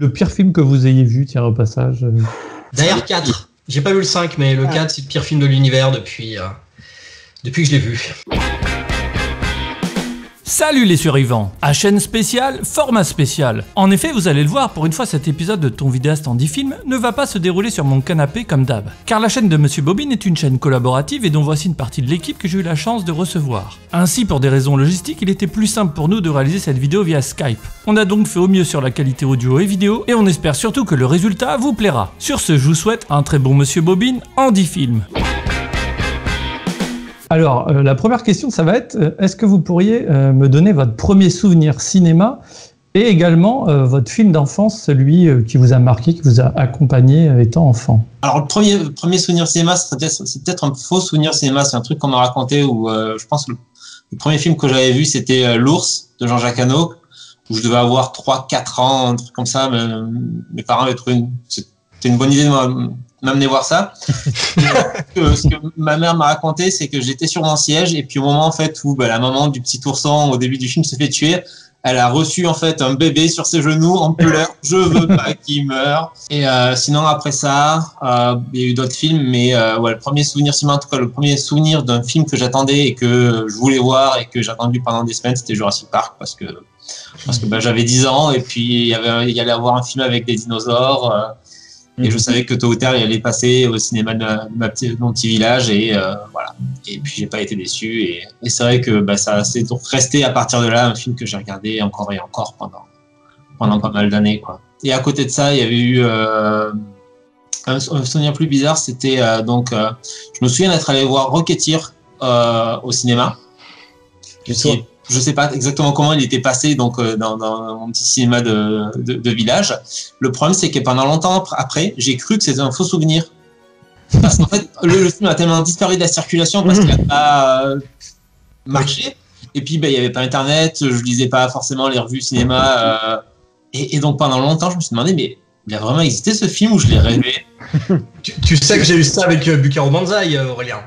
Le pire film que vous ayez vu, tiens, au passage. D'ailleurs, 4. J'ai pas vu le 5, mais le 4, c'est le pire film de l'univers depuis que je l'ai vu. Salut les survivants, à chaîne spéciale, format spécial. En effet, vous allez le voir, pour une fois cet épisode de Ton vidéaste en 10 films ne va pas se dérouler sur mon canapé comme d'hab. Car la chaîne de Monsieur Bobine est une chaîne collaborative et dont voici une partie de l'équipe que j'ai eu la chance de recevoir. Ainsi, pour des raisons logistiques, il était plus simple pour nous de réaliser cette vidéo via Skype. On a donc fait au mieux sur la qualité audio et vidéo et on espère surtout que le résultat vous plaira. Sur ce, je vous souhaite un très bon Monsieur Bobine en 10 films. Alors, la première question, ça va être, est-ce que vous pourriez me donner votre premier souvenir cinéma et également votre film d'enfance, celui qui vous a marqué, qui vous a accompagné étant enfant? Alors, le premier souvenir cinéma, c'est peut-être un faux souvenir cinéma, c'est un truc qu'on m'a raconté où je pense que le premier film que j'avais vu, c'était L'Ours de Jean-Jacques Hano, où je devais avoir 3-4 ans, un truc comme ça. Mes parents avaient trouvé c'était une bonne idée de m'amener voir ça. Ce que ma mère m'a raconté, c'est que j'étais sur mon siège et puis au moment en fait où la maman du petit ourson au début du film se fait tuer, elle a reçu en fait un bébé sur ses genoux en pleurs. Je veux pas qu'il meure. Et sinon après ça, il y a eu d'autres films, mais le premier souvenir cinéma, en tout cas le premier souvenir d'un film que j'attendais et que je voulais voir et que j'ai attendu pendant des semaines, c'était Jurassic Park parce que j'avais 10 ans et puis il y allait avoir un film avec des dinosaures. Et je savais que tôt ou tard, il allait passer au cinéma de mon petit village et voilà. Et puis j'ai pas été déçu et c'est vrai que ça c'est resté à partir de là un film que j'ai regardé encore et encore pendant pas mal d'années quoi. Et à côté de ça, il y avait eu un souvenir plus bizarre, c'était je me souviens d'être allé voir Rocketeer au cinéma. Je sais pas exactement comment il était passé dans mon petit cinéma de village. Le problème, c'est que pendant longtemps après, j'ai cru que c'était un faux souvenir. Parce qu'en fait, le film a tellement disparu de la circulation parce qu'il n'a pas marché. Et puis, il n'y avait pas Internet, je lisais pas forcément les revues cinéma. Et donc, pendant longtemps, je me suis demandé, mais il a vraiment existé ce film ou je l'ai rêvé? Tu sais que j'ai eu ça avec Bucaro Banzai, Aurélien.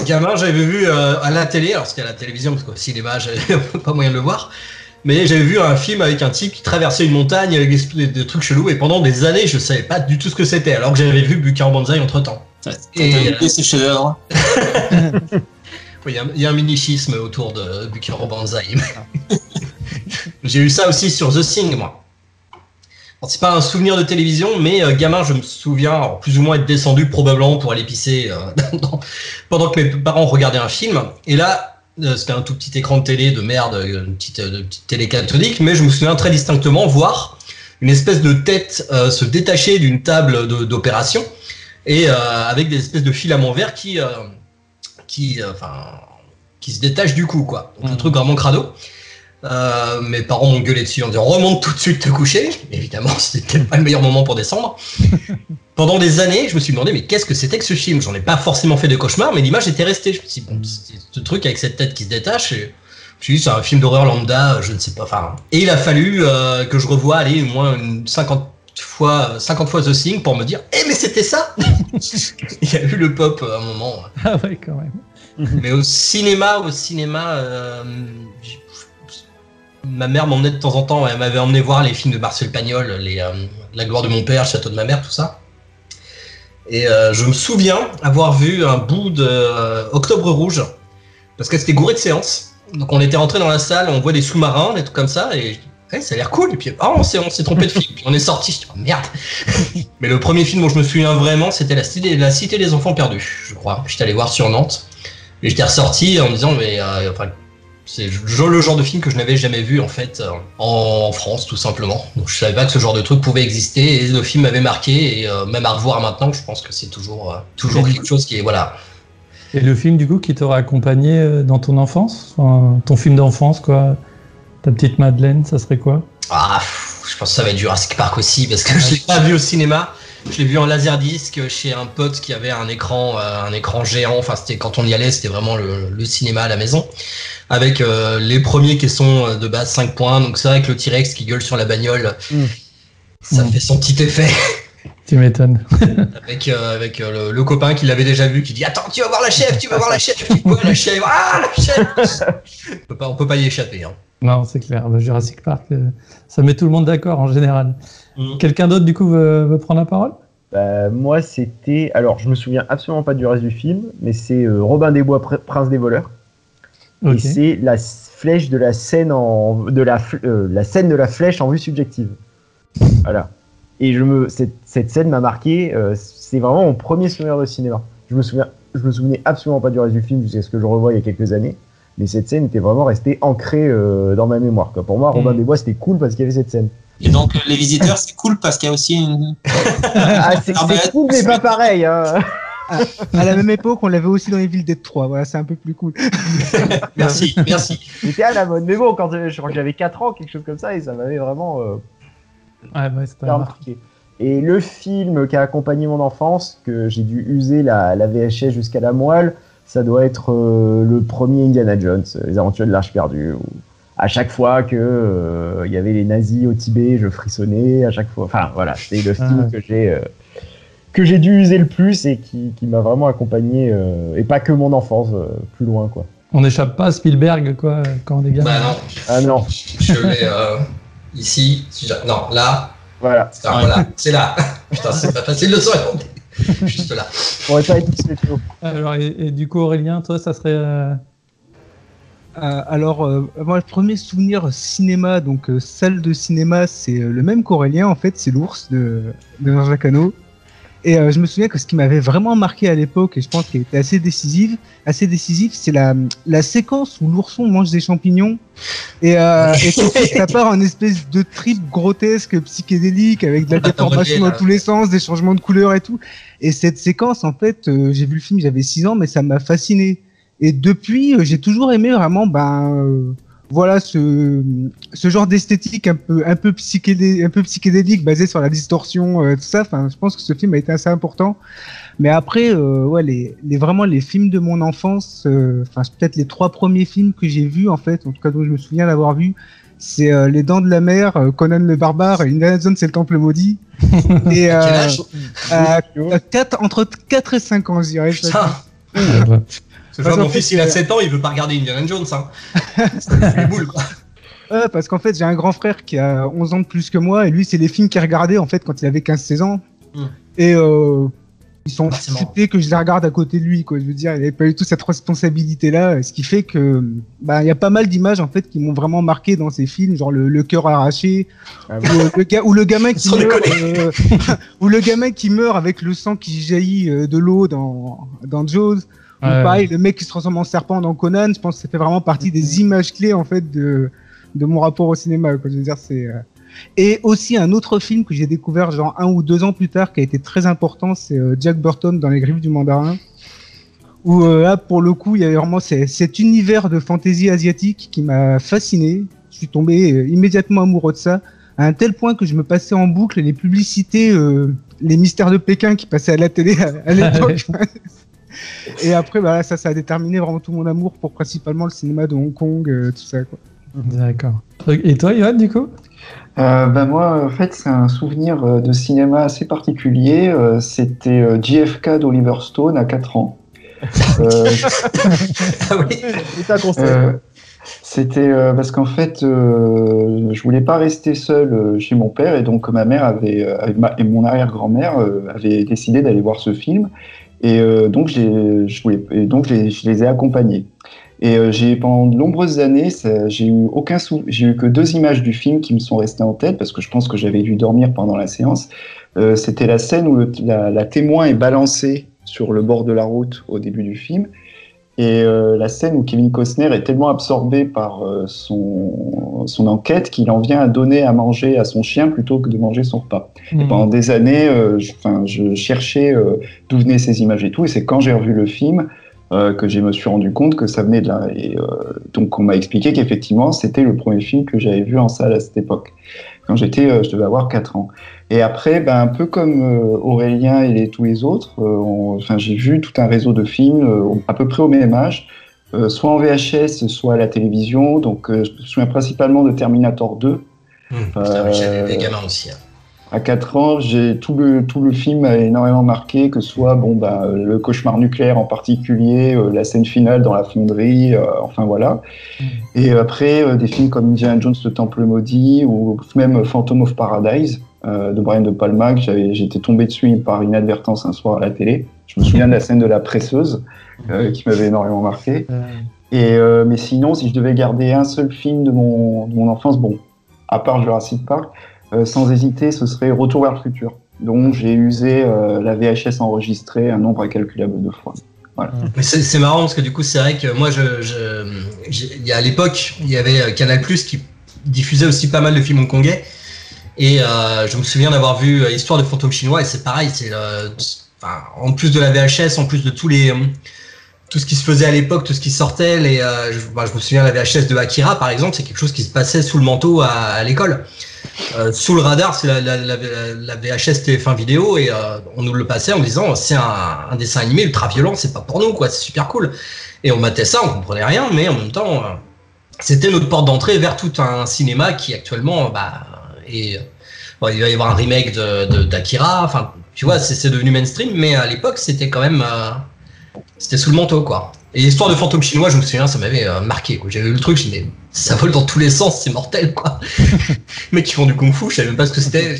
Gamin, j'avais vu à la télé, alors c'était à la télévision parce qu'au cinéma j'avais pas moyen de le voir, mais j'avais vu un film avec un type qui traversait une montagne avec des trucs chelous et pendant des années je savais pas du tout ce que c'était alors que j'avais vu Bucaro Banzai entre temps. Et c'est chef-d'œuvre. Oui, il y a un mini-schisme autour de Bucaro Banzai. J'ai eu ça aussi sur The Thing, moi. C'est pas un souvenir de télévision, mais gamin, je me souviens plus ou moins être descendu probablement pour aller pisser pendant que mes parents regardaient un film. Et là, c'était un tout petit écran de télé de merde, une petite télé cathodique, mais je me souviens très distinctement voir une espèce de tête se détacher d'une table d'opération et avec des espèces de filaments verts qui se détachent du cou, quoi. Donc un truc vraiment crado. Mes parents m'ont gueulé dessus en disant remonte tout de suite te coucher. Évidemment, c'était peut-être pas le meilleur moment pour descendre. Pendant des années, je me suis demandé mais qu'est-ce que c'était que ce film? J'en ai pas forcément fait de cauchemar, mais l'image était restée. Je me suis dit bon, c'est ce truc avec cette tête qui se détache. Et je me suis dit c'est un film d'horreur lambda, je ne sais pas. Enfin, et il a fallu que je revoie aller au moins 50 fois The Thing pour me dire mais c'était ça. Il y a eu le pop à un moment. Ah ouais quand même. Mais au cinéma. Ma mère m'emmenait de temps en temps, elle m'avait emmené voir les films de Marcel Pagnol, La gloire de mon père, Le château de ma mère, tout ça. Et je me souviens avoir vu un bout de Octobre Rouge, parce que c'était gouré de séances. Donc on était rentré dans la salle, on voit des sous-marins, des trucs comme ça, et ça a l'air cool. Et puis on s'est trompé de film. Puis on est sorti, je dis oh, merde. Mais le premier film dont je me souviens vraiment, c'était la Cité des enfants perdus, je crois. J'étais allé voir sur Nantes, et j'étais ressorti en me disant mais c'est le genre de film que je n'avais jamais vu en fait en France tout simplement. Donc je savais pas que ce genre de truc pouvait exister et le film m'avait marqué et même à revoir maintenant je pense que c'est toujours quelque chose qui est voilà. Et le film du coup qui t'aura accompagné dans ton enfance, ton film d'enfance quoi, ta petite Madeleine, ça serait quoi? Je pense que ça va être Jurassic Park aussi parce que je l'ai pas vu au cinéma. Je l'ai vu en laserdisc chez un pote qui avait un écran géant. Enfin, c'était quand on y allait, c'était vraiment le cinéma à la maison, avec les premiers qui sont de base 5 points. Donc c'est vrai que le T-Rex qui gueule sur la bagnole, ça fait son petit effet. Tu m'étonnes. Avec le copain qui l'avait déjà vu, qui dit attends, tu vas voir la chef, tu vas voir la chef. Ouais, la chef, la chef. On peut pas y échapper. Hein. Non, c'est clair. Jurassic Park, ça met tout le monde d'accord en général. Quelqu'un d'autre, du coup, veut prendre la parole ? Moi, c'était... Alors, je me souviens absolument pas du reste du film, mais c'est Robin des Bois, Prince des voleurs. Okay. Et c'est la flèche de la scène la scène de la flèche en vue subjective. Voilà. Et cette scène m'a marqué. C'est vraiment mon premier souvenir de cinéma. Je me souvenais absolument pas du reste du film jusqu'à ce que je revoie il y a quelques années. Mais cette scène était vraiment restée ancrée dans ma mémoire. Quoi. Pour moi, Robin des Bois, c'était cool parce qu'il y avait cette scène. Et donc, Les Visiteurs, c'est cool parce qu'il y a aussi une... c'est cool, mais pas pareil. Hein. À la même époque, on l'avait aussi dans Evil Dead 3. Voilà, c'est un peu plus cool. Merci. C'était à la mode. Mais bon, je crois que j'avais 4 ans, quelque chose comme ça, et ça m'avait vraiment c'était marqué. Et le film qui a accompagné mon enfance, que j'ai dû user la VHS jusqu'à la moelle, ça doit être le premier Indiana Jones, Les Aventures de l'Arche perdue, où à chaque fois que y avait les nazis au Tibet, je frissonnais à chaque fois. Enfin voilà, c'est le film que j'ai dû user le plus et qui m'a vraiment accompagné, et pas que mon enfance, plus loin quoi. On n'échappe pas à Spielberg quoi quand on est gamin. Bah non. Ah non. Je l'ai ici. Non, là. Voilà. Voilà, c'est là. Putain, c'est pas facile de s'orienter. Juste là. On aurait pas été tous. Alors et du coup Aurélien, toi ça serait moi, le premier souvenir cinéma, donc salle de cinéma, c'est le même qu'Aurélien, en fait, c'est l'ours de Jean-Jacques Hano. Et je me souviens que ce qui m'avait vraiment marqué à l'époque, et je pense qu'elle était assez décisive, c'est la séquence où l'ourson mange des champignons et ça part en espèce de trip grotesque, psychédélique, avec de la déformation dans tous les sens, des changements de couleurs et tout. Et cette séquence, en fait, j'ai vu le film, j'avais 6 ans, mais ça m'a fasciné. Et depuis, j'ai toujours aimé vraiment, voilà, ce genre d'esthétique un peu psychédélique, basé sur la distorsion, tout ça. Enfin, je pense que ce film a été assez important. Mais après, vraiment les films de mon enfance, peut-être les 3 premiers films que j'ai vus, en fait, en tout cas dont je me souviens d'avoir vu, c'est Les Dents de la Mer, Conan le Barbare, et Indiana Jones c'est le Temple Maudit. Et entre 4 et 5 ans, je dirais. Mon fils, il a 7 ans, il veut pas regarder Indiana Jones. Hein. C'est les boules, quoi. Parce qu'en fait, j'ai un grand frère qui a 11 ans de plus que moi, et lui, c'est les films qu'il regardait en fait quand il avait 15-16 ans. Et ils sont acceptés que je les regarde à côté de lui, quoi. Je veux dire, il n'avait pas du tout cette responsabilité-là, ce qui fait que y a pas mal d'images en fait qui m'ont vraiment marqué dans ces films, genre le cœur arraché, ou le gamin qui meurt, ou le gamin qui meurt avec le sang qui jaillit de l'eau dans Jaws. Pareil, le mec qui se transforme en serpent dans Conan, je pense que ça fait vraiment partie des images clés en fait de mon rapport au cinéma, quoi. Je veux dire, c'est et aussi un autre film que j'ai découvert genre 1 ou 2 ans plus tard qui a été très important, c'est Jack Burton dans Les Griffes du Mandarin, où là pour le coup il y avait vraiment cet univers de fantasy asiatique qui m'a fasciné. Je suis tombé immédiatement amoureux de ça, à un tel point que je me passais en boucle les publicités, les mystères de Pékin qui passaient à la télé à l'époque. Et après, ça a déterminé vraiment tout mon amour pour principalement le cinéma de Hong Kong, tout ça, quoi. D'accord. Et toi, Yoann, du coup ? Moi, en fait, c'est un souvenir de cinéma assez particulier. C'était JFK d'Oliver Stone à 4 ans. Ah oui. C'était parce qu'en fait, je voulais pas rester seul chez mon père, et donc ma mère et mon arrière-grand-mère avaient décidé d'aller voir ce film. Et donc je les ai accompagnés. Et pendant de nombreuses années, j'ai eu que 2 images du film qui me sont restées en tête, parce que je pense que j'avais dû dormir pendant la séance. C'était la scène où la témoin est balancée sur le bord de la route au début du film, et la scène où Kevin Costner est tellement absorbé par son enquête qu'il en vient à donner à manger à son chien plutôt que de manger son repas. Et pendant des années, je cherchais d'où venaient ces images et tout, et c'est quand j'ai revu le film que je me suis rendu compte que ça venait de là. Et donc on m'a expliqué qu'effectivement c'était le premier film que j'avais vu en salle à cette époque, quand je devais avoir 4 ans. Et après, un peu comme Aurélien et tous les autres, j'ai vu tout un réseau de films à peu près au même âge, soit en VHS, soit à la télévision. Donc je me souviens principalement de Terminator 2. J'avais des gamins aussi. Hein. À 4 ans, tout le film m'a énormément marqué, que ce soit le cauchemar nucléaire en particulier, la scène finale dans la fonderie, enfin voilà. Et après, des films comme Indiana Jones, le Temple maudit, ou même Phantom of Paradise de Brian De Palma, que j'étais tombé dessus par inadvertance un soir à la télé. Je me souviens de la scène de la presseuse qui m'avait énormément marqué. Mais sinon, si je devais garder un seul film de mon enfance, à part Jurassic Park, sans hésiter, ce serait Retour vers le futur, dont j'ai usé la VHS enregistrée un nombre incalculable de fois. Voilà. Mais c'est marrant parce que du coup, c'est vrai que moi, à l'époque, il y avait Canal+ qui diffusait aussi pas mal de films hongkongais. Et je me souviens d'avoir vu Histoire de fantôme chinois, et c'est pareil, en plus de la VHS, en plus de tout ce qui se faisait à l'époque, tout ce qui sortait, je me souviens de la VHS de Akira par exemple, c'est quelque chose qui se passait sous le manteau à l'école. Sous le radar, c'est la VHS TF1 vidéo, et on nous le passait en disant c'est un dessin animé ultra violent, c'est pas pour nous quoi, c'est super cool. Et on matait ça, on comprenait rien, mais en même temps, c'était notre porte d'entrée vers tout un cinéma qui actuellement, il va y avoir un remake d'Akira, enfin, tu vois, c'est devenu mainstream, mais à l'époque, c'était quand même, c'était sous le manteau, quoi. Et l'histoire de fantôme chinois, je me souviens, ça m'avait marqué, quoi. J'avais vu le truc, je me disais, ça vole dans tous les sens, c'est mortel, quoi. Les mecs qui font du kung-fu, je savais même pas ce que c'était.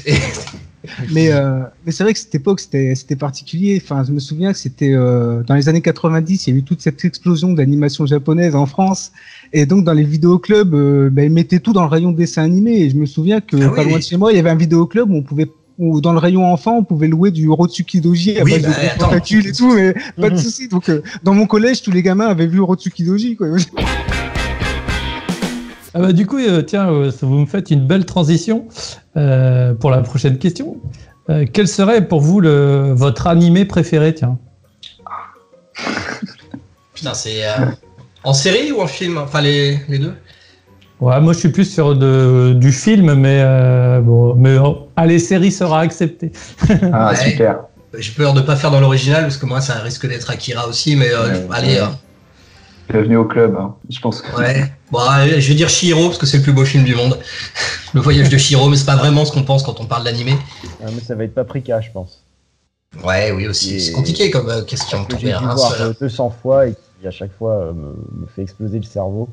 Mais c'est vrai que cette époque, c'était particulier. Enfin, je me souviens que c'était dans les années 90, il y a eu toute cette explosion d'animation japonaise en France. Et donc, dans les vidéoclubs, ils mettaient tout dans le rayon dessin animé. Et je me souviens que pas loin de chez moi, il y avait un vidéoclub où dans le rayon enfant, on pouvait louer du Rotsuki Doji à base de tentacules et tout, mais pas de souci. Donc, dans mon collège, tous les gamins avaient vu Rotsuki Doji, quoi. Du coup, vous me faites une belle transition pour la prochaine question. Quel serait pour vous votre animé préféré, tiens? Putain, c'est en série ou en film? Enfin, les deux? Ouais, moi je suis plus sur du film, mais allez, série sera acceptée. Ah, ouais, super. J'ai peur de pas faire dans l'original, parce que moi ça risque d'être Akira aussi, mais allez. Bienvenue au club, hein. Je pense que... Ouais. Je vais dire Chihiro, parce que c'est le plus beau film du monde. Le voyage de Chihiro, mais c'est pas vraiment ce qu'on pense quand on parle d'animé. Mais ça va être Paprika, je pense. Ouais, oui aussi. C'est compliqué comme question. Que j'ai dû voir 200 fois et qui à chaque fois me fait exploser le cerveau.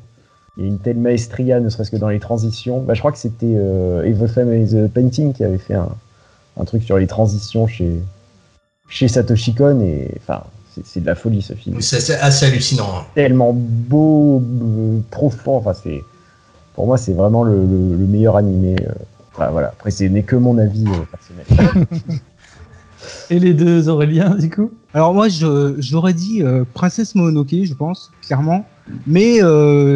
Il y a une telle maestria, ne serait-ce que dans les transitions. Je crois que c'était Evil Fame is Painting qui avait fait un truc sur les transitions chez Satoshi Kon, et enfin c'est de la folie ce film. C'est assez hallucinant. Hein. Tellement beau, profond. Enfin pour moi c'est vraiment le meilleur animé. Voilà. Après ce n'est que mon avis personnel. Et les deux Aurélien, du coup? Alors moi j'aurais dit Princesse Mononoke, je pense, clairement. Mais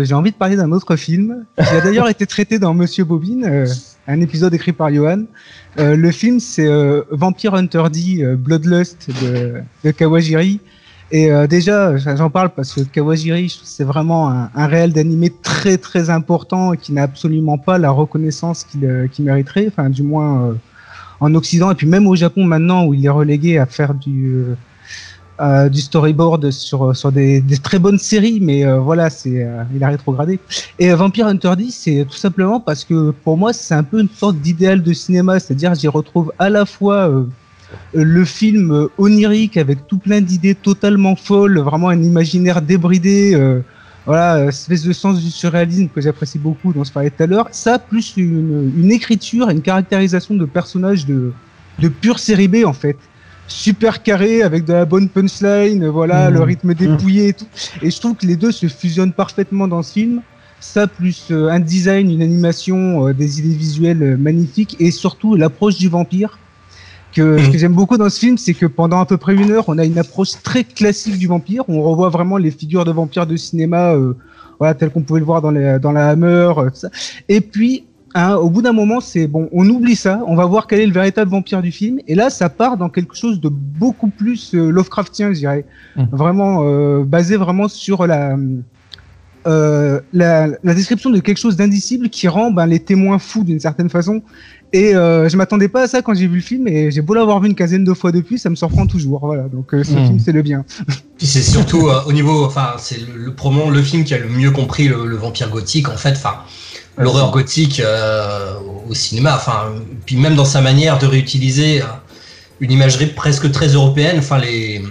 j'ai envie de parler d'un autre film qui a d'ailleurs été traité dans Monsieur Bobine, un épisode écrit par Johan. Le film, c'est Vampire Hunter D, Bloodlust de Kawajiri. Et déjà, j'en parle parce que Kawajiri, c'est vraiment un réel d'animé très très important et qui n'a absolument pas la reconnaissance qu'il mériterait, enfin du moins en Occident, et puis même au Japon maintenant où il est relégué à faire du storyboard sur des très bonnes séries, mais voilà, il a rétrogradé. Et Vampire Hunter D, c'est tout simplement parce que pour moi c'est un peu une sorte d'idéal de cinéma, c'est-à-dire j'y retrouve à la fois le film onirique avec tout plein d'idées totalement folles, vraiment un imaginaire débridé, voilà, espèce de sens du surréalisme que j'apprécie beaucoup, dont on se parlait tout à l'heure, ça plus une écriture, une caractérisation de personnages de pure série B en fait. Super carré, avec de la bonne punchline, voilà, le rythme dépouillé et tout. Et je trouve que les deux se fusionnent parfaitement dans ce film. Ça, plus un design, une animation, des idées visuelles magnifiques, et surtout l'approche du vampire. Ce que j'aime beaucoup dans ce film, c'est que pendant à peu près 1 heure, on a une approche très classique du vampire. On revoit vraiment les figures de vampires de cinéma, voilà, telles qu'on pouvait le voir dans la Hammer, tout ça. Et puis, au bout d'un moment, c'est bon, on oublie ça, on va voir quel est le véritable vampire du film, et là, ça part dans quelque chose de beaucoup plus Lovecraftien, je dirais, vraiment basé vraiment sur la description de quelque chose d'indicible qui rend les témoins fous d'une certaine façon. Et je m'attendais pas à ça quand j'ai vu le film, et j'ai beau l'avoir vu une quinzaine de fois depuis, ça me surprend toujours. Voilà, donc ce film, c'est le bien. Puis c'est surtout au niveau, enfin, c'est le film qui a le mieux compris le vampire gothique en fait. Enfin, l'horreur gothique au cinéma. Enfin, puis même dans sa manière de réutiliser une imagerie presque très européenne. Enfin, il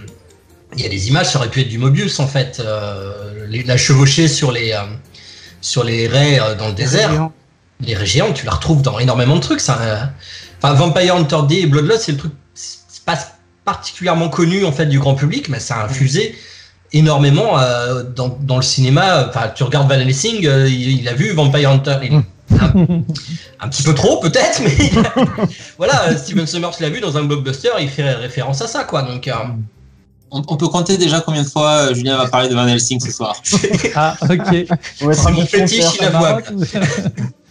y a des images, ça aurait pu être du Mobius en fait. La chevauchée sur les raies dans le désert. Les raies géantes, tu la retrouves dans énormément de trucs. Ça, Vampire Hunter D et Bloodlust, c'est le truc, c'est pas particulièrement connu en fait du grand public, mais ça a infusé énormément dans le cinéma. Enfin, tu regardes Van Helsing, il a vu Vampire Hunter. Un petit peu trop peut-être, mais voilà, Steven Sommers l'a vu dans un blockbuster, il fait référence à ça, quoi. Donc on peut compter déjà combien de fois Julien va parler de Van Helsing ce soir. Ah, ok. C'est mon fétiche inavouable.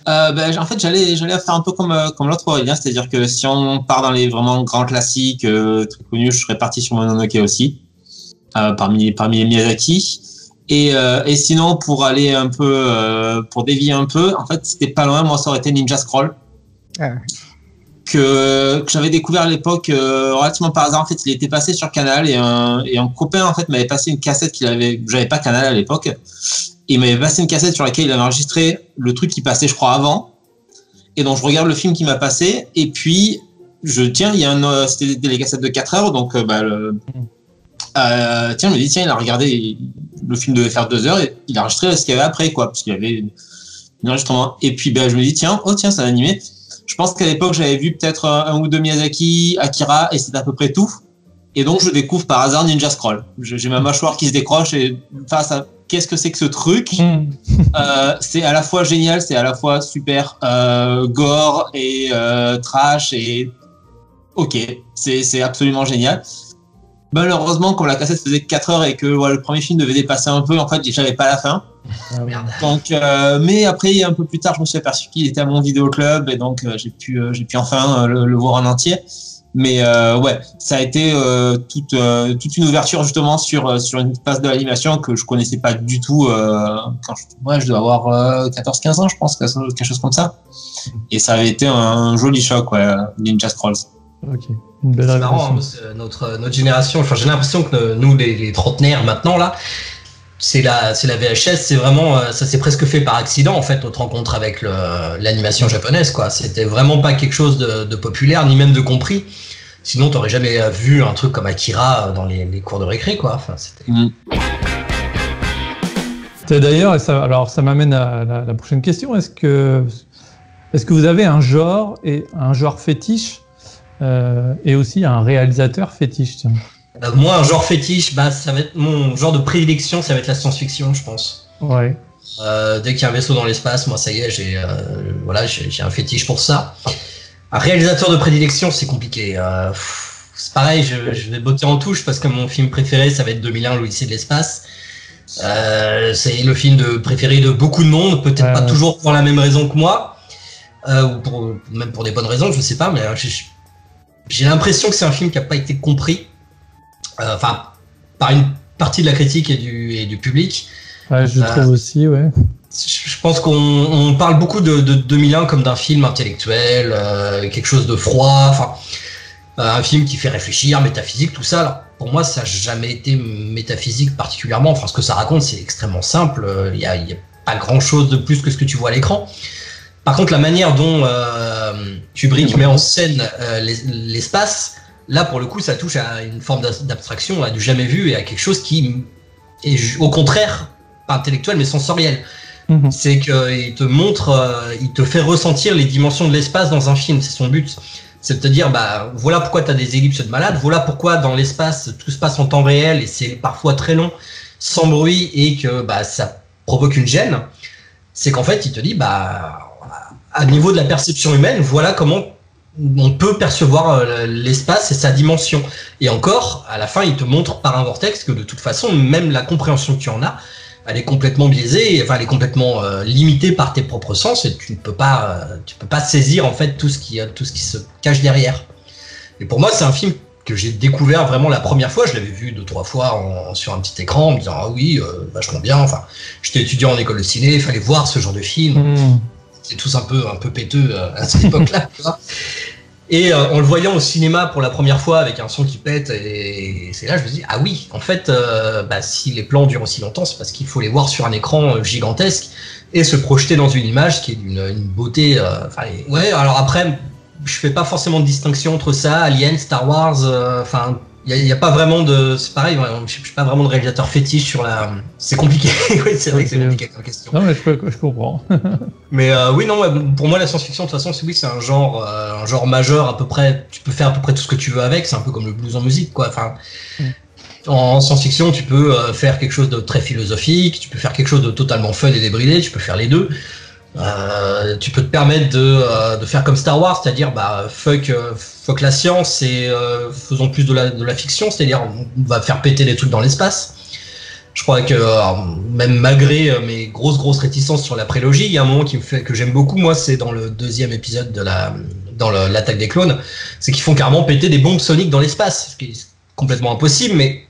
En fait, j'allais faire un peu comme l'autre Aurélien, c'est-à-dire que si on part dans les vraiment grands classiques très connus, je serais parti sur Mononoke aussi, parmi les Miyazaki. Et sinon, pour aller un peu, pour dévier un peu, en fait, c'était pas loin. Moi, ça aurait été Ninja Scroll, que j'avais découvert à l'époque relativement par hasard. En fait, il était passé sur Canal et un copain en fait m'avait passé une cassette j'avais pas Canal à l'époque. Et il m'avait passé une cassette sur laquelle il avait enregistré le truc qui passait, je crois, avant. Et donc, je regarde le film qui m'a passé. Et puis, c'était des cassettes de 4 heures. Donc, je me dis, il a regardé, le film devait faire 2 heures. Et il a enregistré ce qu'il y avait après, quoi. Parce qu'il y avait un enregistrement. Et puis, je me dis, c'est un animé. Je pense qu'à l'époque, j'avais vu peut-être un ou deux Miyazaki, Akira, et c'était à peu près tout. Et donc, je découvre par hasard Ninja Scroll. J'ai ma mâchoire qui se décroche et face à qu'est-ce que c'est que ce truc c'est à la fois génial, c'est à la fois super gore et trash et ok, c'est absolument génial. Malheureusement, comme la cassette faisait 4 heures et que le premier film devait dépasser un peu, en fait, j'avais pas la fin. Merde. Donc, mais après, un peu plus tard, je me suis aperçu qu'il était à mon vidéoclub et donc j'ai pu enfin le voir en entier. Mais ça a été toute une ouverture justement sur une phase de l'animation que je connaissais pas du tout quand je dois avoir 14-15 ans, je pense, quelque chose comme ça. Et ça avait été un joli choc, Ninja Scrolls. Ok, une belle c'est marrant, notre génération. Enfin, j'ai l'impression que nous, les trentenaires maintenant là, c'est la VHS, c'est vraiment ça s'est presque fait par accident en fait notre rencontre avec l'animation japonaise, quoi. C'était vraiment pas quelque chose de populaire ni même de compris. Sinon, t'aurais jamais vu un truc comme Akira dans les cours de récré, quoi. Enfin, c'était. D'ailleurs, ça m'amène à la prochaine question. Est-ce que vous avez un genre fétiche et aussi un réalisateur fétiche, tiens. Moi, un genre fétiche, ça va être mon genre de prédilection, ça va être la science-fiction, je pense. Ouais. Dès qu'il y a un vaisseau dans l'espace, moi, ça y est, j'ai un fétiche pour ça. Un réalisateur de prédilection, c'est compliqué. C'est pareil, je vais botter en touche parce que mon film préféré, ça va être 2001, l'Odyssée de l'espace. C'est le film préféré de beaucoup de monde, peut-être pas toujours pour la même raison que moi, ou même pour des bonnes raisons, je sais pas, mais j'ai l'impression que c'est un film qui n'a pas été compris, par une partie de la critique et du public. Ouais, je trouve aussi, ouais. Je pense qu'on parle beaucoup de 2001 comme d'un film intellectuel, quelque chose de froid, un film qui fait réfléchir, métaphysique, tout ça. Alors, pour moi, ça n'a jamais été métaphysique particulièrement. Enfin, ce que ça raconte, c'est extrêmement simple. Il y a pas grand-chose de plus que ce que tu vois à l'écran. Par contre, la manière dont Kubrick met en scène l'espace, là, pour le coup, ça touche à une forme d'abstraction, à du jamais vu et à quelque chose qui est au contraire pas intellectuel, mais sensoriel. C'est qu'il te montre, il te fait ressentir les dimensions de l'espace dans un film, c'est son but. C'est de te dire, voilà pourquoi tu as des ellipses de malade, voilà pourquoi dans l'espace tout se passe en temps réel et c'est parfois très long, sans bruit et que ça provoque une gêne. C'est qu'en fait, il te dit, à niveau de la perception humaine, voilà comment on peut percevoir l'espace et sa dimension. Et encore, à la fin, il te montre par un vortex que de toute façon, même la compréhension que tu en as, elle est complètement biaisée, elle est complètement limitée par tes propres sens et tu ne peux pas saisir en fait tout ce qui se cache derrière. Et pour moi, c'est un film que j'ai découvert vraiment la première fois. Je l'avais vu 2-3 fois sur un petit écran, en me disant ah oui, vachement bien. Enfin, j'étais étudiant en école de ciné, il fallait voir ce genre de film. C'est tous un peu péteux à cette époque-là. Et en le voyant au cinéma pour la première fois avec un son qui pète, et c'est là je me dis ah oui, en fait si les plans durent aussi longtemps, c'est parce qu'il faut les voir sur un écran gigantesque. et se projeter dans une image qui est d'une beauté. Ouais, alors après, je fais pas forcément de distinction entre ça, Alien, Star Wars. Enfin, il y a pas vraiment de. C'est pareil, je suis pas vraiment de réalisateur fétiche sur la. C'est compliqué. Oui, c'est vrai que c'est compliqué comme question. Non, mais je comprends. Mais oui, non, pour moi, la science-fiction, de toute façon, c'est un genre majeur à peu près. Tu peux faire à peu près tout ce que tu veux avec. C'est un peu comme le blues en musique, quoi. Enfin. En science-fiction, tu peux faire quelque chose de très philosophique, tu peux faire quelque chose de totalement fun et débridé, tu peux faire les deux. Tu peux te permettre de faire comme Star Wars, c'est-à-dire fuck la science et faisons plus de la fiction, c'est-à-dire on va faire péter des trucs dans l'espace. Je crois que même malgré mes grosses réticences sur la prélogie, il y a un moment que j'aime beaucoup, moi, c'est dans le 2e épisode dans l'attaque des clones, c'est qu'ils font carrément péter des bombes soniques dans l'espace, ce qui est complètement impossible, mais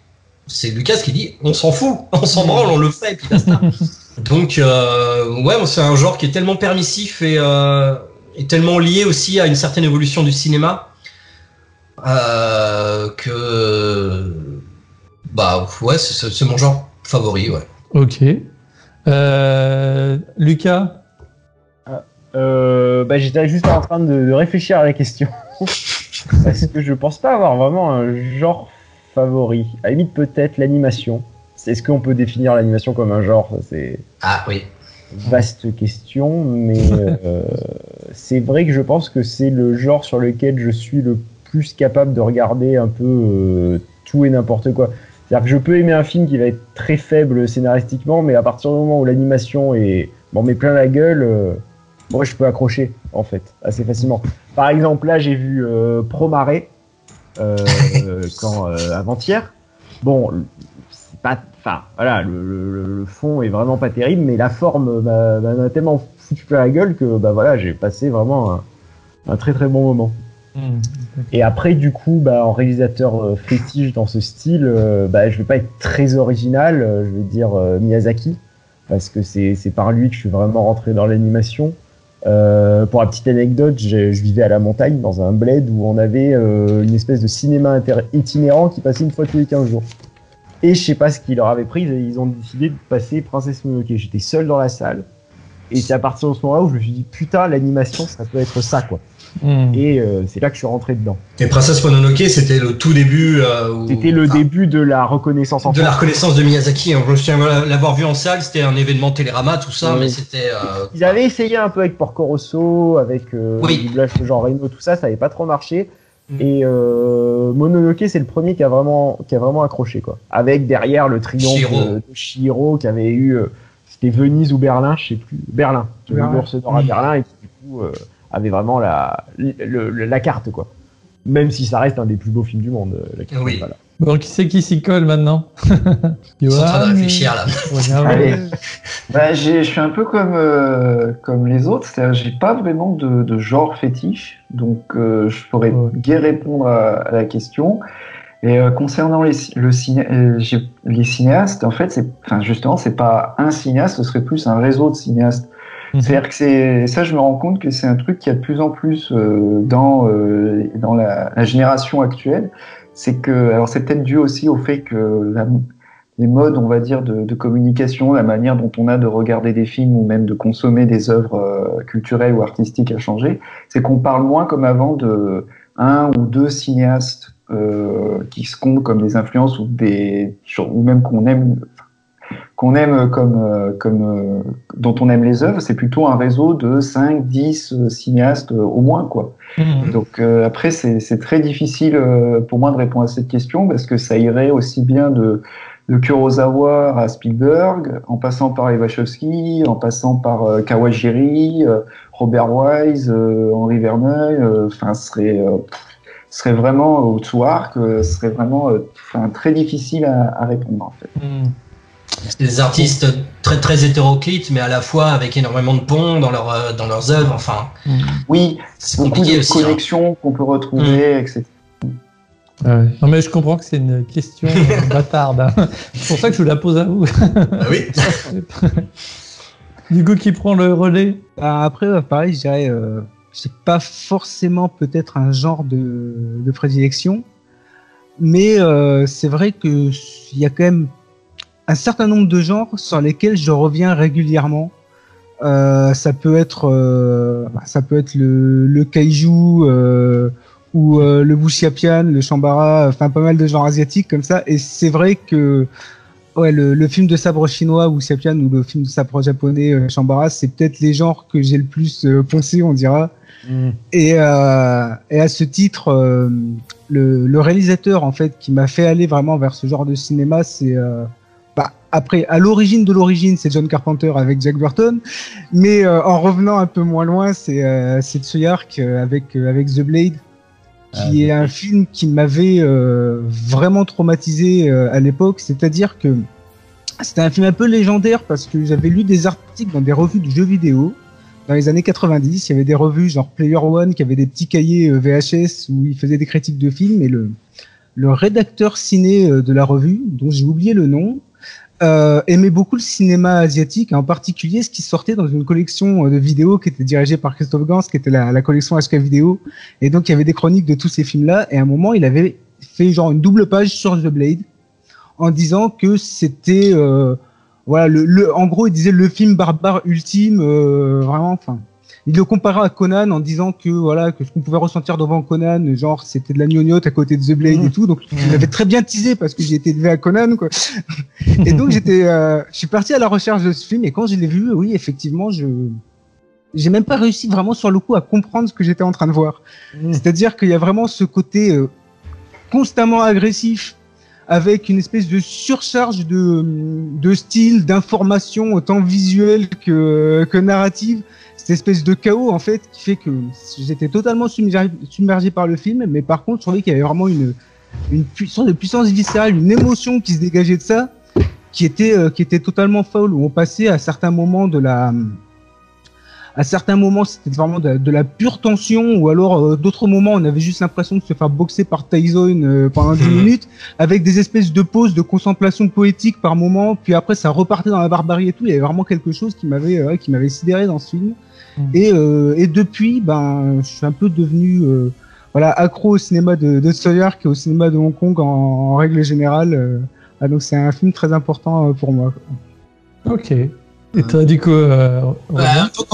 c'est Lucas qui dit on s'en fout, on s'en branle, on le fait et puis basta. Donc ouais, c'est un genre qui est tellement permissif et tellement lié aussi à une certaine évolution du cinéma que ouais, c'est mon genre favori, ouais. Ok. Lucas. J'étais juste en train de réfléchir à la question parce que je pense pas avoir vraiment un genre favori. À la limite, peut-être l'animation. Est-ce qu'on peut définir l'animation comme un genre? C'est oui. Vaste question, mais c'est vrai que je pense que c'est le genre sur lequel je suis le plus capable de regarder un peu tout et n'importe quoi. C'est-à-dire que je peux aimer un film qui va être très faible scénaristiquement, mais à partir du moment où l'animation m'en met plein la gueule, moi je peux accrocher en fait assez facilement. Par exemple, là j'ai vu Pro-Mare avant-hier. Bon, c'est pas, voilà, le fond est vraiment pas terrible, mais la forme m'a tellement foutu plein la gueule que voilà, j'ai passé vraiment un très très bon moment. Et après, du coup, en réalisateur fétiche dans ce style, je vais pas être très original, je vais dire Miyazaki, parce que c'est par lui que je suis vraiment rentré dans l'animation. Pour la petite anecdote, je vivais à la montagne dans un bled où on avait une espèce de cinéma itinérant qui passait une fois tous les 15 jours. Et je sais pas ce qu'ils leur avaient pris, ils ont décidé de passer Princesse Mononoke. J'étais seul dans la salle. Et c'est à partir de ce moment-là où je me suis dit, putain, l'animation, ça peut être ça, quoi. Et c'est là que je suis rentré dedans. Et Princesse Mononoke, c'était le tout début. C'était le début de la reconnaissance de la reconnaissance de Miyazaki. Je me souviens l'avoir vu en salle, c'était un événement Télérama, tout ça, mais c'était. Ils avaient essayé un peu avec Porco Rosso, avec le doublage de Jean Reno, tout ça, ça n'avait pas trop marché. Et Mononoke, c'est le premier qui a vraiment accroché, quoi. Avec derrière le triomphe de Chihiro qui avait eu. C'était Venise ou Berlin, je sais plus. Berlin. L'ours d'or à Berlin et qui, du coup, avait vraiment la carte, quoi. Même si ça reste un des plus beaux films du monde. Oui. Voilà. Bon, qui c'est qui s'y colle maintenant? Ils sont en train de réfléchir, là. Allez. Je suis un peu comme les autres, c'est-à-dire j'ai pas vraiment de genre fétiche, donc je pourrais guère répondre à la question. Et concernant les cinéastes, en fait, justement, c'est pas un cinéaste, ce serait plus un réseau de cinéastes. C'est-à-dire que je me rends compte que c'est un truc qui a de plus en plus dans la génération actuelle. C'est que, alors c'est peut-être dû aussi au fait que les modes, on va dire, de communication, la manière dont on a de regarder des films ou même de consommer des œuvres culturelles ou artistiques a changé. C'est qu'on parle moins comme avant de un ou deux cinéastes qui se comptent comme des influences ou même qu'on aime comme dont on aime les œuvres. C'est plutôt un réseau de 5-10 cinéastes au moins, quoi. Donc après c'est très difficile pour moi de répondre à cette question parce que ça irait aussi bien de Kurosawa à Spielberg, en passant par les Wachowski, en passant par Kawajiri, Robert Wise, Henri Verneuil, serait vraiment au Tsuark, serait vraiment très difficile à répondre, en fait. C'est des artistes très très hétéroclites, mais à la fois avec énormément de ponts dans leurs œuvres. Enfin, oui, c'est beaucoup de connexions qu'on peut retrouver, etc. Non mais je comprends que c'est une question bâtarde. Hein. C'est pour ça que je vous la pose à vous. Oui. Du coup, qui prend le relais? Après, pareil, je dirais, c'est pas forcément peut-être un genre de prédilection, mais c'est vrai que il y a quand même un certain nombre de genres sur lesquels je reviens régulièrement. Ça peut être le kaiju ou le wuxiapian, le shambara, enfin pas mal de genres asiatiques comme ça. Et c'est vrai que le film de sabre chinois wuxiapian ou le film de sabre japonais shambara, c'est peut-être les genres que j'ai le plus poncé, on dira. Et à ce titre, le réalisateur en fait qui m'a fait aller vraiment vers ce genre de cinéma, c'est après, à l'origine de l'origine, c'est John Carpenter avec Jack Burton, mais en revenant un peu moins loin, c'est Tsuyark avec The Blade, qui est un film qui m'avait vraiment traumatisé à l'époque. C'est-à-dire que c'était un film un peu légendaire parce que j'avais lu des articles dans des revues de jeux vidéo dans les années 90. Il y avait des revues genre Player One qui avaient des petits cahiers VHS où ils faisaient des critiques de films, et le rédacteur ciné de la revue, dont j'ai oublié le nom, aimait beaucoup le cinéma asiatique, en particulier ce qui sortait dans une collection de vidéos qui était dirigée par Christophe Gans, qui était la collection HK Vidéo. Et donc il y avait des chroniques de tous ces films-là, et à un moment il avait fait genre une double page sur The Blade en disant que c'était en gros il disait le film barbare ultime, vraiment, enfin il le comparait à Conan en disant que ce qu'on pouvait ressentir devant Conan, genre c'était de la gnognotte à côté de The Blade et tout. Donc il m'avait très bien teasé parce que j'ai été élevé à Conan, quoi. Et donc je suis parti à la recherche de ce film, et quand je l'ai vu, oui effectivement, j'ai même pas réussi vraiment sur le coup à comprendre ce que j'étais en train de voir. C'est-à-dire qu'il y a vraiment ce côté constamment agressif, avec une espèce de surcharge de style, d'information autant visuelle que narrative. Cette espèce de chaos en fait qui fait que j'étais totalement submergé par le film, mais par contre je trouvais qu'il y avait vraiment une sorte de puissance viscérale, une émotion qui se dégageait de ça, qui était totalement folle, où on passait à certains moments c'était vraiment de la pure tension, ou alors d'autres moments on avait juste l'impression de se faire boxer par Tyson pendant 10 minutes, avec des espèces de pauses de contemplation poétique par moment, puis après ça repartait dans la barbarie et tout. Il y avait vraiment quelque chose qui m'avait sidéré dans ce film. Et depuis, je suis un peu devenu accro au cinéma de Tsuyark et au cinéma de Hong Kong en règle générale. Donc c'est un film très important pour moi. Ok. Et toi, du coup, un peu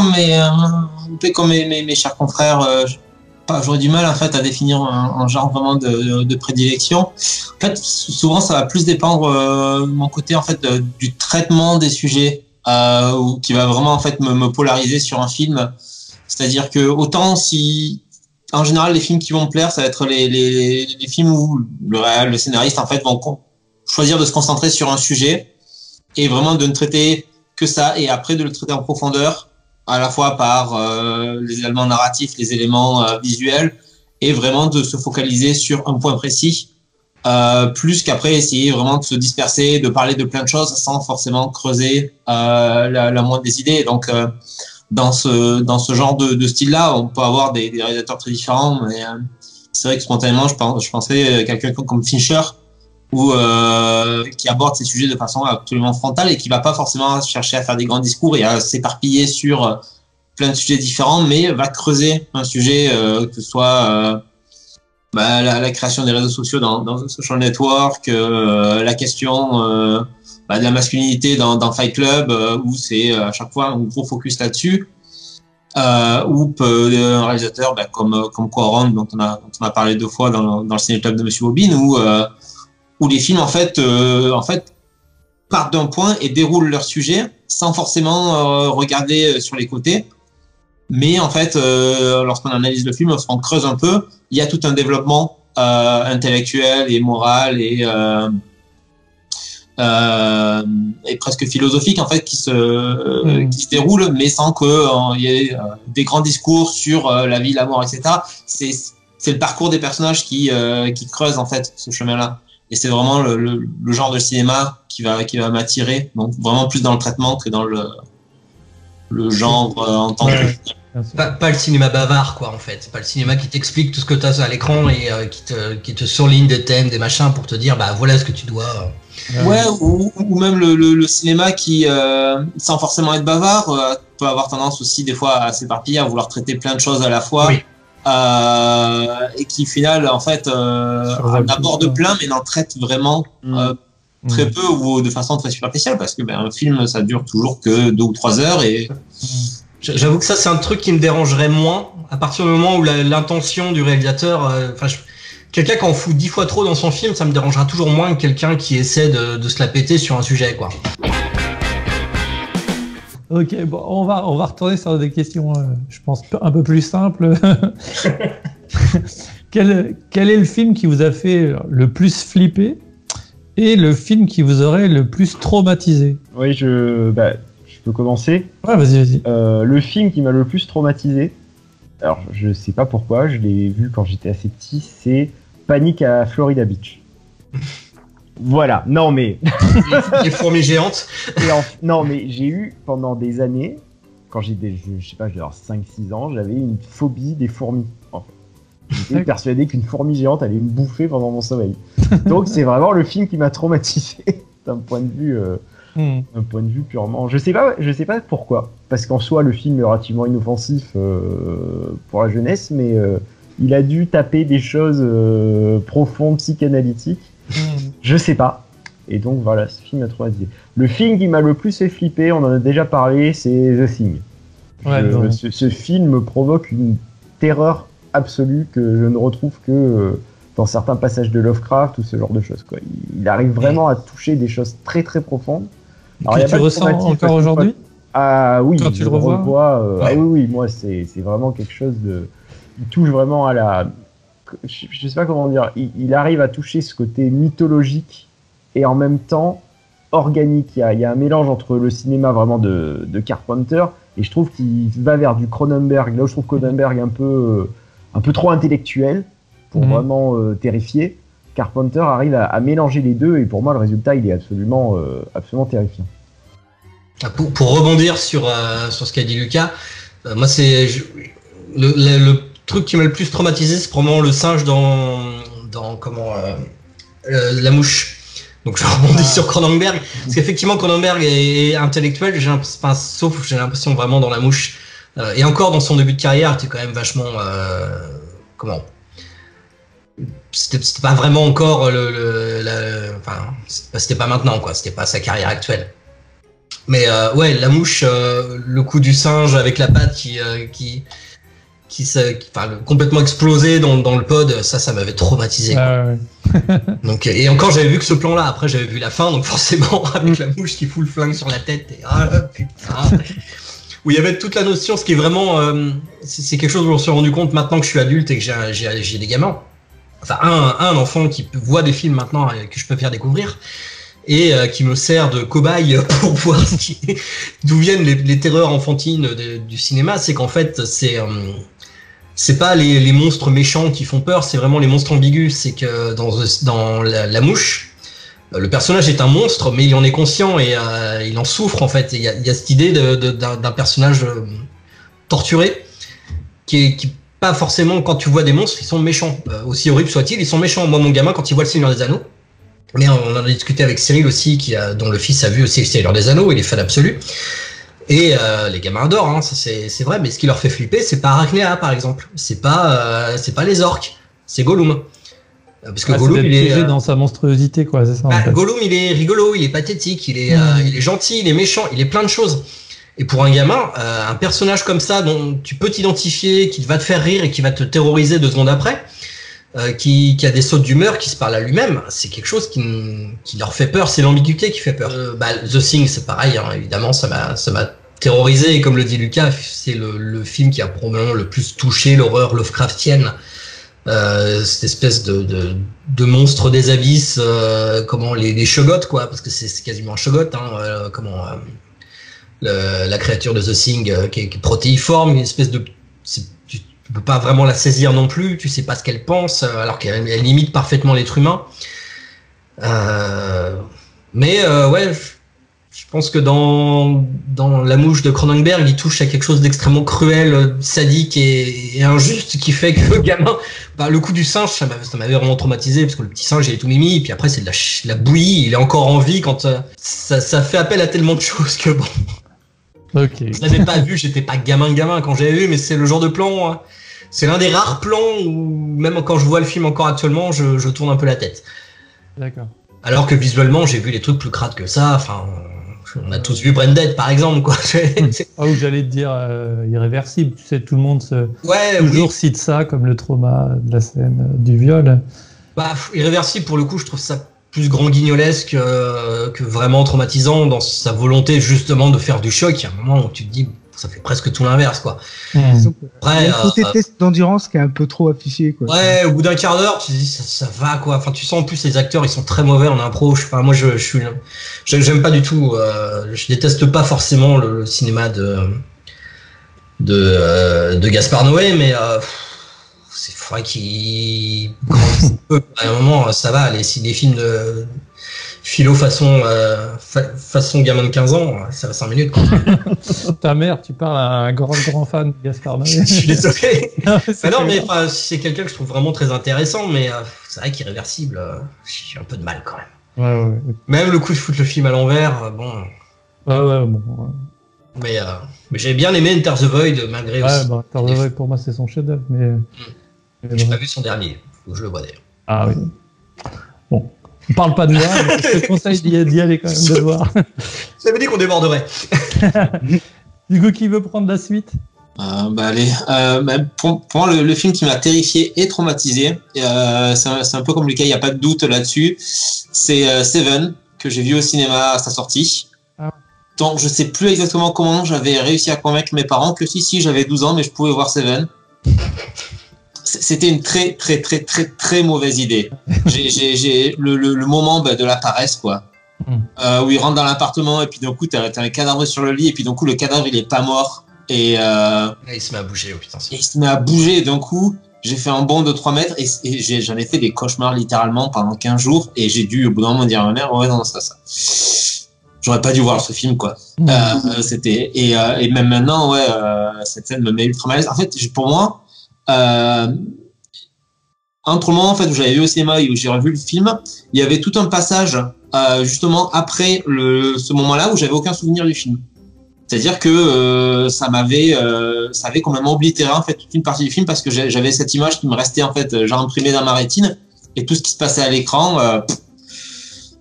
comme mes chers confrères, j'aurais du mal en fait à définir un genre vraiment de prédilection. En fait, souvent ça va plus dépendre de mon côté en fait du traitement des sujets, qui va vraiment en fait me polariser sur un film. C'est-à-dire que autant si en général les films qui vont me plaire, ça va être les films où le scénariste en fait vont choisir de se concentrer sur un sujet et vraiment de ne traiter que ça, et après de le traiter en profondeur, à la fois par les éléments narratifs, les éléments visuels, et vraiment de se focaliser sur un point précis, plus qu'après essayer vraiment de se disperser, de parler de plein de choses sans forcément creuser la moindre des idées. Donc dans ce genre de style-là, on peut avoir des réalisateurs très différents, mais c'est vrai que spontanément je pensais quelqu'un comme Fincher, qui aborde ces sujets de façon absolument frontale et qui va pas forcément chercher à faire des grands discours et à s'éparpiller sur plein de sujets différents, mais va creuser un sujet, que ce soit la création des réseaux sociaux dans The Social Network, la question de la masculinité dans Fight Club, où c'est à chaque fois un gros focus là-dessus, ou un réalisateur comme Cuarón, dont on a parlé 2 fois dans le Ciné Club de Monsieur Bobine, où les films en fait partent d'un point et déroulent leur sujet sans forcément regarder sur les côtés, mais en fait lorsqu'on analyse le film, lorsqu'on creuse un peu, il y a tout un développement intellectuel et moral et presque philosophique en fait qui se déroule, mais sans que il y ait des grands discours sur la vie, la mort, etc. C'est le parcours des personnages qui creusent en fait ce chemin-là. Et c'est vraiment le genre de cinéma qui va m'attirer, donc vraiment plus dans le traitement que dans le genre en tant que... Pas le cinéma bavard, quoi, en fait. C'est pas le cinéma qui t'explique tout ce que tu as à l'écran et qui te surligne des thèmes, des machins pour te dire, voilà ce que tu dois... Ouais, ou même le cinéma qui, sans forcément être bavard, peut avoir tendance aussi des fois à s'éparpiller, à vouloir traiter plein de choses à la fois. Oui. Et qui, au final, en fait, en aborde plein, mais n'en traite vraiment très peu ou de façon très superficielle, parce que un film, ça dure toujours que 2 ou 3 heures. Et j'avoue que ça, c'est un truc qui me dérangerait moins à partir du moment où l'intention du réalisateur. Quelqu'un qui en fout 10 fois trop dans son film, ça me dérangera toujours moins que quelqu'un qui essaie de se la péter sur un sujet, quoi. Ok, bon, on va retourner sur des questions, je pense, un peu plus simples. Quel est le film qui vous a fait le plus flipper et le film qui vous aurait le plus traumatisé? Oui, je peux commencer. Ouais, vas-y. Le film qui m'a le plus traumatisé, alors je sais pas pourquoi, je l'ai vu quand j'étais assez petit, c'est Panique à Florida Beach. Voilà, non mais... Les fourmis géantes. Non mais j'ai eu pendant des années, quand j'étais, je sais pas, j'avais 5-6 ans, j'avais une phobie des fourmis. En fait. J'étais persuadé qu'une fourmi géante allait me bouffer pendant mon sommeil. Donc c'est vraiment le film qui m'a traumatisé d'un point de vue purement... Je sais pas pourquoi, parce qu'en soi le film est relativement inoffensif pour la jeunesse, mais il a dû taper des choses profondes, psychanalytiques. Je sais pas. Et donc voilà, ce film m'a traumatisé. Le film qui m'a le plus fait flipper, on en a déjà parlé, c'est The Thing. Ouais, ce film me provoque une terreur absolue que je ne retrouve que dans certains passages de Lovecraft ou ce genre de choses, quoi. Il arrive vraiment à toucher des choses très très profondes. Alors, que tu ressens encore aujourd'hui? Ah oui, quand tu le revois. Ah oui, moi c'est vraiment quelque chose de... Il touche vraiment à la... Je sais pas comment dire, il arrive à toucher ce côté mythologique et en même temps organique. Il y a un mélange entre le cinéma vraiment de Carpenter et je trouve qu'il va vers du Cronenberg. Là où je trouve Cronenberg un peu trop intellectuel pour vraiment terrifier, Carpenter arrive à mélanger les deux et pour moi le résultat il est absolument terrifiant. Pour rebondir sur ce qu'a dit Lucas, moi c'est le truc qui m'a le plus traumatisé, c'est probablement le singe dans La Mouche. Donc je rebondis sur Cronenberg, parce qu'effectivement Cronenberg est intellectuel, sauf j'ai l'impression vraiment dans La Mouche, et encore dans son début de carrière, était quand même vachement c'était pas vraiment encore c'était pas maintenant, quoi, c'était pas sa carrière actuelle. Mais ouais, La Mouche, le coup du singe avec la patte qui complètement explosé dans le pod, ça m'avait traumatisé. Ouais. Donc, et encore, j'avais vu que ce plan-là, après j'avais vu la fin, donc forcément, avec la mouche qui fout le flingue sur la tête, et putain. Où il y avait toute la notion, ce qui est vraiment, c'est quelque chose où on s'est rendu compte maintenant que je suis adulte et que j'ai des gamins. Enfin, un enfant qui voit des films maintenant que je peux faire découvrir, et qui me sert de cobaye pour voir d'où viennent les terreurs enfantines du cinéma. C'est qu'en fait, c'est pas les monstres méchants qui font peur, c'est vraiment les monstres ambigus. C'est que dans la Mouche, le personnage est un monstre, mais il en est conscient et il en souffre, en fait. Il y a cette idée d'un personnage torturé qui pas forcément, quand tu vois des monstres, ils sont méchants. Aussi horribles soient-ils, ils sont méchants. Moi, mon gamin, quand il voit le Seigneur des Anneaux, mais on en a discuté avec Cyril aussi, dont le fils a vu aussi le Seigneur des Anneaux, il est fan absolu. Et les gamins adorent, hein, ça c'est vrai, mais ce qui leur fait flipper, c'est pas Arachnéa, par exemple. C'est pas les orques, c'est Gollum. Parce que Gollum, il est dans sa monstruosité, quoi, c'est ça. En fait. Gollum, il est rigolo, il est pathétique, il est gentil, il est méchant, il est plein de choses. Et pour un gamin, un personnage comme ça, dont tu peux t'identifier, qui va te faire rire et qui va te terroriser 2 secondes après, qui a des sautes d'humeur, qui se parle à lui-même, c'est quelque chose qui leur fait peur, c'est l'ambiguïté qui fait peur. The Thing, c'est pareil, hein, évidemment, ça m'a terrorisé, et comme le dit Lucas, c'est le film qui a probablement le plus touché l'horreur Lovecraftienne, cette espèce de monstre des abysses, les shoggoths, quoi, parce que c'est quasiment un shoggoth, hein, la créature de The Thing qui est protéiforme, une espèce de... Tu peux pas vraiment la saisir non plus, tu sais pas ce qu'elle pense, alors qu'elle imite parfaitement l'être humain. Mais ouais, je pense que dans La Mouche de Cronenberg, il touche à quelque chose d'extrêmement cruel, sadique et injuste, qui fait que le gamin, le coup du singe, ça m'avait vraiment traumatisé, parce que le petit singe, il est tout mimi, et puis après c'est de la bouillie, il est encore en vie quand ça fait appel à tellement de choses que bon. Okay. Je l'avais pas vu, j'étais pas gamin quand j'avais vu, mais c'est le genre de plan, c'est l'un des rares plans où même quand je vois le film encore actuellement, je tourne un peu la tête. D'accord. Alors que visuellement, j'ai vu les trucs plus crades que ça. Enfin, on a tous vu Branded, par exemple, quoi. Ou j'allais te dire irréversible. Tu sais, tout le monde toujours cite ça comme le trauma de la scène du viol. Bah, irréversible, pour le coup, je trouve ça plus grand guignolesque que vraiment traumatisant dans sa volonté justement de faire du choc. Il y a un moment où tu te dis, ça fait presque tout l'inverse, quoi. Après, le côté test d'endurance qui est un peu trop affiché, quoi. Ouais, au bout d'un quart d'heure, tu te dis ça va, quoi. Enfin, tu sens en plus les acteurs, ils sont très mauvais en impro. Enfin, moi, j'aime pas du tout. Je déteste pas forcément le cinéma de Gaspard Noé, mais c'est vrai qu'il à un moment, ça va. Les films de philo façon gamin de 15 ans, ça va 5 minutes, quoi. Ta mère, tu parles à un grand fan de Gaspard Noé. Je suis désolé. Non, mais c'est quelqu'un que je trouve vraiment très intéressant, mais c'est vrai qu'irréversible, j'ai un peu de mal quand même. Ouais. Même le coup de foutre le film à l'envers, bon. Ouais. Mais j'ai bien aimé Enter the Void malgré aussi. Bah, Enter the Void pour moi c'est son chef-d'œuvre, mais j'ai pas vu son dernier, faut que je le vois d'ailleurs. Ah oui. Bon. On parle pas de moi, mais je te conseille d'y aller quand même, de le voir. Ça veut dire qu'on déborderait. Du coup, qui veut prendre la suite? Allez. Pour moi, le film qui m'a terrifié et traumatisé, c'est un peu comme Lucas, il n'y a pas de doute là-dessus, c'est Seven, que j'ai vu au cinéma à sa sortie. Donc, je sais plus exactement comment j'avais réussi à convaincre mes parents que si j'avais 12 ans, mais je pouvais voir Seven. C'était une très très mauvaise idée. J'ai le moment de la paresse, quoi. Où il rentre dans l'appartement et puis d'un coup t'as un cadavre sur le lit et puis d'un coup le cadavre il est pas mort et il se met à bouger. Oh, putain, il se met à bouger et d'un coup j'ai fait un bond de 3 mètres et j'en ai fait des cauchemars littéralement pendant 15 jours et j'ai dû au bout d'un moment dire à ma mère ouais non ça j'aurais pas dû voir ce film, quoi. C'était et même maintenant cette scène me met ultra mal à l'aise. En fait pour moi entre le moment en fait où j'avais vu au cinéma et où j'ai revu le film, il y avait tout un passage justement après ce moment-là où j'avais aucun souvenir du film. C'est-à-dire que ça avait complètement oblitéré en fait toute une partie du film parce que j'avais cette image qui me restait en fait genre imprimée dans ma rétine et tout ce qui se passait à l'écran,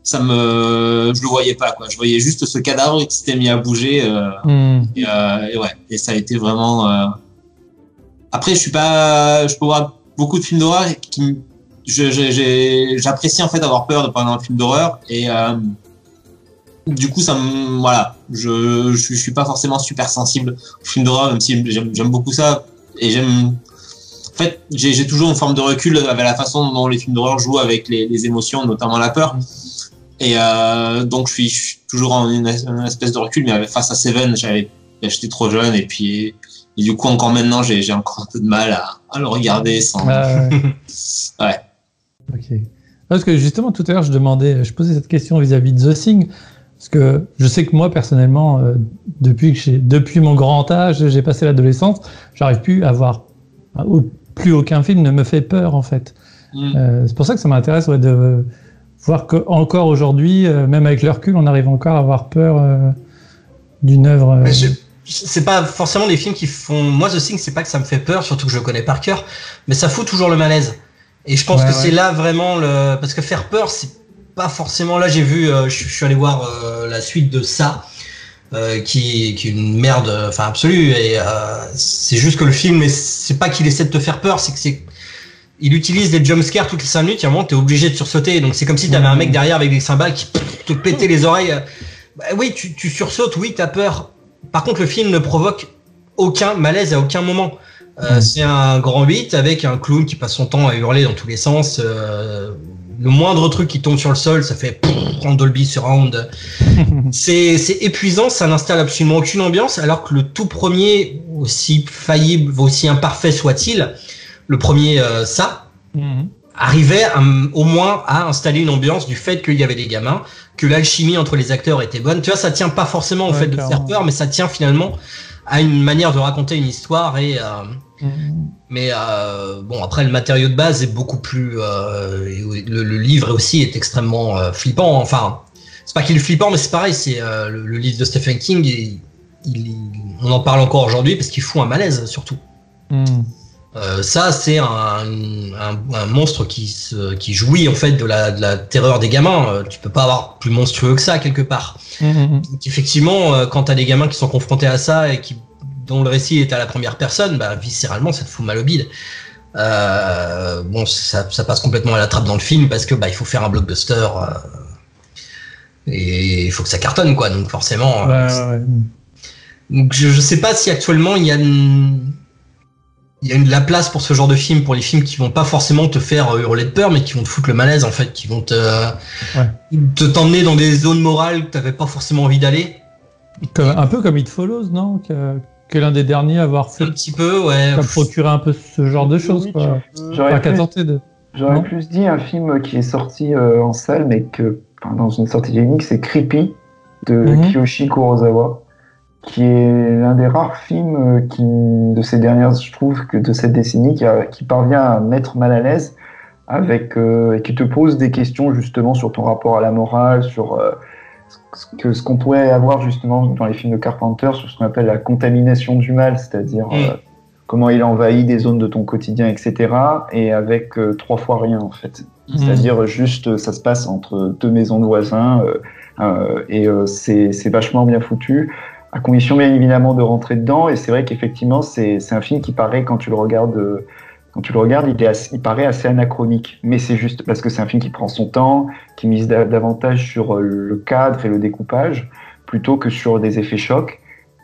je le voyais pas, quoi. Je voyais juste ce cadavre qui s'était mis à bouger et ça a été vraiment. Après, je peux voir beaucoup de films d'horreur qui j'apprécie en fait avoir peur de pendant un film d'horreur et du coup je suis pas forcément super sensible aux films d'horreur même si j'aime beaucoup ça et en fait j'ai toujours une forme de recul avec la façon dont les films d'horreur jouent avec les émotions, notamment la peur et donc je suis toujours en une espèce de recul, mais face à Seven j'étais trop jeune et puis et du coup, encore maintenant, j'ai encore un peu de mal à le regarder sans. Ouais. Ok. Parce que justement, tout à l'heure, je posais cette question vis-à-vis de The Thing, parce que je sais que moi, personnellement, depuis mon grand âge, j'ai passé l'adolescence, j'arrive plus à voir. Plus aucun film ne me fait peur, en fait. C'est pour ça que ça m'intéresse de voir qu'encore aujourd'hui, même avec le recul, on arrive encore à avoir peur d'une œuvre. C'est pas forcément des films qui font. Moi, The Thing, c'est pas que ça me fait peur, surtout que je le connais par cœur, mais ça fout toujours le malaise. Et je pense que c'est là vraiment parce que faire peur, c'est pas forcément. Là, j'ai vu, je suis allé voir la suite de ça, qui est une merde, enfin absolue. Et c'est juste que le film, mais c'est pas qu'il essaie de te faire peur, c'est que il utilise des jumpscares toutes les 5 minutes. Il y a un moment, t'es obligé de sursauter. Donc c'est comme si t'avais un mec derrière avec des cymbales qui te pétait les oreilles. Bah, oui, tu sursautes, oui, t'as peur. Par contre, le film ne provoque aucun malaise à aucun moment. C'est un grand 8 avec un clown qui passe son temps à hurler dans tous les sens. Le moindre truc qui tombe sur le sol, ça fait en Dolby Surround. C'est épuisant, ça n'installe absolument aucune ambiance, alors que le tout premier, aussi faillible, aussi imparfait soit-il, le premier arrivait au moins à installer une ambiance du fait qu'il y avait des gamins, que l'alchimie entre les acteurs était bonne. Tu vois, ça tient pas forcément au fait de faire peur, mais ça tient finalement à une manière de raconter une histoire et mais bon, après le matériau de base est beaucoup plus le livre aussi est extrêmement flippant. Enfin, c'est pas qu'il est flippant, mais c'est pareil, c'est le livre de Stephen King, on en parle encore aujourd'hui parce qu'il fout un malaise surtout. Ça, c'est un monstre qui jouit en fait de la terreur des gamins. Tu peux pas avoir plus monstrueux que ça quelque part. Donc, effectivement, quand t'as des gamins qui sont confrontés à ça et dont le récit est à la première personne, bah, viscéralement, ça te fout mal au bide. Bon, ça passe complètement à la trappe dans le film parce que bah, il faut faire un blockbuster et il faut que ça cartonne, quoi. Donc forcément. Donc je sais pas si actuellement il y a de la place pour ce genre de film, pour les films qui vont pas forcément te faire hurler de peur, mais qui vont te foutre le malaise en fait, qui vont t'emmener dans des zones morales que t'avais pas forcément envie d'aller. Un peu comme It Follows, non? Que l'un des derniers à avoir fait. Un petit peu, ouais. Qui a procuré un peu ce genre de choses, oui, quoi. J'aurais Non plus dit un film qui est sorti en salle, mais dans une sortie unique, c'est Creepy de Kiyoshi Kurosawa, qui est l'un des rares films de ces dernières, je trouve, que de cette décennie, qui parvient à mettre mal à l'aise avec et qui te pose des questions justement sur ton rapport à la morale, sur ce qu'on pourrait avoir justement dans les films de Carpenter, sur ce qu'on appelle la contamination du mal, c'est-à-dire comment il envahit des zones de ton quotidien, etc. Et avec 3 fois rien en fait. C'est-à-dire juste, ça se passe entre 2 maisons de voisins et c'est vachement bien foutu, à condition bien évidemment de rentrer dedans. Et c'est vrai qu'effectivement, c'est un film qui paraît, quand tu le regardes, il paraît assez anachronique. Mais c'est juste parce que c'est un film qui prend son temps, qui mise davantage sur le cadre et le découpage, plutôt que sur des effets chocs.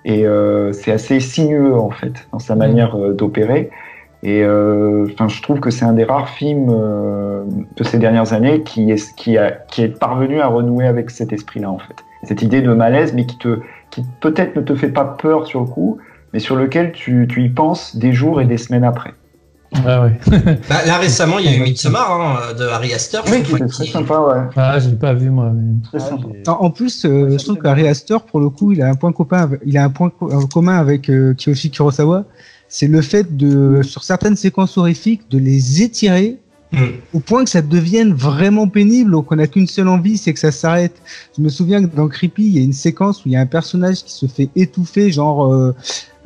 Et c'est assez sinueux en fait dans sa manière d'opérer. Et je trouve que c'est un des rares films de ces dernières années qui est parvenu à renouer avec cet esprit-là en fait. Cette idée de malaise, mais qui peut-être ne te fait pas peur sur le coup, mais sur lequel tu y penses des jours et des semaines après. Ah ouais. Bah, là récemment, il y a eu Midsommar de Ari Aster. Oui, qui était très sympa, ouais. Ah, je l'ai pas vu moi. Mais... Très sympa. En plus, je trouve qu'Ari Aster, pour le coup, il a un point commun avec Kiyoshi Kurosawa, c'est le fait sur certaines séquences horrifiques, de les étirer au point que ça devienne vraiment pénible, ou qu'on n'a qu'une seule envie, c'est que ça s'arrête. Je me souviens que dans Creepy, il y a une séquence où il y a un personnage qui se fait étouffer, genre,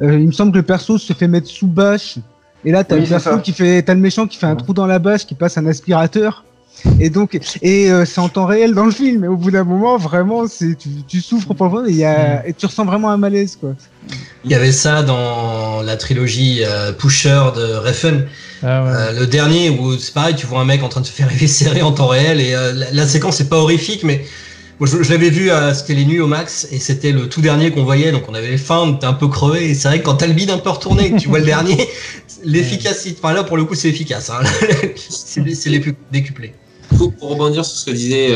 il me semble que le perso se fait mettre sous bâche. Et là, t'as le méchant qui fait un trou dans la bâche, qui passe un aspirateur. Et donc, c'est en temps réel dans le film. Et au bout d'un moment, vraiment, tu souffres profondément et tu ressens vraiment un malaise, quoi. Il y avait ça dans la trilogie Pusher de Refn. Ah ouais. Le dernier où c'est pareil, tu vois un mec en train de se faire éviscérer en temps réel et la séquence est pas horrifique, mais moi, je l'avais vu, c'était les nuits au max, et c'était le tout dernier qu'on voyait, donc on avait faim, t'es un peu crevé, et c'est vrai que quand t'as le bide un peu retourné et que tu vois le dernier, l'efficacité, enfin là pour le coup c'est efficace, hein. c'est les plus décuplés. Pour rebondir sur ce que disaient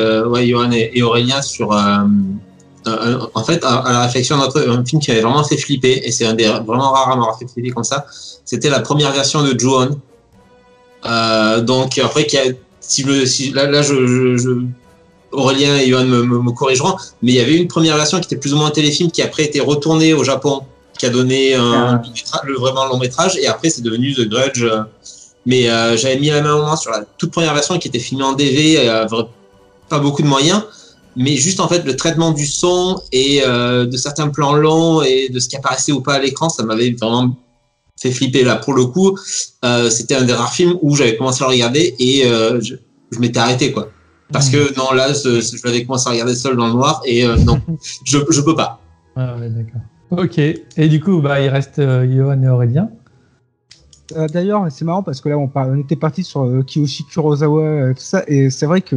Johan et Aurélien sur en fait à la réflexion d'un film qui avait vraiment fait flipper, et c'est un des vraiment rares à m'avoir fait flipper comme ça, c'était la première version de Ju-On. Donc après Aurélien et Johan me corrigeront, mais il y avait une première version qui était plus ou moins un téléfilm qui après été retournée au Japon, qui a donné vraiment long métrage, et après c'est devenu The Grudge. Mais j'avais mis la main au moins sur la toute première version qui était filmée en DV, pas beaucoup de moyens, mais juste en fait le traitement du son et de certains plans longs et de ce qui apparaissait ou pas à l'écran, ça m'avait vraiment fait flipper. Là pour le coup, c'était un des rares films où j'avais commencé à le regarder et je m'étais arrêté, quoi. Parce que non, là, je l'avais commencé à regarder seul dans le noir et non, je peux pas. Ah ouais, d'accord. Ok. Et du coup, il reste Johan et Aurélien. D'ailleurs, c'est marrant parce que là, on était parti sur Kiyoshi Kurosawa, tout ça, et c'est vrai que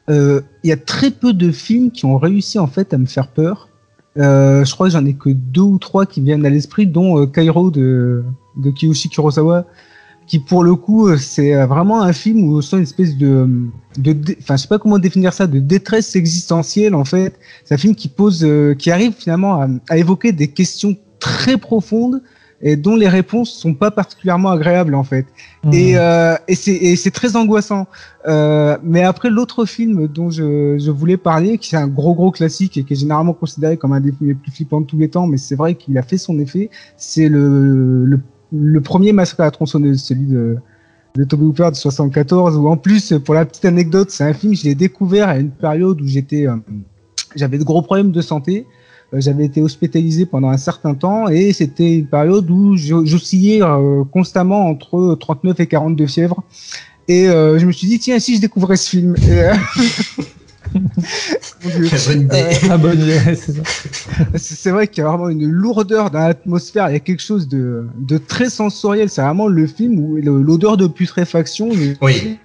il y a très peu de films qui ont réussi en fait à me faire peur. Je crois que j'en ai que 2 ou 3 qui viennent à l'esprit, dont Kairo de Kiyoshi Kurosawa, qui pour le coup c'est vraiment un film où on sent une espèce enfin je sais pas comment définir ça, de détresse existentielle en fait. C'est un film qui arrive finalement à évoquer des questions très profondes et dont les réponses sont pas particulièrement agréables en fait. Et c'est très angoissant. Mais après, l'autre film dont je voulais parler, qui est un gros classique et qui est généralement considéré comme un des films les plus flippants de tous les temps, mais c'est vrai qu'il a fait son effet, c'est le premier Massacre à la tronçonneuse, celui de Tobe Hooper de 1974, où en plus, pour la petite anecdote, c'est un film que je l'ai découvert à une période où j'avais de gros problèmes de santé. j'avais été hospitalisé pendant un certain temps et c'était une période où j'oscillais constamment entre 39 et 42 fièvres. Et je me suis dit, tiens, si je découvrais ce film. C'est vrai qu'il y a vraiment une lourdeur dans l'atmosphère. Il y a quelque chose de très sensoriel. C'est vraiment le film où l'odeur de putréfaction. Oui.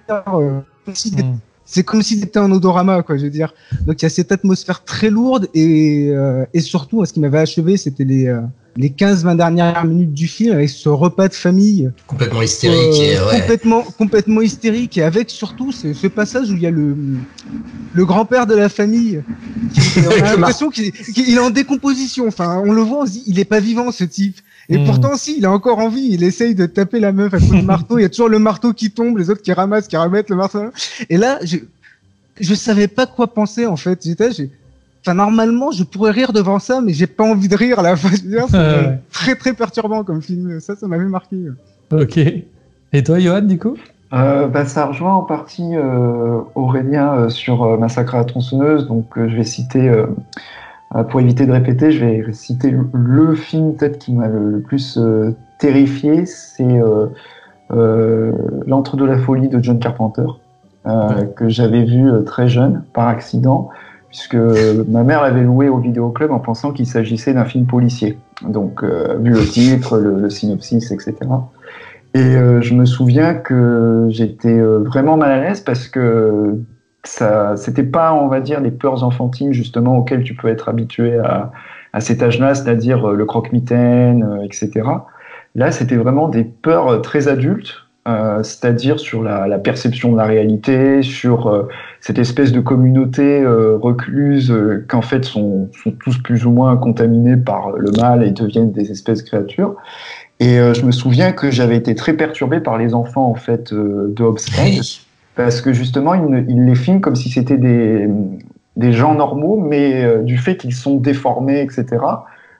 C'est comme si c'était un odorama, quoi, je veux dire. Donc il y a cette atmosphère très lourde et surtout, ce qui m'avait achevé, c'était les 15-20 dernières minutes du film avec ce repas de famille complètement hystérique, complètement hystérique, et avec surtout ce passage où il y a le grand-père de la famille on a l'impression qu'il est en décomposition. Enfin, on le voit, on se dit, il est pas vivant, ce type. Et pourtant, si, il a encore envie, il essaye de taper la meuf à coups de marteau, il y a toujours le marteau qui tombe, les autres qui remettent le marteau. Et là, je savais pas quoi penser, en fait. Enfin, normalement, je pourrais rire devant ça, mais j'ai pas envie de rire à la fin. C'est très, très perturbant comme film. Ça m'avait marqué. Ok. Et toi, Johan, du coup? Ça rejoint en partie Aurélien sur Massacre à la tronçonneuse. Donc, je vais citer, pour éviter de répéter, je vais citer le film peut-être qui m'a le plus terrifié. C'est L'Antre de la folie de John Carpenter, que j'avais vu très jeune, par accident, puisque ma mère l'avait loué au vidéoclub en pensant qu'il s'agissait d'un film policier. Donc, vu le titre, le synopsis, etc. Et je me souviens que j'étais vraiment mal à l'aise parce que c'était pas, on va dire, les peurs enfantines justement auxquelles tu peux être habitué à cet âge-là, c'est-à-dire le croque-mitaine, etc. Là, c'était vraiment des peurs très adultes, c'est-à-dire sur la perception de la réalité, sur cette espèce de communauté recluse qu'en fait sont tous plus ou moins contaminés par le mal et deviennent des espèces de créatures. Et je me souviens que j'avais été très perturbé par les enfants en fait de Hobbs End, parce que justement il les filme comme si c'était des gens normaux, mais du fait qu'ils sont déformés, etc.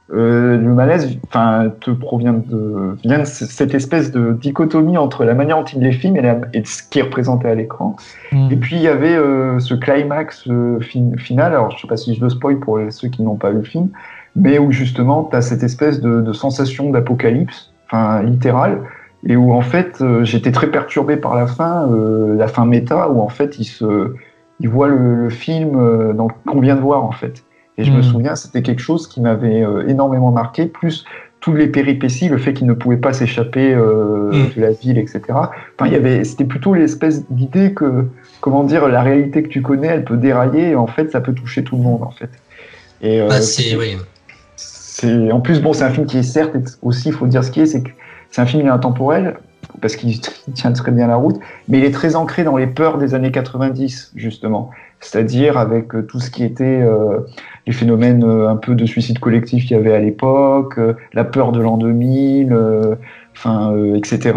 Le malaise, vient de cette espèce de dichotomie entre la manière dont il les filme et ce qui est représenté à l'écran. Et puis il y avait ce climax final. Alors je sais pas si je le spoil pour ceux qui n'ont pas vu le film, mais où justement tu as cette espèce de sensation d'apocalypse, littérale, et où en fait j'étais très perturbé par la fin méta, où en fait il voit le film qu'on vient de voir en fait. Et je me souviens, c'était quelque chose qui m'avait énormément marqué, plus toutes les péripéties, le fait qu'il ne pouvait pas s'échapper de la ville, etc. C'était plutôt l'espèce d'idée que, comment dire, la réalité que tu connais, elle peut dérailler, et en fait, ça peut toucher tout le monde, en fait. Et, en plus, c'est un film qui est certes aussi, il faut dire ce qui est, c'est que c'est un film intemporel, parce qu'il tient très bien la route, mais il est très ancré dans les peurs des années 90, justement. C'est-à-dire avec tout ce qui était les phénomènes un peu de suicide collectif qu'il y avait à l'époque, la peur de l'an 2000, etc.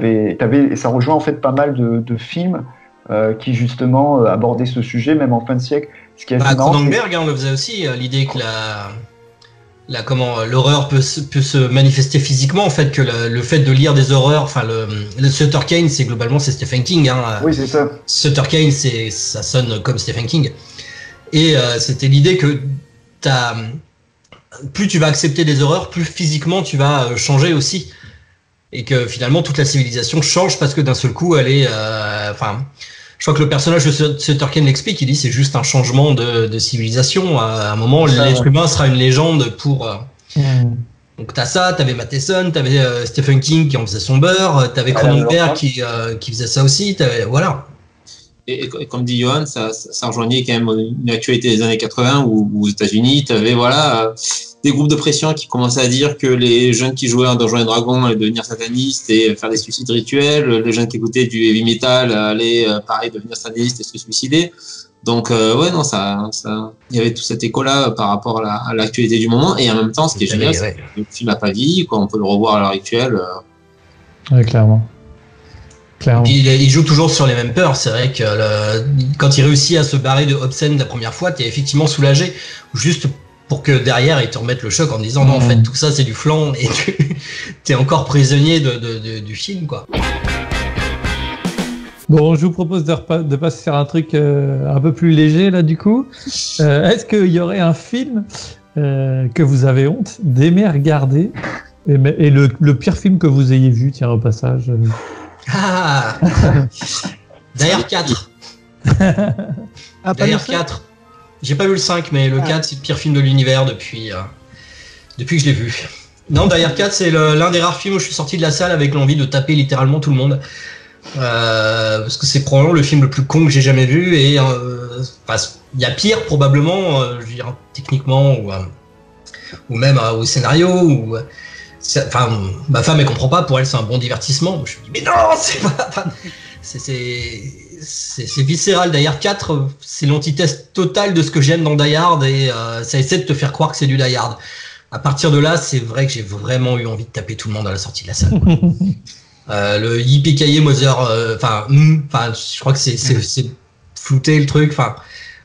Et ça rejoint en fait pas mal de films qui justement abordaient ce sujet, même en fin de siècle. Ce qui est assez marrant, Cronenberg, on le faisait aussi, l'idée que l'horreur peut se manifester physiquement, en fait, que le fait de lire des horreurs, le Sutter Kane, c'est Stephen King, hein. Oui, c'est ça. Sutter Kane, ça sonne comme Stephen King. Et c'était l'idée que plus tu vas accepter des horreurs, plus physiquement tu vas changer aussi. Et que finalement toute la civilisation change parce que d'un seul coup elle est, je crois que le personnage de Sutter Kane l'explique, il dit c'est juste un changement de civilisation. À un moment, l'être humain sera une légende pour. Donc t'as ça, t'avais Matheson, t'avais Stephen King qui en faisait son beurre, t'avais Cronenberg qui faisait ça aussi, voilà. Et comme dit Johan, ça rejoignait quand même une actualité des années 80 où aux États-Unis, t'avais des groupes de pression qui commençaient à dire que les jeunes qui jouaient à Donjons et Dragons allaient devenir satanistes et faire des suicides rituels, les jeunes qui écoutaient du heavy metal allaient pareil devenir satanistes et se suicider. Donc il y avait tout cet écho-là par rapport à l'actualité du moment, et en même temps ce qui est génial, c'est que le film n'a pas vieilli, on peut le revoir à l'heure actuelle. Oui, clairement. Il joue toujours sur les mêmes peurs. C'est vrai que quand il réussit à se barrer de Hobbs End la première fois, t'es effectivement soulagé, juste pour que derrière ils te remettent le choc en disant non, en fait tout ça c'est du flan et t'es encore prisonnier du film, quoi. Bon, je vous propose de passer faire un truc un peu plus léger là du coup. Est-ce qu'il y aurait un film que vous avez honte d'aimer regarder et le pire film que vous ayez vu, tiens, au passage. Ah Die Hard 4. Die Hard 4. J'ai pas vu le 5, mais le 4, c'est le pire film de l'univers depuis que je l'ai vu. Non, Die Hard 4, c'est l'un des rares films où je suis sorti de la salle avec l'envie de taper littéralement tout le monde. Parce que c'est probablement le film le plus con que j'ai jamais vu. Et il y a pire, probablement, je veux dire, techniquement, ou même au scénario. Ma femme, elle comprend pas, pour elle, c'est un bon divertissement. Je me dis, mais non, c'est pas. C'est viscéral. Die Hard 4, c'est l'antithèse totale de ce que j'aime dans Die Hard et ça essaie de te faire croire que c'est du Die Hard. À partir de là, c'est vrai que j'ai vraiment eu envie de taper tout le monde à la sortie de la salle. Le yippee Mother, je crois que c'est flouté le truc.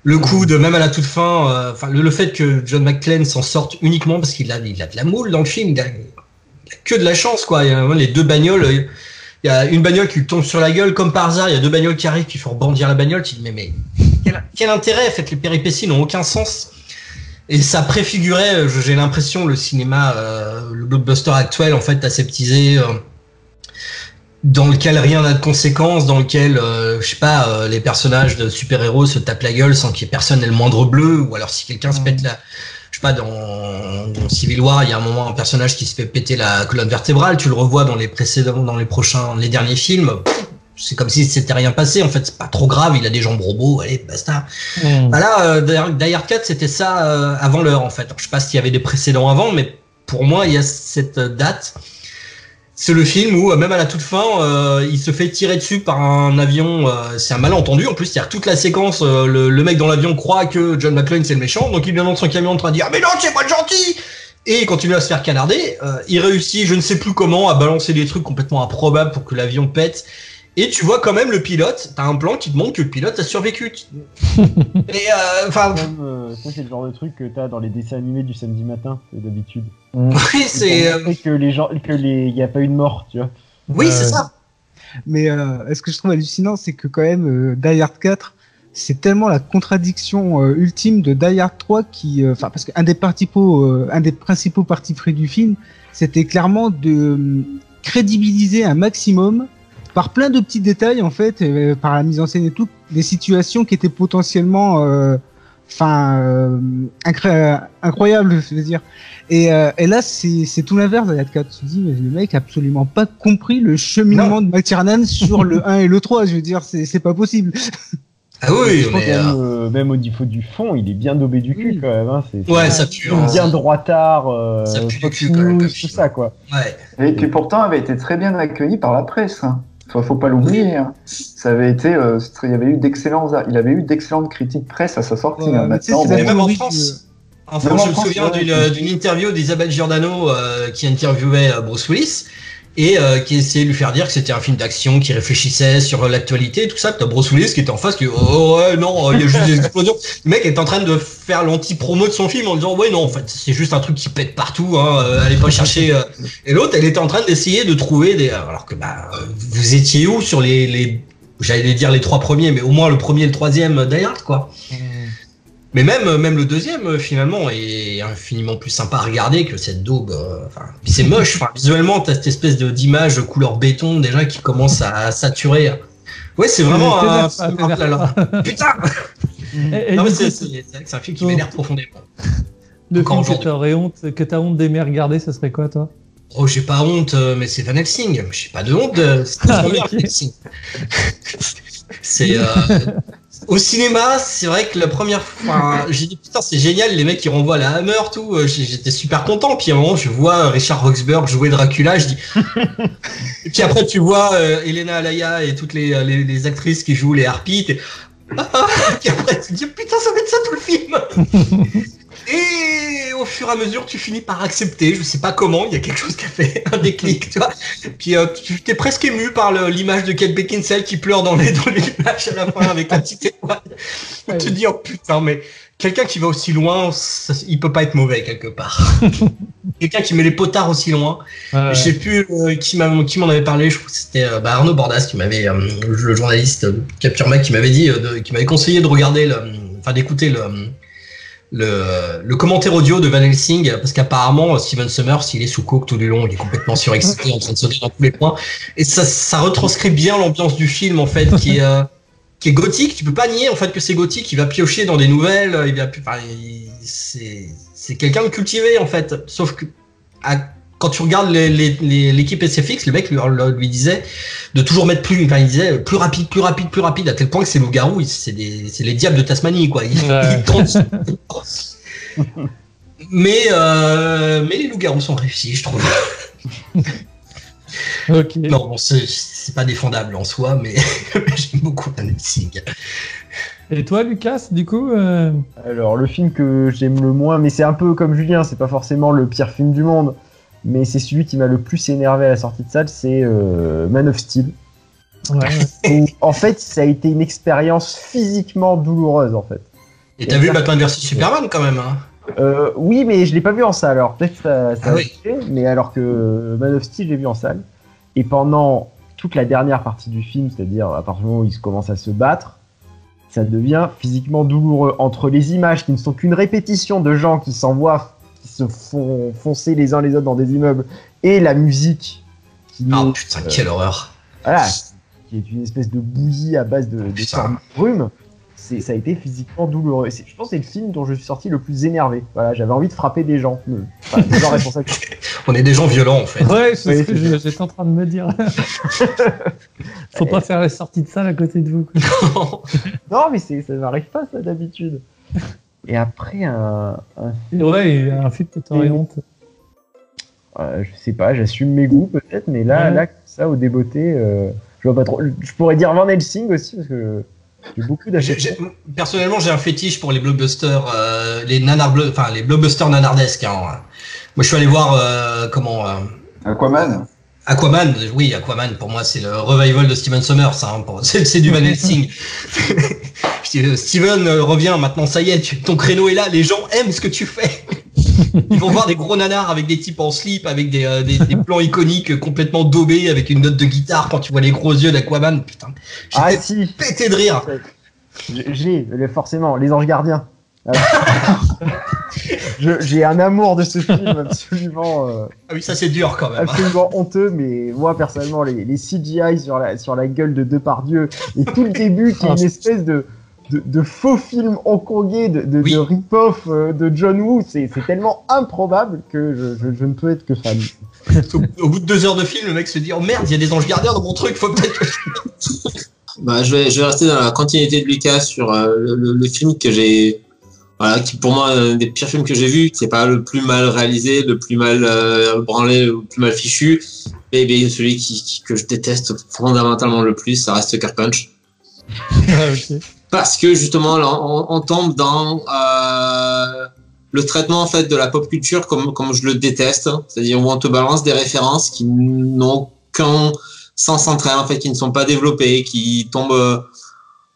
Le coup de même à la toute fin, le fait que John McClane s'en sorte uniquement parce qu'il a de la moule dans le film, il a que de la chance quoi. Il y a les deux bagnoles. Il y a une bagnole qui lui tombe sur la gueule comme par hasard, il y a deux bagnoles qui arrivent qui font rebondir la bagnole, tu te dis mais quel intérêt, en fait les péripéties n'ont aucun sens. Et ça préfigurait, j'ai l'impression, le cinéma, le blockbuster actuel en fait aseptisé, dans lequel rien n'a de conséquences, dans lequel, les personnages de super-héros se tapent la gueule sans qu'il y ait personne n'ait le moindre bleu, ou alors si quelqu'un se pète la... dans Civil War, il y a un moment un personnage qui se fait péter la colonne vertébrale, tu le revois dans les derniers films, c'est comme si c'était rien passé, en fait, c'est pas trop grave, il a des jambes robots, allez, basta. Là, Die Hard 4, c'était ça avant l'heure, en fait. Alors, je sais pas s'il y avait des précédents avant, mais pour moi, il y a cette date. C'est le film où, même à la toute fin, il se fait tirer dessus par un avion. C'est un malentendu. En plus, il y a toute la séquence. Le mec dans l'avion croit que John McClane c'est le méchant, donc il vient dans son camion en train de dire mais non, c'est moi le gentil. Et il continue à se faire canarder. Il réussit, je ne sais plus comment, à balancer des trucs complètement improbables pour que l'avion pète. Et tu vois quand même le pilote. T'as un plan qui te montre que le pilote a survécu. Et ça c'est le genre de truc que t'as dans les dessins animés du samedi matin d'habitude. Oui, c'est il y a pas eu de mort, tu vois. Oui, c'est ça. Mais ce que je trouve hallucinant, c'est que quand même Die Hard 4, c'est tellement la contradiction ultime de Die Hard 3 qui, parce qu'un des principaux partis pris du film, c'était clairement de crédibiliser un maximum par plein de petits détails en fait, par la mise en scène et tout, des situations qui étaient potentiellement, incroyables, je veux dire. Et là, c'est tout l'inverse. Die Hard 4, tu te dis, mais le mec a absolument pas compris le cheminement de McTiernan sur le 1 et le 3. Je veux dire, c'est pas possible. Ah oui, je pense même au niveau du fond, il est bien daubé du cul quand même. Ouais, ça pue. Bien droitard, ça pue du cul, tout ça quoi. Ouais. Et qui pourtant avait été très bien accueilli par la presse. Faut pas l'oublier. Hein. Ça avait été, il avait eu d'excellentes critiques presse à sa sortie. Mais même en France. En France, je me souviens d'une interview d'Isabelle Giordano qui interviewait Bruce Willis et qui essayait de lui faire dire que c'était un film d'action qui réfléchissait sur l'actualité et tout ça. T'as Bruce Willis qui était en face qui non, il y a juste des explosions. Le mec est en train de faire l'anti-promo de son film en disant ouais non en fait c'est juste un truc qui pète partout, allez pas chercher. Et l'autre elle était en train d'essayer de trouver des alors que vous étiez où sur les j'allais dire les trois premiers mais au moins le premier et le troisième Die Hard quoi. Mais même le deuxième, finalement, est infiniment plus sympa à regarder que cette daube. Puis c'est moche. Visuellement, t'as cette espèce d'image couleur béton déjà qui commence à saturer. Ouais, c'est vraiment un film. Putain. Non, mais c'est vrai que c'est un film qui m'énerve profondément. Le film que t'as honte d'aimer regarder, ça serait quoi, toi? Oh, j'ai pas honte, mais c'est Van Helsing. J'ai pas de honte. C'est trop bien, Van Helsing. C'est au cinéma, c'est vrai que la première fois, j'ai dit putain c'est génial, les mecs qui renvoient la Hammer tout, j'étais super content. Puis à un moment je vois Richard Roxburgh jouer Dracula, je dis. Et puis après tu vois Elena Alaya et toutes les actrices qui jouent les harpies. Puis après tu te dis putain ça va être ça tout le film. Et au fur et à mesure, tu finis par accepter. Je sais pas comment, il y a quelque chose qui a fait un déclic, tu vois. Puis tu t'es presque ému par l'image de Kate Beckinsale qui pleure dans l'image à la fin avec la petite étoile. Tu te dis, oh putain, mais quelqu'un qui va aussi loin, il peut pas être mauvais quelque part. Quelqu'un qui met les potards aussi loin. Je sais plus qui m'en avait parlé, je crois que c'était Arnaud Bordas qui m'avait, le journaliste Capture Mag qui m'avait dit, qui m'avait conseillé de regarder, d'écouter le commentaire audio de Van Helsing, parce qu'apparemment Steven Sommers, il est sous coke tout du long, il est complètement surexcité, en train de sauter dans tous les coins, et ça retranscrit bien l'ambiance du film en fait, qui est gothique. Tu peux pas nier en fait que c'est gothique. Il va piocher dans des nouvelles, c'est quelqu'un de cultivé en fait. Sauf que quand tu regardes l'équipe SFX, le mec lui disait de toujours mettre plus rapide, à tel point que ces loups-garous, c'est les diables de Tasmanie, quoi. Ils tentent. Mais les loups-garous sont réussis, je trouve. Ok. Non, bon, c'est pas défendable en soi, mais j'aime beaucoup Van Helsing. Et toi, Lucas, du coup Alors, le film que j'aime le moins, mais c'est un peu comme Julien, c'est pas forcément le pire film du monde, mais c'est celui qui m'a le plus énervé à la sortie de salle, c'est Man of Steel. Ouais. Où, en fait, ça a été une expérience physiquement douloureuse, en fait. Et t'as vu Batman vs Superman quand même, hein? Oui, mais je l'ai pas vu en salle. Alors peut-être ça a oui. été, mais alors que Man of Steel, j'ai vu en salle. Et pendant toute la dernière partie du film, c'est-à-dire à partir du moment où ils commencent à se battre, ça devient physiquement douloureux. Entre les images qui ne sont qu'une répétition de gens qui s'envoient, qui se font foncer les uns les autres dans des immeubles, et la musique qui Oh putain, quelle horreur! Voilà, qui est une espèce de bouillie à base de brume. Ça a été physiquement douloureux. Je pense que c'est le film dont je suis sorti le plus énervé. Voilà, j'avais envie de frapper des gens. Enfin, des gens responsables. On est des gens violents en fait. Ouais, c'est ce que j'étais en train de me dire. Faut pas faire la sortie de salle à côté de vous. Non, mais ça m'arrive pas ça d'habitude. Et après un Ouais, un film que t'aurais honte. Je sais pas, j'assume mes goûts peut-être, mais là, ça au débeauté, je vois pas trop. Je pourrais dire Van Helsing aussi parce que j'ai beaucoup d'achats. Personnellement, j'ai un fétiche pour les blockbusters, les blockbusters nanardesques. Hein. Moi, je suis allé voir Aquaman. Aquaman, oui, Aquaman, pour moi, c'est le revival de Steven Sommers. Hein, c'est du Van Helsing. Steven, reviens, maintenant, ça y est, ton créneau est là, les gens aiment ce que tu fais. Ils vont voir des gros nanars avec des types en slip, avec des plans iconiques complètement daubés, avec une note de guitare quand tu vois les gros yeux d'Aquaman. Putain, j'étais pété de rire. J'ai forcément les Anges Gardiens. J'ai un amour de ce film absolument. Ah oui, ça c'est dur quand même. Absolument honteux, mais moi personnellement, les CGI sur la gueule de Depardieu et tout le début qui est une espèce de faux film hongkongais, de rip-off de John Woo, c'est tellement improbable que je ne peux être que fan. Au bout de 2 heures de film, le mec se dit oh merde, il y a des anges gardiens dans mon truc, faut peut-être. Je vais rester dans la continuité de Lucas sur le film que j'ai. Voilà, qui pour moi un des pires films que j'ai vu, qui est pas le plus mal réalisé, le plus mal branlé, le plus mal fichu, mais celui que je déteste fondamentalement le plus, ça reste Sucker Punch. Okay. Parce que justement là, on tombe dans le traitement en fait de la pop culture comme je le déteste, c'est-à-dire où on te balance des références qui n'ont qu'un sens entraîne en fait, qui ne sont pas développées, qui tombent.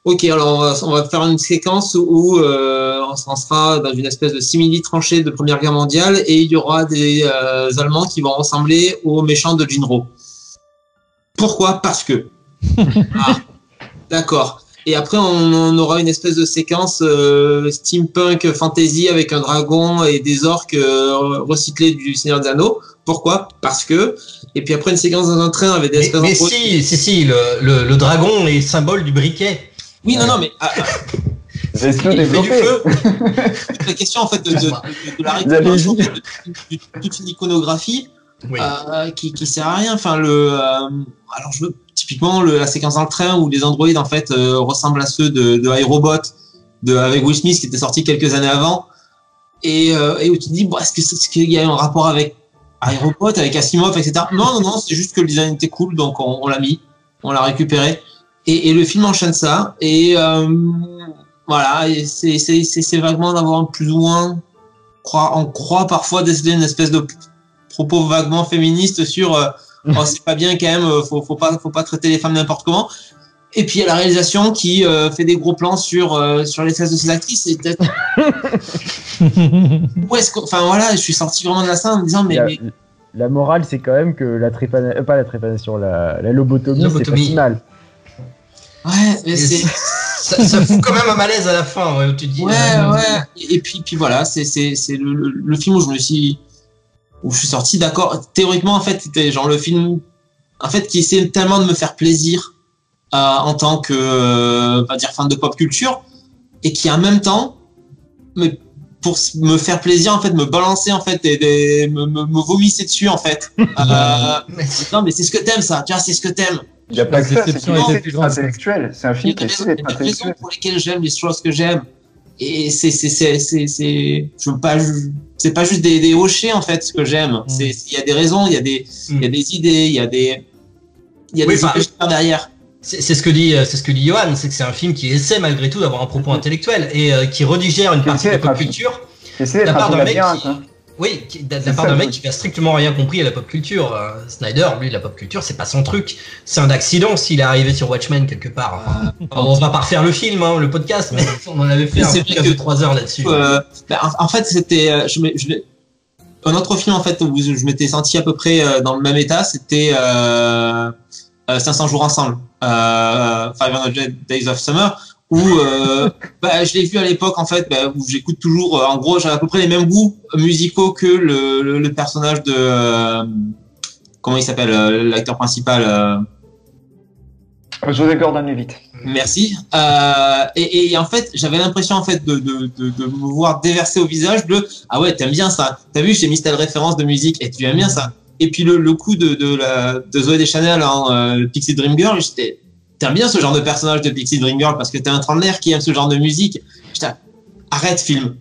Ok, alors on va faire une séquence où on sera dans une espèce de simili-tranchée de Première Guerre mondiale et il y aura des Allemands qui vont ressembler aux méchants de Jinro. Pourquoi ? Parce que. Ah, d'accord. Et après, on aura une espèce de séquence steampunk fantasy avec un dragon et des orques recyclés du Seigneur des Anneaux. Pourquoi ? Parce que. Et puis après, une séquence dans un train avec des espèces mais si, le dragon est symbole du briquet. Oui, non, mais. C'est tout développé. La question en fait de la récupération de toute une iconographie qui sert à rien. Enfin, alors typiquement la séquence dans le train où les androïdes en fait ressemblent à ceux de iRobot avec Will Smith qui était sorti quelques années avant et où tu te dis est-ce qu'il y a un rapport avec iRobot, avec Asimov, etc. Non, c'est juste que le design était cool donc on l'a mis, on l'a récupéré. Et le film enchaîne ça et voilà, et c'est vaguement d'avoir plus ou moins on croit parfois déceler une espèce de propos vaguement féministe sur c'est pas bien quand même, faut pas traiter les femmes n'importe comment. Et puis il y a la réalisation qui fait des gros plans sur les fesses de ces actrices et peut-être enfin voilà, je suis sorti vraiment de la scène en me disant la morale c'est quand même que la lobotomie c'est pas si mal. Ouais, mais Ça fout quand même un malaise à la fin, ouais, où tu te dis. Ouais. Et puis voilà, c'est le film où je suis sorti d'accord. Théoriquement, en fait, c'était genre le film, en fait, qui essayait tellement de me faire plaisir en tant que, pas dire fan de pop culture, et qui en même temps, pour me faire plaisir, en fait, me balancer, en fait, et me vomissait dessus, en fait. Non, mais c'est ce que t'aimes, ça. Tu vois, c'est ce que t'aimes. Il n'y a pas que ça, c'est intellectuel. C'est un film qui essaie d'être intellectuel. Il y a des raisons pour lesquelles j'aime les choses que j'aime. Et je veux pas, c'est pas juste des hochets, en fait, ce que j'aime. Il y a des raisons, il y a des idées, il y a des images derrière. C'est ce que dit Johan, c'est que c'est un film qui essaie malgré tout d'avoir un propos intellectuel et qui redigère une partie de la pop culture. C'est la part d'un mec de la part d'un mec qui n'a strictement rien compris à la pop culture. Snyder, lui, la pop culture, c'est pas son truc. C'est un accident s'il est arrivé sur Watchmen quelque part. Enfin, on va pas refaire le film, hein, le podcast, mais on en avait fait un podcast de 3 heures là-dessus. En fait, c'était un autre film en fait où je m'étais senti à peu près dans le même état, c'était 500 jours ensemble, 500 Days of Summer, où je l'ai vu à l'époque en fait, où j'écoute toujours, en gros j'ai à peu près les mêmes goûts musicaux que le personnage de comment il s'appelle, l'acteur principal, Joseph Gordon-Levitt. Merci. Et en fait, j'avais l'impression en fait de me voir déverser au visage de ah ouais, t'aimes bien ça. T'as vu, j'ai mis telle référence de musique et tu aimes bien ça. Et puis le coup de Zoé Deschanel en Pixie Dream Girl, t'aimes bien ce genre de personnage de Pixie Dream Girl parce que t'es un trentenaire qui aime ce genre de musique. Arrête film.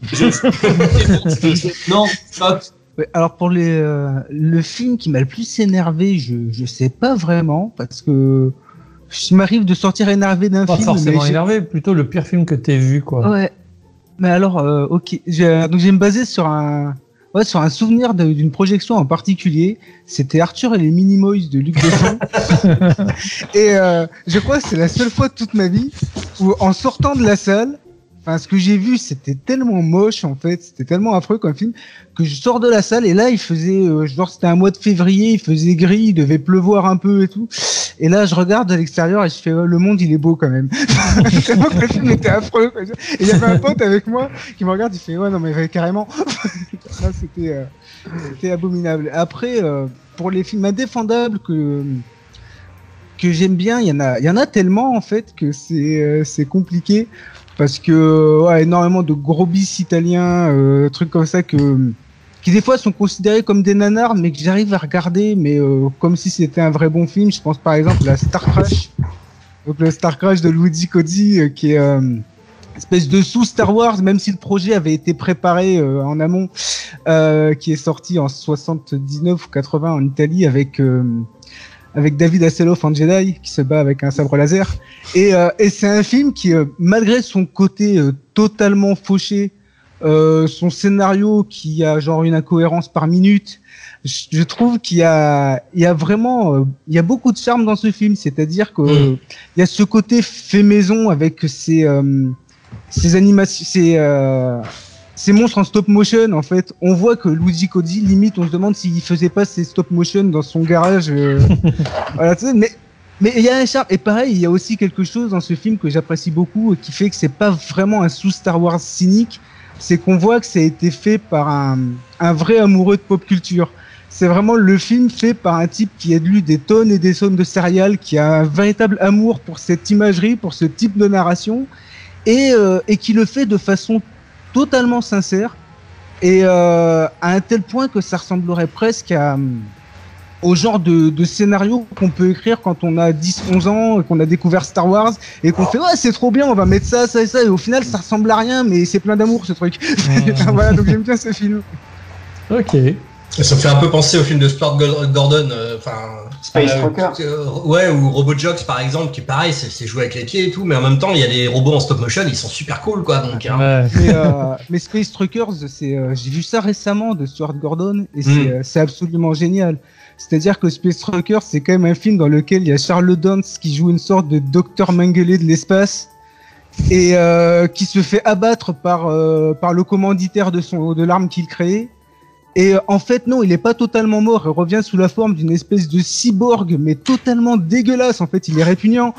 Non, stop. Alors pour le film qui m'a le plus énervé, je sais pas vraiment parce que je m'arrive de sortir énervé d'un film. Pas forcément énervé, plutôt le pire film que t'aies vu, quoi. Ouais. Mais alors, ok. Donc je vais me baser sur un souvenir d'une projection en particulier. C'était Arthur et les Minimoys de Luc Besson. Et je crois que c'est la seule fois de toute ma vie où, en sortant de la salle, ce que j'ai vu, c'était tellement moche, en fait, c'était tellement affreux comme film, que je sors de la salle et là, il faisait, c'était un mois de février, il faisait gris, il devait pleuvoir un peu et tout. Et là, je regarde à l'extérieur et je fais, le monde, il est beau quand même. Tellement que le film était affreux, quoi. Et il y avait un pote avec moi qui me regarde, il fait, ouais, non, mais carrément. Ça, c'était abominable. Après, pour les films indéfendables que j'aime bien, il y en a tellement, en fait, que c'est compliqué. Parce que énormément de gros bis italiens, trucs comme ça qui des fois sont considérés comme des nanars, mais que j'arrive à regarder, mais comme si c'était un vrai bon film. Je pense par exemple à Star Crash, donc le Star Crash de Luigi Cozzi, qui est espèce de sous Star Wars, même si le projet avait été préparé en amont, qui est sorti en 79 ou 80 en Italie avec David Hasselhoff en Jedi qui se bat avec un sabre laser et c'est un film qui malgré son côté totalement fauché, son scénario qui a genre une incohérence par minute, je trouve qu'il y a vraiment il y a beaucoup de charme dans ce film, c'est-à-dire que il y a ce côté fait maison avec ces animations, ces monstres en stop motion, en fait, on voit que Luigi Cozzi, limite, on se demande s'il faisait pas ses stop motion dans son garage. Voilà, mais il y a un charme. Et pareil, il y a aussi quelque chose dans ce film que j'apprécie beaucoup, qui fait que c'est pas vraiment un sous Star Wars cynique. C'est qu'on voit que ça a été fait par un vrai amoureux de pop culture. C'est vraiment le film fait par un type qui a lu des tonnes et des tonnes de céréales, qui a un véritable amour pour cette imagerie, pour ce type de narration, et qui le fait de façon totalement sincère et à un tel point que ça ressemblerait presque au genre de scénario qu'on peut écrire quand on a 10-11 ans et qu'on a découvert Star Wars et qu'on fait ouais c'est trop bien, on va mettre ça et ça, et au final ça ressemble à rien mais c'est plein d'amour ce truc. Voilà, donc j'aime bien ce film. Ok. Ça me fait un peu penser au film de Stuart Gordon, Space Trucker. Ou Robojocks par exemple, qui pareil, c'est joué avec les pieds et tout, mais en même temps il y a des robots en stop motion, ils sont super cool quoi. Donc, mais Space Truckers, j'ai vu ça récemment de Stuart Gordon et c'est absolument génial. C'est-à-dire que Space Truckers, c'est quand même un film dans lequel il y a Charles Dance qui joue une sorte de Docteur Mengele de l'espace et qui se fait abattre par le commanditaire de l'arme qu'il crée. Et en fait, non, il est pas totalement mort. Il revient sous la forme d'une espèce de cyborg, mais totalement dégueulasse. En fait, il est répugnant.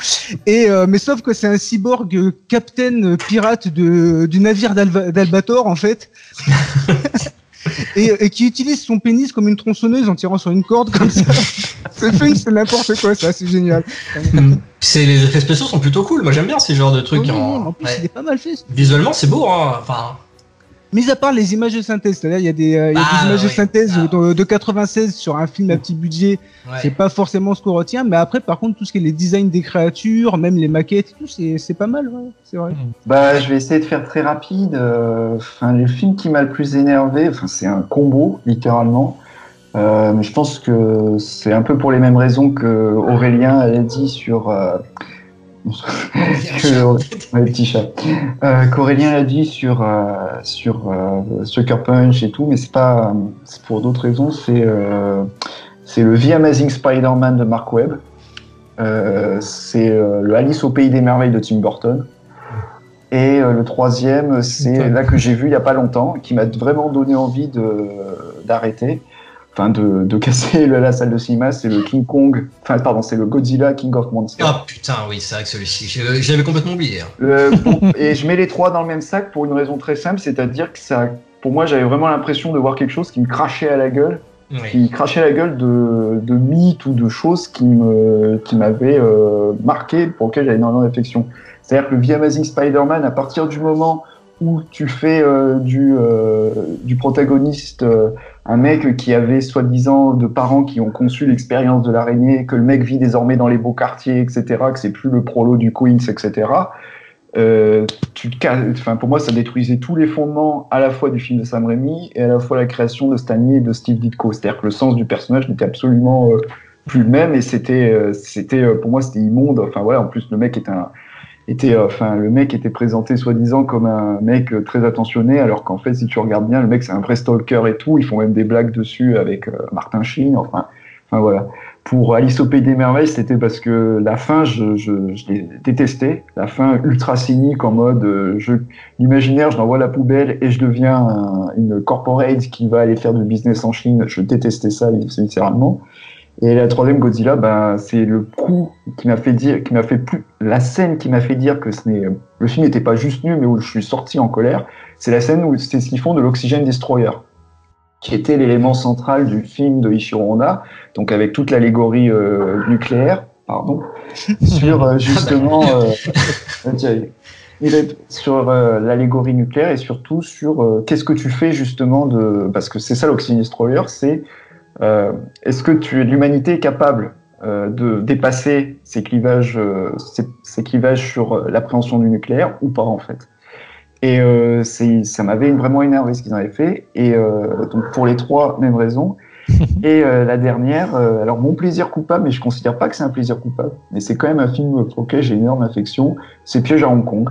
Et mais sauf que c'est un cyborg capitaine pirate du navire d'Albator, en fait. Et qui utilise son pénis comme une tronçonneuse en tirant sur une corde comme ça. Ce film, c'est n'importe quoi, ça, c'est génial. Les effets spéciaux sont plutôt cool. Moi, j'aime bien ces genres de trucs. Oui, en plus, il est pas mal fait. Visuellement, c'est beau, hein. Enfin. Mis à part les images de synthèse, c'est-à-dire il y a des images de synthèse de 96 sur un film à petit budget, c'est pas forcément ce qu'on retient, mais après par contre tout ce qui est les designs des créatures, même les maquettes, tout c'est pas mal, ouais, c'est vrai. Bah je vais essayer de faire très rapide. Le film qui m'a le plus énervé, c'est un combo littéralement. Mais je pense que c'est un peu pour les mêmes raisons que Aurélien a dit sur qu'Aurélien l'a dit sur Sucker Punch et tout, mais c'est pour d'autres raisons. C'est le The Amazing Spider-Man de Mark Webb. C'est le Alice au Pays des Merveilles de Tim Burton. Et le troisième, c'est là que j'ai vu il y a pas longtemps, qui m'a vraiment donné envie d'arrêter. De casser la salle de cinéma, c'est le c'est le Godzilla King of Monsters. Ah putain, oui, c'est vrai que celui-ci, j'avais complètement oublié. Et je mets les trois dans le même sac pour une raison très simple, c'est-à-dire que pour moi, j'avais vraiment l'impression de voir quelque chose qui me crachait à la gueule, de mythes ou de choses qui m'avaient marqué, pour lesquelles j'avais énormément d'affection. C'est-à-dire que le The Amazing Spider-Man, à partir du moment où tu fais du protagoniste un mec qui avait soi-disant de parents qui ont conçu l'expérience de l'araignée, que le mec vit désormais dans les beaux quartiers, etc., que c'est plus le prolo du Queens, etc. Pour moi, ça détruisait tous les fondements à la fois du film de Sam Raimi et à la fois la création de Stan Lee et de Steve Ditko. C'est-à-dire que le sens du personnage n'était absolument plus le même et c'était pour moi c'était immonde. En plus le mec le mec était présenté soi-disant comme un mec très attentionné, alors qu'en fait, si tu regardes bien, le mec c'est un vrai stalker et tout. Ils font même des blagues dessus avec Martin Sheen. Voilà. Pour Alice au Pays des Merveilles, c'était parce que la fin, je l'ai détestée. La fin ultra cynique en mode l'imaginaire, je l'envoie à la poubelle et je deviens une corporate qui va aller faire du business en Chine. Je détestais ça littéralement. Et la troisième, Godzilla, c'est le coup la scène qui m'a fait dire que le film n'était pas juste nul, mais où je suis sorti en colère. C'est la scène où c'est ce qu'ils font de l'Oxygen Destroyer, qui était l'élément central du film de Ishiro Honda, donc avec toute l'allégorie nucléaire, sur justement sur l'allégorie nucléaire et surtout sur qu'est-ce que tu fais justement parce que c'est ça l'Oxygen Destroyer, c'est est-ce que l'humanité est capable de dépasser ces clivages sur l'appréhension du nucléaire ou pas en fait. Et ça m'avait vraiment énervé ce qu'ils avaient fait. Et donc pour les trois mêmes raisons. Et la dernière, alors mon plaisir coupable, mais je considère pas que c'est un plaisir coupable, mais c'est quand même un film pour lequel j'ai une énorme affection. C'est Piège à Hong Kong.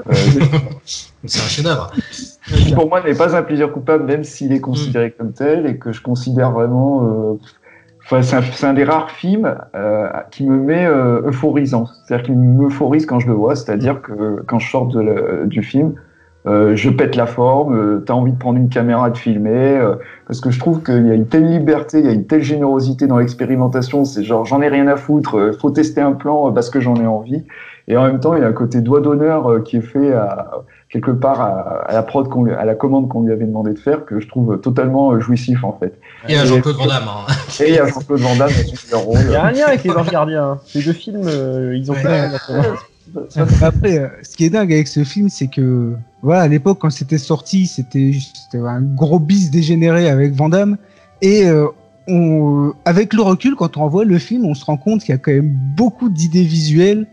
C'est un chef-d'œuvre. Qui pour moi n'est pas un plaisir coupable, même s'il est considéré comme tel, et que je considère vraiment. C'est un des rares films qui me met euphorisant. C'est-à-dire qu'il m'euphorise quand je le vois. C'est-à-dire que quand je sors du film, je pète la forme. T'as envie de prendre une caméra et de filmer, parce que je trouve qu'il y a une telle liberté, il y a une telle générosité dans l'expérimentation. C'est genre j'en ai rien à foutre. Faut tester un plan parce que j'en ai envie. Et en même temps, il y a un côté doigt d'honneur qui est fait quelque part à la prod à la commande qu'on lui avait demandé de faire, que je trouve totalement jouissif en fait. Et à Jean-Claude Van Damme. Et à Jean-Claude Van Damme dans son rôle. Il y a un lien avec les Anges Gardiens. Les deux films, ils ont fait. Après, ce qui est dingue avec ce film, c'est que à l'époque quand c'était sorti, c'était juste un gros bis dégénéré avec Van Damme. Et avec le recul, quand on revoit le film, on se rend compte qu'il y a quand même beaucoup d'idées visuelles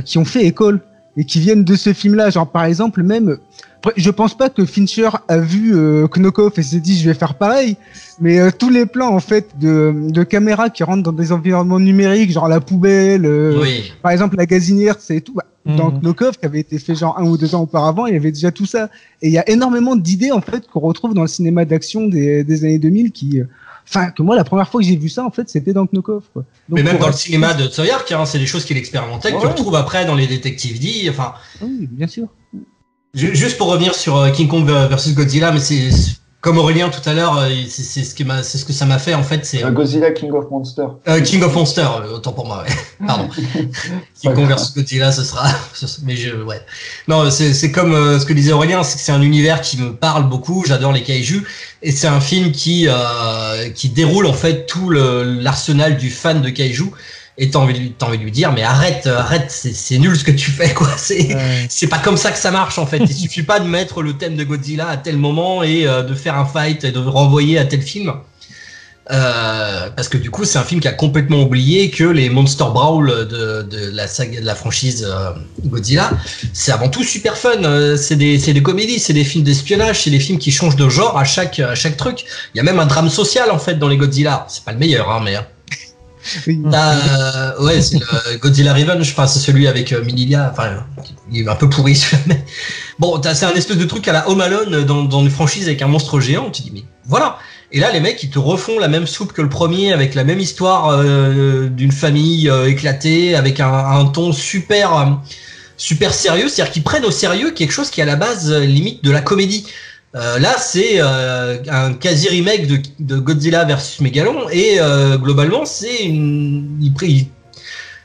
qui ont fait école et qui viennent de ce film-là. Genre par exemple même, je pense pas que Fincher a vu Knockoff et s'est dit je vais faire pareil, mais tous les plans en fait de caméras qui rentrent dans des environnements numériques, genre la poubelle, par exemple la gazinière, c'est tout. Dans Knockoff, qui avait été fait genre 1 ou 2 ans auparavant, il y avait déjà tout ça. Et il y a énormément d'idées en fait qu'on retrouve dans le cinéma d'action des années 2000 que moi, la première fois que j'ai vu ça, en fait, c'était dans Knockoff, quoi. Donc, mais même dans le cinéma de Tsuyark, c'est des choses qu'il expérimentait, que tu retrouves après dans les Detective D, Oui, bien sûr. Juste pour revenir sur King Kong versus Godzilla, mais Comme Aurélien tout à l'heure, c'est ce que ça m'a fait en fait. C'est Godzilla King of Monsters. King of Monsters, autant pour moi. Ouais. Pardon. King Kong versus Godzilla, ce sera. Mais ouais. Non, c'est comme ce que disait Aurélien, c'est que c'est un univers qui me parle beaucoup. J'adore les kaiju et c'est un film qui déroule en fait tout l'arsenal du fan de kaiju. Et t'as envie de lui dire, mais arrête, c'est nul ce que tu fais, quoi. C'est pas comme ça que ça marche, en fait. Il suffit pas de mettre le thème de Godzilla à tel moment et de faire un fight et de renvoyer à tel film. Parce que du coup, c'est un film qui a complètement oublié que les Monster Brawl de la saga, de la franchise Godzilla, c'est avant tout super fun. C'est des comédies, c'est des films d'espionnage, c'est des films qui changent de genre à chaque truc. Il y a même un drame social, en fait, dans les Godzilla. C'est pas le meilleur, hein, mais... ouais, c'est le Godzilla Revenge, enfin c'est celui avec Minilia, enfin il est un peu pourri celui-là, mais bon, c'est un espèce de truc à la Home Alone dans une franchise avec un monstre géant, tu te dis mais voilà. Et là les mecs ils te refont la même soupe que le premier avec la même histoire d'une famille éclatée avec un ton super sérieux, c'est-à-dire qu'ils prennent au sérieux quelque chose qui est à la base limite de la comédie. Là, c'est un quasi remake de Godzilla versus Megalon et globalement, c'est je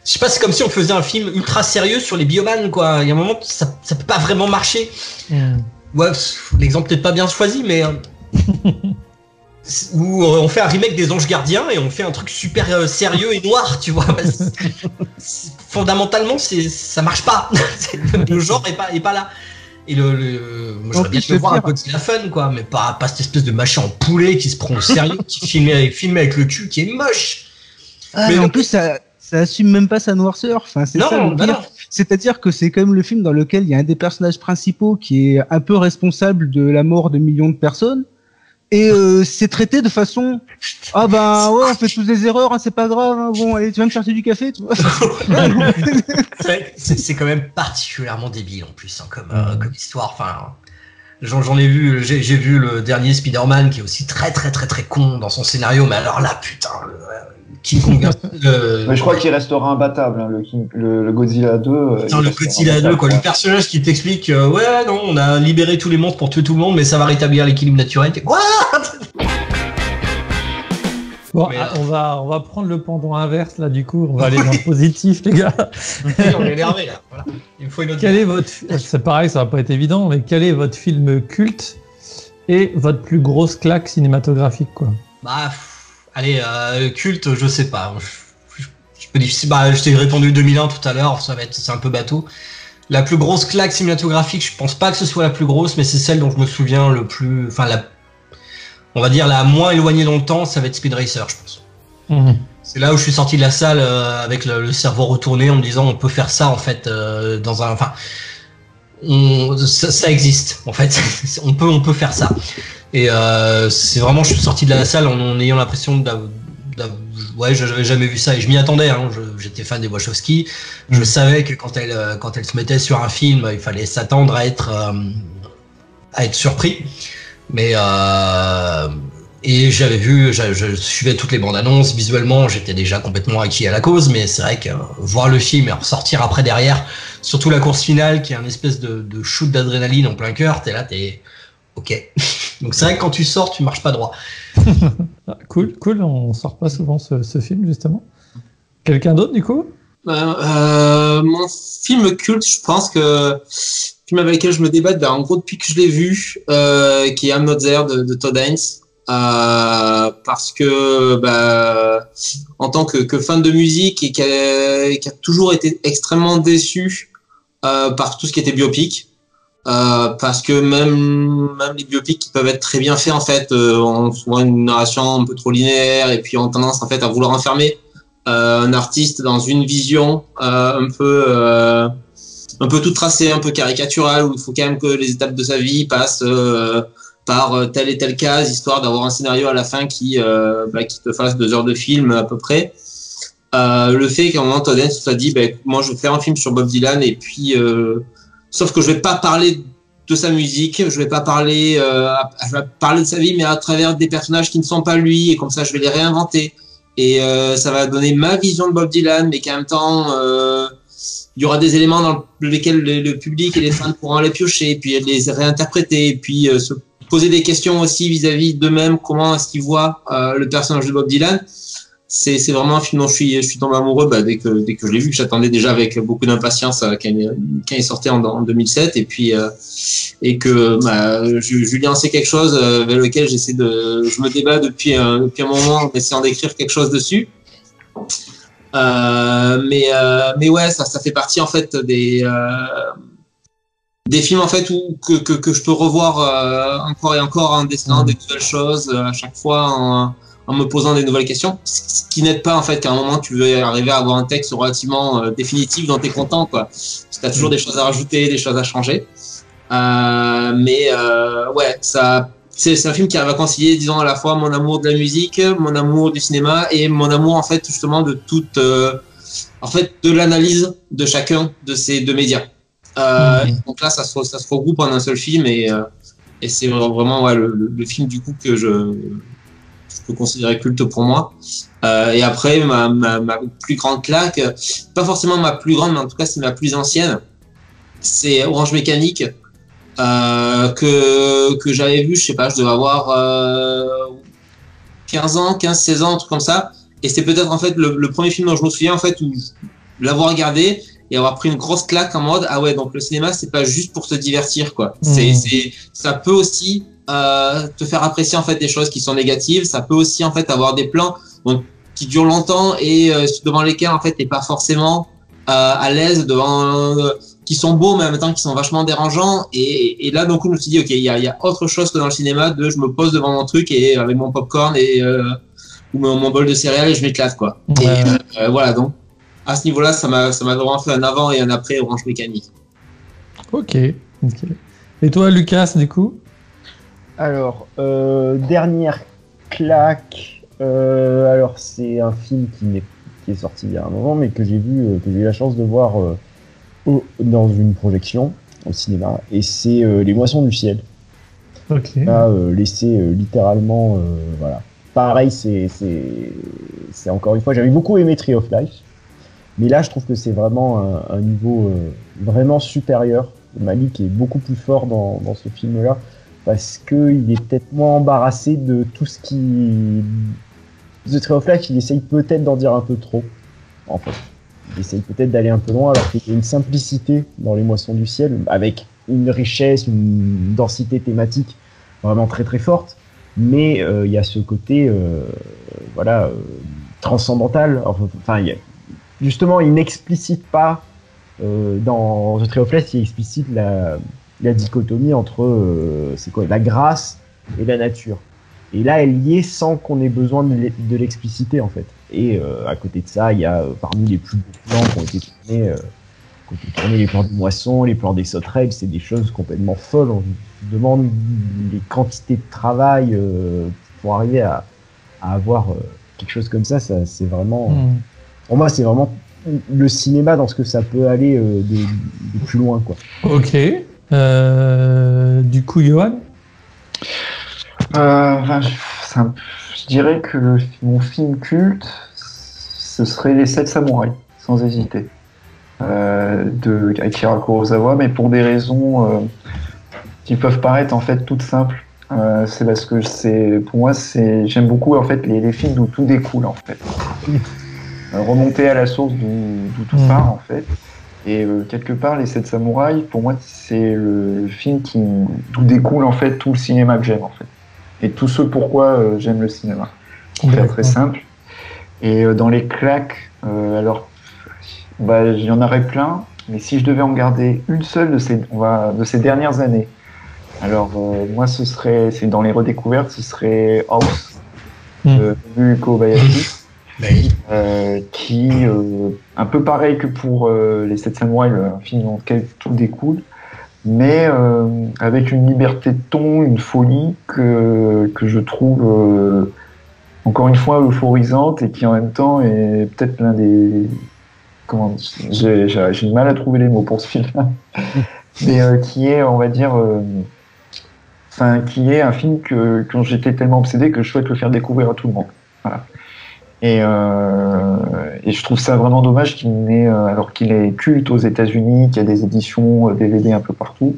sais pas, c'est comme si on faisait un film ultra sérieux sur les biomanes, quoi. Il y a un moment, ça peut pas vraiment marcher. Ouais, l'exemple peut-être pas bien choisi, mais où on fait un remake des Anges Gardiens et on fait un truc super sérieux et noir, tu vois. Fondamentalement, ça marche pas. Le genre est pas là. Et moi j'aurais bien le voir un Godzilla fun, quoi, mais pas cette espèce de machin en poulet qui se prend au sérieux, qui filme avec le cul, qui est moche. Mais en plus, ça assume même pas sa noirceur. Enfin, c'est ça le pire. C'est-à-dire que c'est quand même le film dans lequel il y a un des personnages principaux qui est un peu responsable de la mort de millions de personnes. Et c'est traité de façon ah ben ouais, on fait tous des erreurs, hein, c'est pas grave, hein, bon allez tu vas me chercher du café, tu vois. c'est quand même particulièrement débile en plus, hein, comme histoire. Enfin, j'en ai vu, j'ai vu le dernier Spider-Man qui est aussi très con dans son scénario, mais alors là putain, King Kong. Mais je crois qu'il restera imbattable, hein, le Godzilla 2. Non, le Godzilla 2, quoi. Le personnage qui t'explique ouais, non, on a libéré tous les monstres pour tuer tout le monde, mais ça va rétablir l'équilibre naturel. Quoi? Bon, on va prendre le pendant inverse, là, du coup. On va aller dans le positif, les gars. On est énervé, là. Voilà. Il me faut une autre. C'est pareil, ça va pas être évident, mais quel est votre film culte et votre plus grosse claque cinématographique, quoi? Bah. Allez, culte, je sais pas. Je peux dire, je t'ai répondu 2001 tout à l'heure, c'est un peu bateau. La plus grosse claque cinématographique, je pense pas que ce soit la plus grosse, mais c'est celle dont je me souviens le plus, enfin on va dire la moins éloignée dans le temps, ça va être Speed Racer, je pense. C'est là où je suis sorti de la salle avec le cerveau retourné en me disant on peut faire ça en fait dans un, enfin ça existe en fait, on peut faire ça. Et c'est vraiment, je suis sorti de la salle en ayant l'impression ouais, j'avais jamais vu ça et je m'y attendais. Hein, j'étais fan des Wachowski. Je savais que quand elle se mettait sur un film, il fallait s'attendre à être surpris. Mais et je suivais toutes les bandes annonces. Visuellement, j'étais déjà complètement acquis à la cause. Mais c'est vrai que voir le film et ressortir après derrière, surtout la course finale qui est un espèce de shoot d'adrénaline en plein cœur, t'es ok. Donc c'est vrai que quand tu sors, tu marches pas droit. Cool. On sort pas souvent ce film, justement. Quelqu'un d'autre, du coup? Mon film culte, je pense que le film avec lequel je me débatte, en gros, depuis que je l'ai vu, qui est I'm Not There de Todd Haynes. Parce que en tant que fan de musique et qui a toujours été extrêmement déçu par tout ce qui était biopic. Parce que même les biopics qui peuvent être très bien faits en fait ont souvent une narration un peu trop linéaire et puis ont tendance en fait à vouloir enfermer un artiste dans une vision un peu toute tracée, un peu caricaturale, où il faut quand même que les étapes de sa vie passent par telle et telle case, histoire d'avoir un scénario à la fin qui te fasse 2 heures de film à peu près. Le fait qu'à un moment Todd Haynes se dit moi je vais faire un film sur Bob Dylan et puis sauf que je vais pas parler de sa musique, je vais parler de sa vie, mais à travers des personnages qui ne sont pas lui, et comme ça je vais les réinventer. Et ça va donner ma vision de Bob Dylan, mais qu'en même temps, il y aura des éléments dans lesquels le public et les fans pourront les piocher, et puis les réinterpréter, et puis poser des questions aussi vis-à-vis d'eux-mêmes, comment est-ce qu'ils voient le personnage de Bob Dylan. C'est vraiment un film dont je suis tombé amoureux dès que je l'ai vu, que j'attendais déjà avec beaucoup d'impatience quand il sortait en 2007, et puis et que Julien sait quelque chose avec lequel je me débat depuis un moment en essayant d'écrire quelque chose dessus. Mais ouais, ça fait partie en fait des films en fait que je peux revoir encore et encore en dessinant des nouvelles choses à chaque fois en me posant des nouvelles questions, ce qui n'aide pas en fait qu'à un moment tu veux arriver à avoir un texte relativement définitif dont t'es content quoi. Parce que t'as toujours des choses à rajouter, des choses à changer. Ouais, c'est un film qui arrive à concilier, disons, à la fois mon amour de la musique, mon amour du cinéma et mon amour en fait justement de toute, en fait, de l'analyse de chacun de ces deux médias. Donc là, ça se regroupe en un seul film et c'est vraiment le film du coup que je peux considérer culte pour moi. Et après, ma plus grande claque, pas forcément ma plus grande, mais en tout cas c'est ma plus ancienne, c'est Orange Mécanique, que j'avais vu, je sais pas, je devais avoir 15-16 ans, un truc comme ça. Et c'est peut-être en fait le premier film dont je me souviens en fait où l'avoir regardé et avoir pris une grosse claque en mode ah ouais, donc le cinéma c'est pas juste pour se divertir quoi. Ça peut aussi te faire apprécier en fait des choses qui sont négatives. Ça peut aussi en fait avoir des plans qui durent longtemps et devant lesquels en fait t'es pas forcément à l'aise, devant qui sont beaux mais en même temps qui sont vachement dérangeants. Et là donc je me suis dit ok, il y a autre chose que dans le cinéma, je me pose devant mon truc et avec mon popcorn et ou mon bol de céréales et je m'éclate quoi. Ouais. Et voilà, donc à ce niveau-là ça m'a vraiment fait un avant et un après Orange Mécanique. Ok. Et toi Lucas du coup? Alors, dernière claque. Alors, c'est un film qui est sorti il y a un moment, mais que j'ai eu la chance de voir dans une projection au cinéma. Et c'est Les Moissons du ciel. Ok. Là, laissé littéralement, voilà. Pareil, c'est encore une fois, j'avais beaucoup aimé Tree of Life, mais là, je trouve que c'est vraiment un niveau vraiment supérieur. Malik est beaucoup plus fort dans ce film-là. Parce qu'il est peut-être moins embarrassé de tout ce qui... The Tree of Life, il essaye peut-être d'en dire un peu trop, en fait. Il essaye peut-être d'aller un peu loin, alors qu'il y a une simplicité dans Les Moissons du ciel, avec une richesse, une densité thématique vraiment très très forte. Mais il y a ce côté, transcendantal. Enfin, justement, il n'explicite pas, dans The Tree of Life, il explicite la dichotomie entre c'est quoi, la grâce et la nature. Et là, elle y est sans qu'on ait besoin de l'expliciter, en fait. Et à côté de ça, il y a parmi les plus beaux plans qui ont été tournés, les plans de moisson, les plans des sauterelles, c'est des choses complètement folles. On se demande les quantités de travail pour arriver à avoir quelque chose comme ça. C'est vraiment... Pour moi, c'est vraiment le cinéma dans ce que ça peut aller de plus loin, quoi. Ok. Du coup, Johan? Je dirais que mon film culte, ce serait Les 7 samouraïs, sans hésiter, de Akira Kurosawa, mais pour des raisons qui peuvent paraître en fait toutes simples. C'est parce que pour moi, j'aime beaucoup en fait les films d'où tout découle en fait. Remonter à la source d'où tout part en fait. Et quelque part, Les 7 samouraïs, pour moi, c'est le film d'où découle en fait tout le cinéma que j'aime en fait. Et tout ce pourquoi j'aime le cinéma. Pour faire très simple. Et dans les claques, alors, il y en aurait plein, mais si je devais en garder une seule de ces dernières années, alors moi c'est dans les redécouvertes, ce serait House, de Kobayashi. Qui, un peu pareil que pour Les 7 samouraïs, un film dans lequel tout découle, mais avec une liberté de ton, une folie que je trouve encore une fois euphorisante et qui en même temps est peut-être l'un des... J'ai du mal à trouver les mots pour ce film-là, mais qui est, on va dire... qui est un film que j'étais tellement obsédé que je souhaite le faire découvrir à tout le monde. Voilà. Et je trouve ça vraiment dommage alors qu'il est culte aux États-Unis, qu'il y a des éditions DVD un peu partout,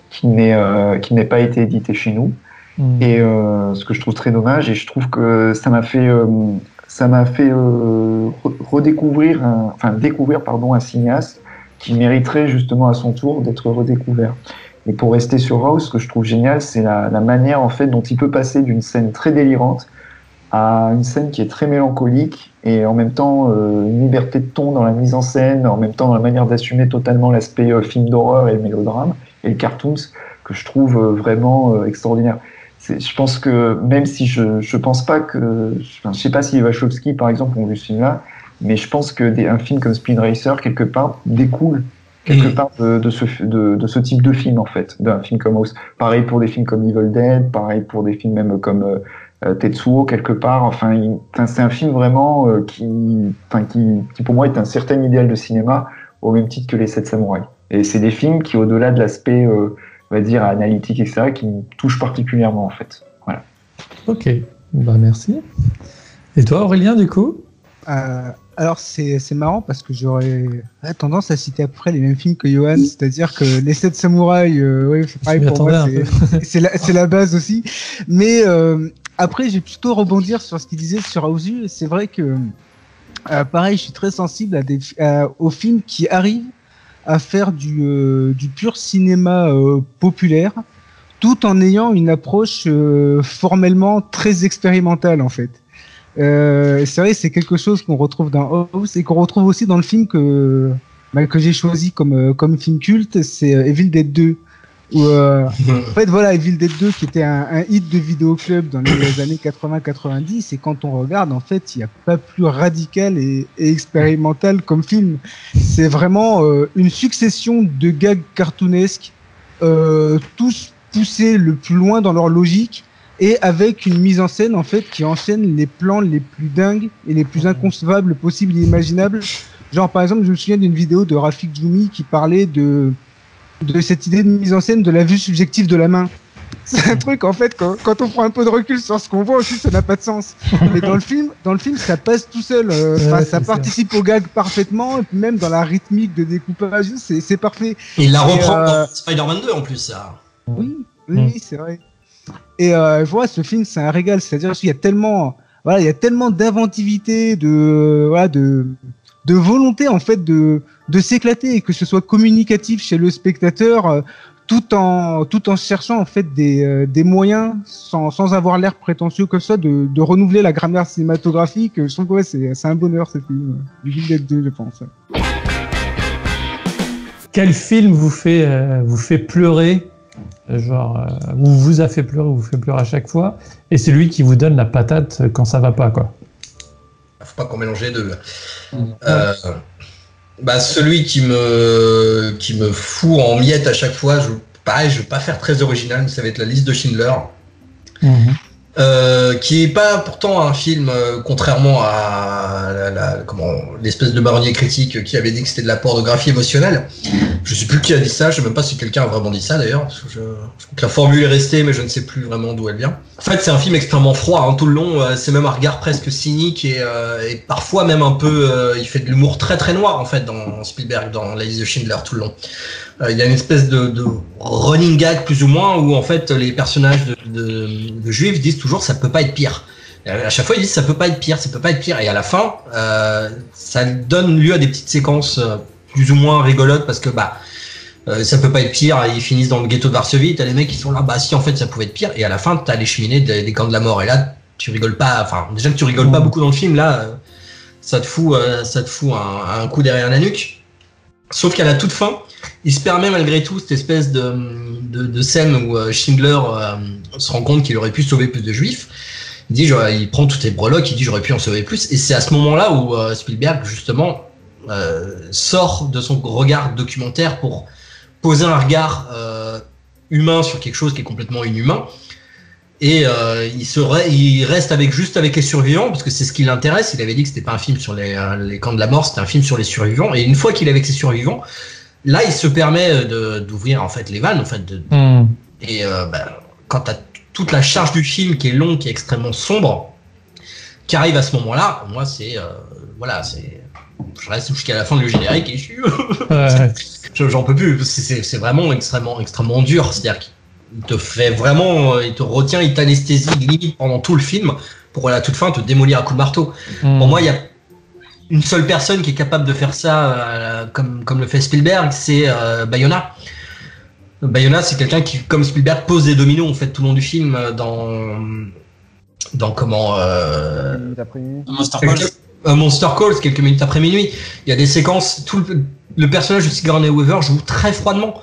qui n'ait pas été édité chez nous. Et ce que je trouve très dommage, et je trouve que ça m'a fait découvrir un cinéaste qui mériterait justement à son tour d'être redécouvert. Et pour rester sur House, ce que je trouve génial, c'est la manière en fait dont il peut passer d'une scène très délirante à une scène qui est très mélancolique et en même temps une liberté de ton dans la mise en scène, en même temps dans la manière d'assumer totalement l'aspect film d'horreur et le mélodrame et le cartoons que je trouve vraiment extraordinaire. Je pense que même si je pense pas que, je sais pas si les Wachowski par exemple ont vu ce film-là, mais je pense que un film comme Speed Racer quelque part découle quelque part de ce type de film en fait, d'un film comme House. Pareil pour des films comme Evil Dead, pareil pour des films même comme Tetsuo quelque part. Enfin, c'est un film vraiment qui pour moi est un certain idéal de cinéma au même titre que Les 7 Samouraïs. Et c'est des films qui, au-delà de l'aspect, on va dire analytique, etc., qui me touchent particulièrement en fait. Voilà. Ok, bah merci. Et toi, Aurélien, du coup? Alors c'est marrant parce que j'aurais tendance à citer après les mêmes films que Johan, c'est-à-dire que Les 7 Samouraïs, oui, c'est pareil pour moi, c'est la base aussi. Mais après, j'ai plutôt rebondir sur ce qu'il disait sur Houseu. C'est vrai que pareil, je suis très sensible aux films qui arrivent à faire du pur cinéma populaire, tout en ayant une approche formellement très expérimentale en fait. C'est vrai, c'est quelque chose qu'on retrouve dans House et qu'on retrouve aussi dans le film que j'ai choisi comme film culte, c'est Evil Dead 2. Où, en fait, voilà, Evil Dead 2 qui était un hit de vidéoclub dans les années 80-90, et quand on regarde, en fait, il n'y a pas plus radical et expérimental comme film. C'est vraiment une succession de gags cartoonesques, tous poussés le plus loin dans leur logique, et avec une mise en scène en fait qui enchaîne les plans les plus dingues et les plus inconcevables possibles et imaginables. Genre par exemple, je me souviens d'une vidéo de Rafik Djoumi qui parlait de cette idée de mise en scène de la vue subjective de la main. C'est un truc en fait quand on prend un peu de recul sur ce qu'on voit aussi, ça n'a pas de sens. Mais dans le film ça passe tout seul. Ça participe au gag parfaitement, et puis même dans la rythmique de découpage, c'est parfait. Il la reprend dans Spider-Man 2 en plus, ça. Oui, c'est vrai. Et je vois, ce film, c'est un régal. C'est-à-dire qu'il y a tellement, il y a tellement d'inventivité, de volonté en fait de s'éclater et que ce soit communicatif chez le spectateur, tout en cherchant en fait des moyens sans avoir l'air prétentieux comme ça de renouveler la grammaire cinématographique. Je trouve que c'est un bonheur ce film. Evil Dead 2, je pense. Quel film vous fait pleurer? Genre, vous a fait pleurer, vous fait pleurer à chaque fois, et c'est lui qui vous donne la patate quand ça va pas, quoi. Faut pas qu'on mélange les deux. Celui qui me fout en miettes à chaque fois, je vais pas faire très original, mais ça va être La Liste de Schindler. Qui est pas pourtant un film, contrairement à l'espèce de marronnier critique qui avait dit que c'était de la pornographie émotionnelle. Je sais plus qui a dit ça, je sais même pas si quelqu'un a vraiment dit ça d'ailleurs, parce que je crois que la formule est restée, mais je ne sais plus vraiment d'où elle vient. En fait, c'est un film extrêmement froid, tout le long, c'est même un regard presque cynique et parfois même un peu, il fait de l'humour très très noir en fait dans Spielberg, dans La Liste de Schindler tout le long. Il y a une espèce de running gag plus ou moins où en fait les personnages de juifs disent toujours ça peut pas être pire. Et à chaque fois ils disent ça peut pas être pire, et à la fin ça donne lieu à des petites séquences plus ou moins rigolotes parce que ça peut pas être pire, ils finissent dans le ghetto de Varsovie, t'as les mecs qui sont là si en fait ça pouvait être pire, et à la fin t'as les cheminées des camps de la mort, et là tu rigoles pas, enfin déjà que tu rigoles pas beaucoup dans le film, là ça te fout un coup derrière la nuque. Sauf qu'à la toute fin, il se permet malgré tout cette espèce de scène où Schindler se rend compte qu'il aurait pu sauver plus de juifs. Il dit, il prend toutes les breloques, il dit j'aurais pu en sauver plus. Et c'est à ce moment-là où Spielberg justement sort de son regard documentaire pour poser un regard humain sur quelque chose qui est complètement inhumain. Et il reste juste avec les survivants parce que c'est ce qui l'intéresse. Il avait dit que c'était pas un film sur les camps de la mort, c'était un film sur les survivants. Et une fois qu'il est avec ses survivants, là il se permet d'ouvrir en fait les vannes en fait. Et quand t'as toute la charge du film qui est longue, qui est extrêmement sombre, qui arrive à ce moment-là, moi c'est je reste jusqu'à la fin du générique et j'en peux plus. C'est vraiment extrêmement dur. C'est-à-dire il te fait vraiment, il te retient, il t'anesthésie limite pendant tout le film pour à la toute fin te démolir à coups de marteau. Pour moi, il y a une seule personne qui est capable de faire ça comme le fait Spielberg, c'est Bayona. Bayona, c'est quelqu'un qui, comme Spielberg, pose des dominos en fait tout le long du film dans comment Monster Calls, quelques minutes après minuit. Il y a des séquences, le personnage de Sigourney Weaver joue très froidement.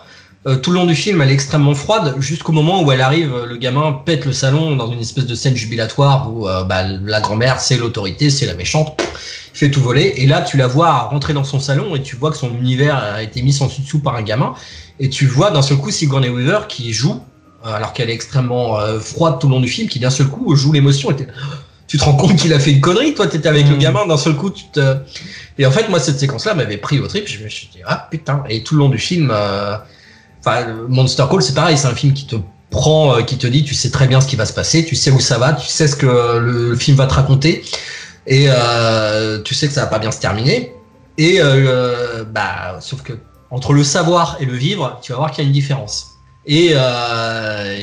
Tout le long du film, elle est extrêmement froide, jusqu'au moment où elle arrive, le gamin pète le salon dans une espèce de scène jubilatoire où la grand-mère, c'est l'autorité, c'est la méchante, fait tout voler. Et là, tu la vois rentrer dans son salon et tu vois que son univers a été mis sans dessous par un gamin. Et tu vois d'un seul coup Sigourney Weaver qui joue, alors qu'elle est extrêmement froide tout le long du film, qui d'un seul coup joue l'émotion. Tu te rends compte qu'il a fait une connerie, toi t'étais avec le gamin, d'un seul coup Et en fait, moi, cette séquence-là m'avait pris au trip, je me suis dit, ah putain. Et tout le long du film... Monster Call, c'est pareil, c'est un film qui te prend, qui te dit, tu sais très bien ce qui va se passer, tu sais où ça va, tu sais ce que le film va te raconter, et tu sais que ça va pas bien se terminer. Et sauf que entre le savoir et le vivre, tu vas voir qu'il y a une différence. Et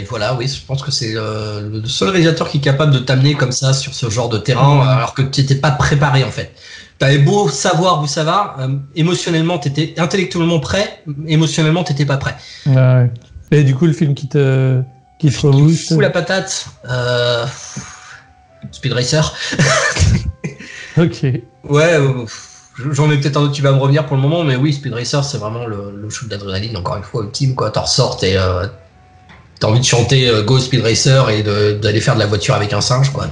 voilà, oui, je pense que c'est le seul réalisateur qui est capable de t'amener comme ça sur ce genre de terrain, alors que tu n'étais pas préparé en fait. T'avais beau savoir où ça va, émotionnellement t'étais intellectuellement prêt, émotionnellement t'étais pas prêt. Ouais. Et du coup le film qui te fout la patate, Speed Racer. Ok. Ouais, j'en ai peut-être un autre qui va me revenir pour le moment, mais oui, Speed Racer c'est vraiment le shoot d'adrénaline, encore une fois ultime quoi. T'en ressors et t'as envie de chanter Go Speed Racer et d'aller faire de la voiture avec un singe quoi.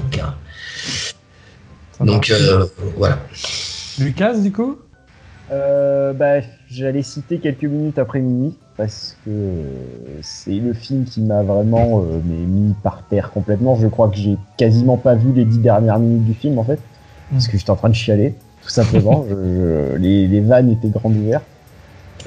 Donc voilà. Lucas, du coup j'allais citer quelques minutes après minuit parce que c'est le film qui m'a vraiment mis par terre complètement. Je crois que j'ai quasiment pas vu les 10 dernières minutes du film en fait, parce que j'étais en train de chialer, tout simplement. Les vannes étaient grandes ouvertes.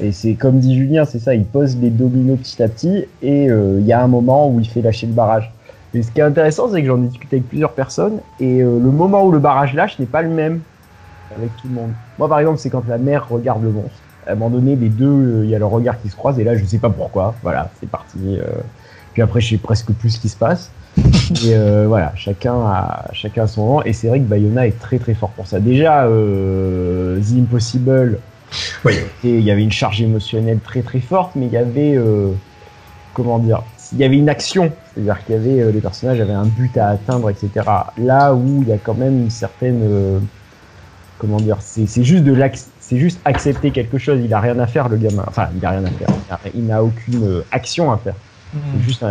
Et c'est comme dit Julien, c'est ça, il pose les dominos petit à petit et il y a un moment où il fait lâcher le barrage. Mais ce qui est intéressant, c'est que j'en ai discuté avec plusieurs personnes et le moment où le barrage lâche n'est pas le même avec tout le monde. Moi, par exemple, c'est quand la mère regarde le monstre. À un moment donné, les deux, il y a leur regard qui se croise et là, je sais pas pourquoi. Voilà, c'est parti. Puis après, je sais presque plus ce qui se passe. Et voilà, chacun a son moment. Et c'est vrai que Bayona est très très fort pour ça. Déjà, The Impossible, oui. Il y avait une charge émotionnelle très très forte, mais il y avait il y avait une action, c'est-à-dire qu'il y avait les personnages avaient un but à atteindre, etc. Là où il y a quand même une certaine, c'est juste accepter quelque chose. Il a rien à faire le gamin. Enfin, il a rien à faire. Il n'a aucune action à faire. C'est juste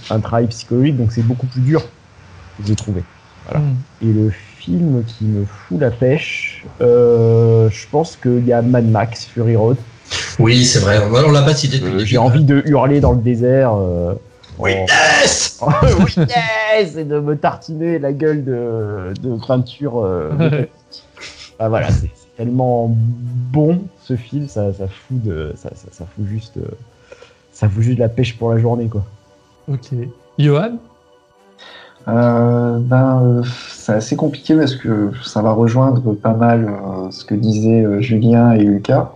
un travail psychologique, donc c'est beaucoup plus dur. J'ai trouvé. Voilà. Et le film qui me fout la pêche, je pense qu'il y a Mad Max Fury Road. Oui, c'est vrai. On l'a pas cité depuis le début. J'ai envie de hurler dans le désert. Witness Witness et de me tartiner la gueule de peinture. Voilà, c'est tellement bon ce film, ça fout juste de la pêche pour la journée quoi. Ok. Johan? C'est assez compliqué parce que ça va rejoindre pas mal ce que disaient Julien et Lucas.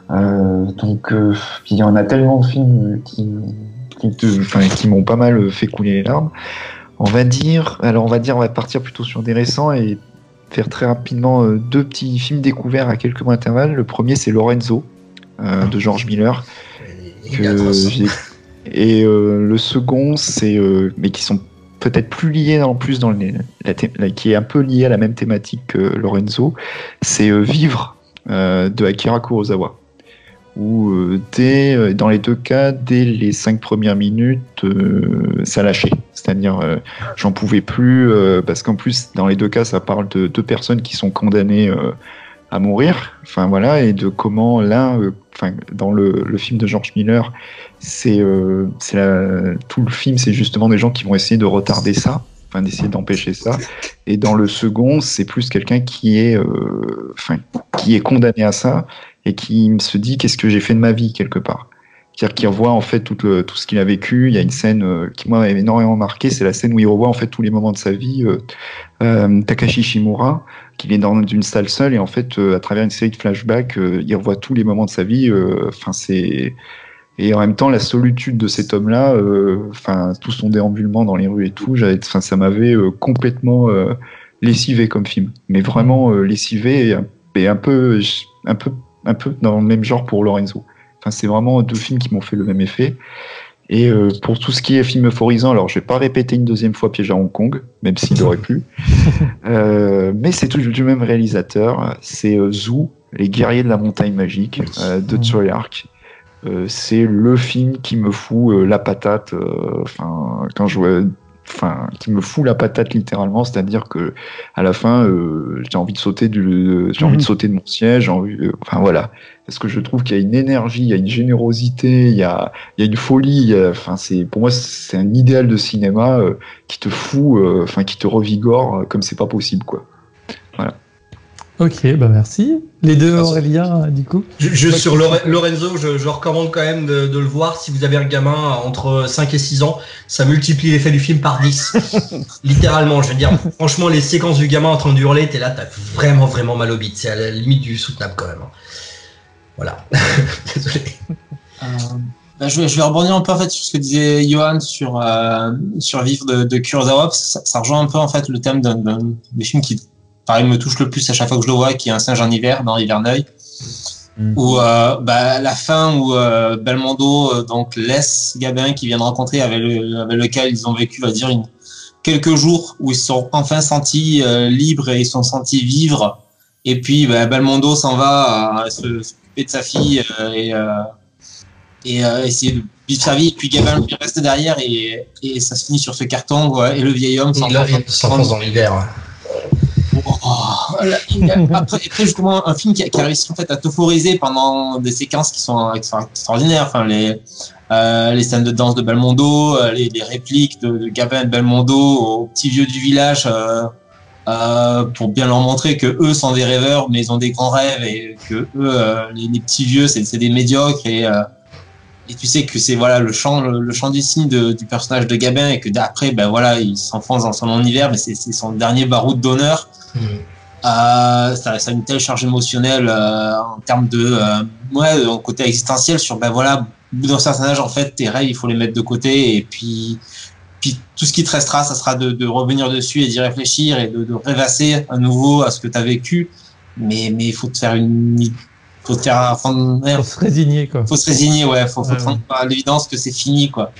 Puis il y en a tellement de films qui m'ont pas mal fait couler les larmes. On va partir plutôt sur des récents et faire très rapidement deux petits films découverts à quelques mois d'intervalle. Le premier, c'est Lorenzo de George Miller. Et le second, c'est mais qui sont peut-être plus liés en plus qui est un peu lié à la même thématique que Lorenzo, c'est Vivre de Akira Kurosawa. Où dans les deux cas, dès les 5 premières minutes, ça lâchait. C'est-à-dire, j'en pouvais plus, parce qu'en plus, dans les deux cas, ça parle de deux personnes qui sont condamnées à mourir. Enfin voilà, et de comment dans le film de George Miller, tout le film, c'est justement des gens qui vont essayer de retarder ça, d'essayer d'empêcher ça. Et dans le second, c'est plus quelqu'un qui est condamné à ça et qui se dit qu'est-ce que j'ai fait de ma vie quelque part. C'est-à-dire qu'il revoit en fait tout ce qu'il a vécu. Il y a une scène qui moi m'avait énormément marqué, c'est la scène où il revoit en fait tous les moments de sa vie. Takashi Shimura, qu'il est dans une salle seule et en fait à travers une série de flashbacks, il revoit tous les moments de sa vie. Et en même temps, la solitude de cet homme-là, enfin tout son déambulement dans les rues et tout, ça m'avait complètement lessivé comme film. Mais vraiment lessivé et un peu dans le même genre pour Lorenzo. Enfin, c'est vraiment 2 films qui m'ont fait le même effet. Et pour tout ce qui est film euphorisant, alors je vais pas répéter une deuxième fois Piège à Hong Kong, même s'il aurait pu. Mais c'est toujours du même réalisateur. C'est Zoo, Les Guerriers de la Montagne Magique, de Treyarch. C'est le film qui me fout la patate. Qui me fout la patate littéralement, c'est-à-dire que à la fin, j'ai envie de sauter de mon siège, enfin voilà, parce que je trouve qu'il y a une énergie, il y a une générosité, il y a une folie. Pour moi, c'est un idéal de cinéma qui te fout, qui te revigore comme c'est pas possible, quoi. Voilà. Ok, bah merci. Les deux, Aurélien, du coup. Juste sur Lorenzo, je recommande quand même de le voir si vous avez un gamin entre 5 et 6 ans. Ça multiplie l'effet du film par 10. Littéralement, je veux dire, franchement, les séquences du gamin en train de hurler, t'es là, t'as vraiment, vraiment mal au bit. C'est à la limite du soutenable quand même. Voilà. Désolé. Je vais rebondir un peu en fait sur ce que disait Johan sur Vivre de Kurosawa. Ça rejoint un peu en fait le thème des films qui pareil me touche le plus à chaque fois que je le vois, qui est Un singe en hiver dans Hiverneuil, où la fin où Belmondo donc laisse Gabin qui vient de rencontrer avec lequel ils ont vécu, va dire, quelques jours où ils se sont enfin sentis libres et ils se sont sentis vivre. Et puis Belmondo s'en va s'occuper de sa fille et essayer de vivre sa vie. Et puis Gabin lui reste derrière et ça se finit sur ce carton, quoi, et le vieil homme s'enfonce dans l'hiver. Après justement un film qui a réussi en fait à t'euphoriser pendant des séquences qui sont extraordinaires, enfin les scènes de danse de Belmondo, les répliques de Gabin et de Belmondo aux petits vieux du village, pour bien leur montrer que eux sont des rêveurs mais ils ont des grands rêves, et que eux les petits vieux c'est des médiocres, et tu sais que c'est voilà le chant du cygne du personnage de Gabin, et que d'après il s'enfonce dans son univers, mais c'est son dernier baroud d'honneur. Ça a une telle charge émotionnelle en termes de côté existentiel, sur au bout d'un certain âge en fait tes rêves il faut les mettre de côté, et puis tout ce qui te restera ça sera de revenir dessus et d'y réfléchir et de rêvasser à nouveau à ce que tu as vécu, mais il faut te faire faut se résigner, quoi. Faut se résigner, ouais. Faut prendre à l'évidence que c'est fini, quoi.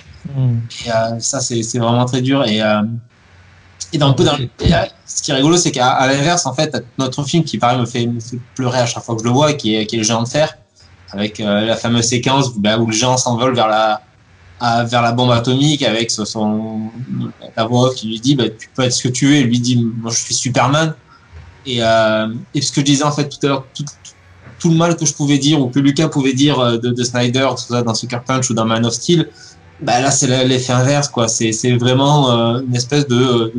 Et ça, c'est vraiment très dur. Et ce qui est rigolo, c'est qu'à l'inverse, en fait, notre film qui, pareil, me fait pleurer à chaque fois que je le vois, qui est Le Géant de Fer, avec la fameuse séquence où le géant s'envole vers la bombe atomique, avec la voix off qui lui dit tu peux être ce que tu veux, et lui dit moi je suis Superman. Et ce que je disais en fait tout à l'heure, tout le mal que je pouvais dire ou que Lucas pouvait dire de Snyder, tout ça, dans Sucker Punch ou dans Man of Steel, là c'est l'effet inverse, quoi. C'est vraiment une espèce de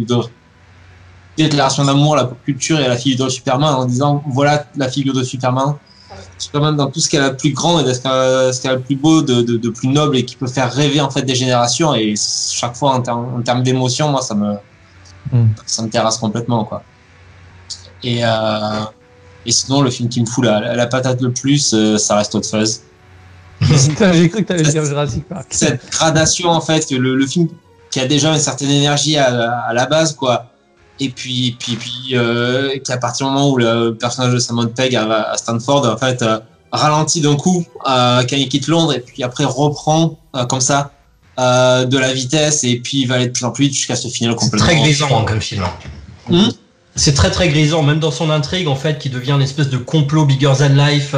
déclaration d'amour à la pop culture et à la figure de Superman, en disant voilà la figure de Superman dans tout ce qu'elle a de plus grand et ce qu'elle a de plus beau, de plus noble, et qui peut faire rêver en fait des générations. Et chaque fois en termes d'émotion, moi ça me terrasse complètement, quoi. Et sinon, le film qui me fout la patate le plus, ça reste Hot Fuzz. J'ai cru que tu allais dire Jurassic Park. Cette gradation, en fait, le film qui a déjà une certaine énergie à la base, quoi. Et puis qu'à partir du moment où le personnage de Simon Pegg à Stanford, en fait, ralentit d'un coup quand il quitte Londres, et puis après reprend comme ça de la vitesse, et puis il va aller de plus en plus vite jusqu'à se finir complètement. C'est très grisant comme film. C'est très très grisant, même dans son intrigue en fait, qui devient une espèce de complot bigger than life.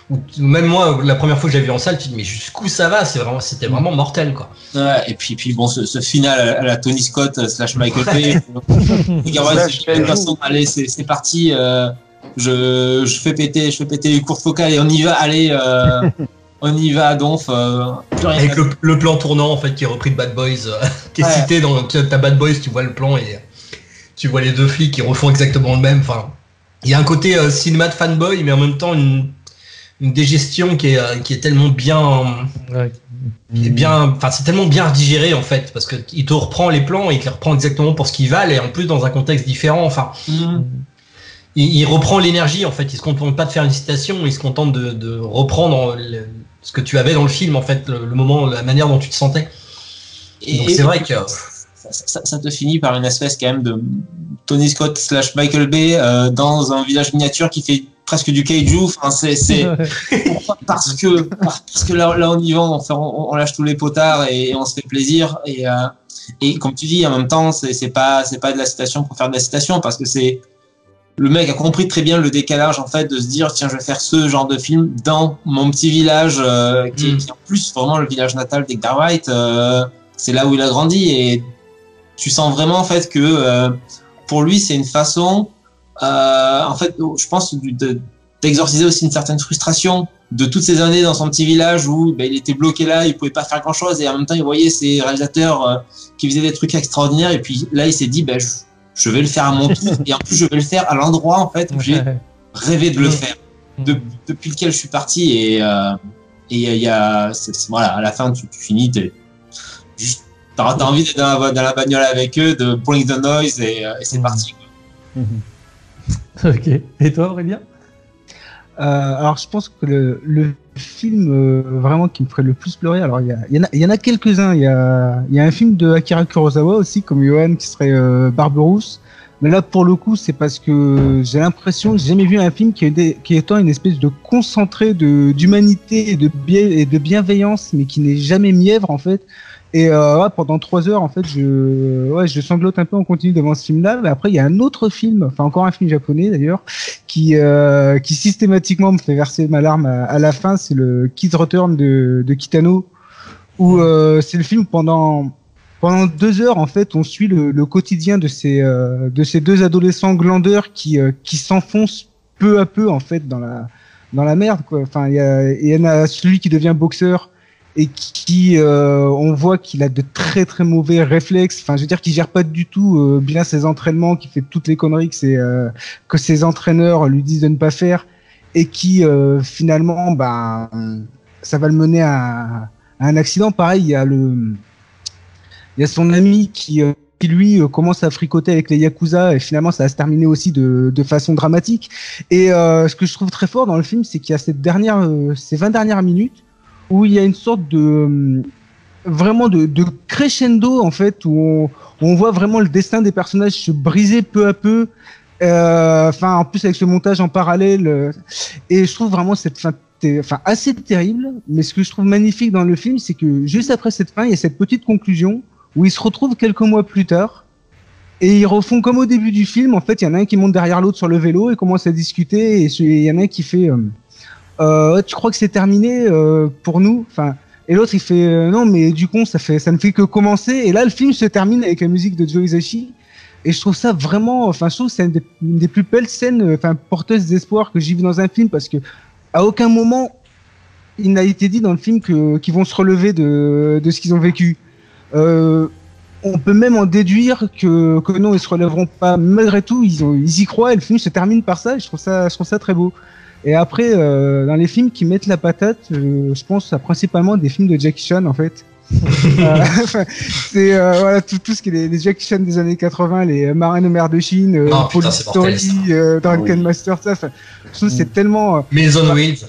Où même moi, la première fois que j'avais vu en salle, tu te dis mais jusqu'où ça va, c'était vraiment mortel, quoi. Ouais, et puis bon, ce final à la Tony Scott / Michael Bay. Allez, c'est parti. Je fais péter les courtes focales et on y va. Allez, on y va à donf. Avec le plan tournant en fait qui est repris de Bad Boys, qui est cité dans ta Bad Boys, tu vois le plan et tu vois les deux flics qui refont exactement le même. Enfin, il y a un côté cinéma de fanboy, mais en même temps une digestion qui est tellement bien, c'est tellement bien digéré en fait, parce que il te reprend les plans et il te les reprend exactement pour ce qu'ils valent, et en plus dans un contexte différent. Enfin, il reprend l'énergie en fait. Il se contente pas de faire une citation, il se contente de reprendre ce que tu avais dans le film, en fait, le moment, la manière dont tu te sentais. Donc c'est vrai que ça te finit par une espèce quand même de Tony Scott / Michael Bay dans un village miniature qui fait presque du kaiju. Enfin, parce que là on y va, on lâche tous les potards et on se fait plaisir. Et comme tu dis, en même temps, c'est pas de la citation pour faire de la citation, parce que c'est le mec a compris très bien le décalage, en fait, de se dire tiens, je vais faire ce genre de film dans mon petit village qui est en plus vraiment le village natal d'Edgar Wright. C'est là où il a grandi, et tu sens vraiment, en fait, que pour lui c'est une façon en fait, je pense, d'exorciser aussi une certaine frustration de toutes ces années dans son petit village où il était bloqué là, il pouvait pas faire grand chose, et en même temps il voyait ces réalisateurs qui faisaient des trucs extraordinaires, et puis là il s'est dit je vais le faire à mon tour, et en plus je vais le faire à l'endroit, en fait, où j'ai rêvé de le faire, depuis lequel je suis parti, et il y a voilà, à la fin tu finis, t'as envie d'être dans la bagnole avec eux, de bring the noise, et c'est parti, quoi. Ok. Et toi, Aurélien? Alors, je pense que le film vraiment qui me ferait le plus pleurer, alors il y en a quelques-uns. Il y a un film de Akira Kurosawa aussi, comme Johan, qui serait Barberousse. Mais là, pour le coup, c'est parce que j'ai l'impression que j'ai jamais vu un film qui étant une espèce de concentré d'humanité et de bienveillance, mais qui n'est jamais mièvre, en fait. Et pendant 3 heures, en fait, je sanglote un peu en continu devant ce film-là. Mais après, il y a un autre film, enfin encore un film japonais d'ailleurs, qui systématiquement me fait verser ma larme à la fin. C'est le Kid Return de Kitano, où c'est le film pendant 2 heures, en fait, on suit le quotidien de ces 2 adolescents glandeurs qui s'enfoncent peu à peu, en fait, dans la merde, quoi. Enfin, il y en a celui qui devient boxeur, et qui on voit qu'il a de très très mauvais réflexes, enfin je veux dire qu'il gère pas du tout bien ses entraînements, qu'il fait toutes les conneries que ses entraîneurs lui disent de ne pas faire, et qui finalement ça va le mener à un accident. Pareil, il y a son ami qui lui commence à fricoter avec les Yakuza, et finalement ça va se terminer aussi de façon dramatique. Et ce que je trouve très fort dans le film, c'est qu'il y a ces 20 dernières minutes où il y a une sorte de crescendo, en fait, où on voit vraiment le destin des personnages se briser peu à peu, en plus avec ce montage en parallèle, et je trouve vraiment cette fin assez terrible. Mais ce que je trouve magnifique dans le film, c'est que juste après cette fin, il y a cette petite conclusion où ils se retrouvent quelques mois plus tard, et ils refont comme au début du film. En fait, il y en a un qui monte derrière l'autre sur le vélo et commence à discuter, et il y en a un qui fait tu crois que c'est terminé pour nous, enfin, et l'autre il fait non, mais du coup ça ne fait que commencer. Et là le film se termine avec la musique de Joe Hisaishi, et je trouve ça vraiment, je trouve que c'est une des plus belles scènes porteuses d'espoir que j'ai vu dans un film, parce que à aucun moment il n'a été dit dans le film qu'ils vont se relever de ce qu'ils ont vécu. On peut même en déduire que non, ils se relèveront pas. Malgré tout, ils y croient, et le film se termine par ça, et je trouve ça très beau. Et après, dans les films qui mettent la patate, je pense à principalement des films de Jackie Chan, en fait. C'est voilà, tout ce qui est les Jackie Chan des années 80, les Marins de mer de Chine, Police Story, Drunken Master, ça. Je trouve que c'est tellement. Maison Wheels.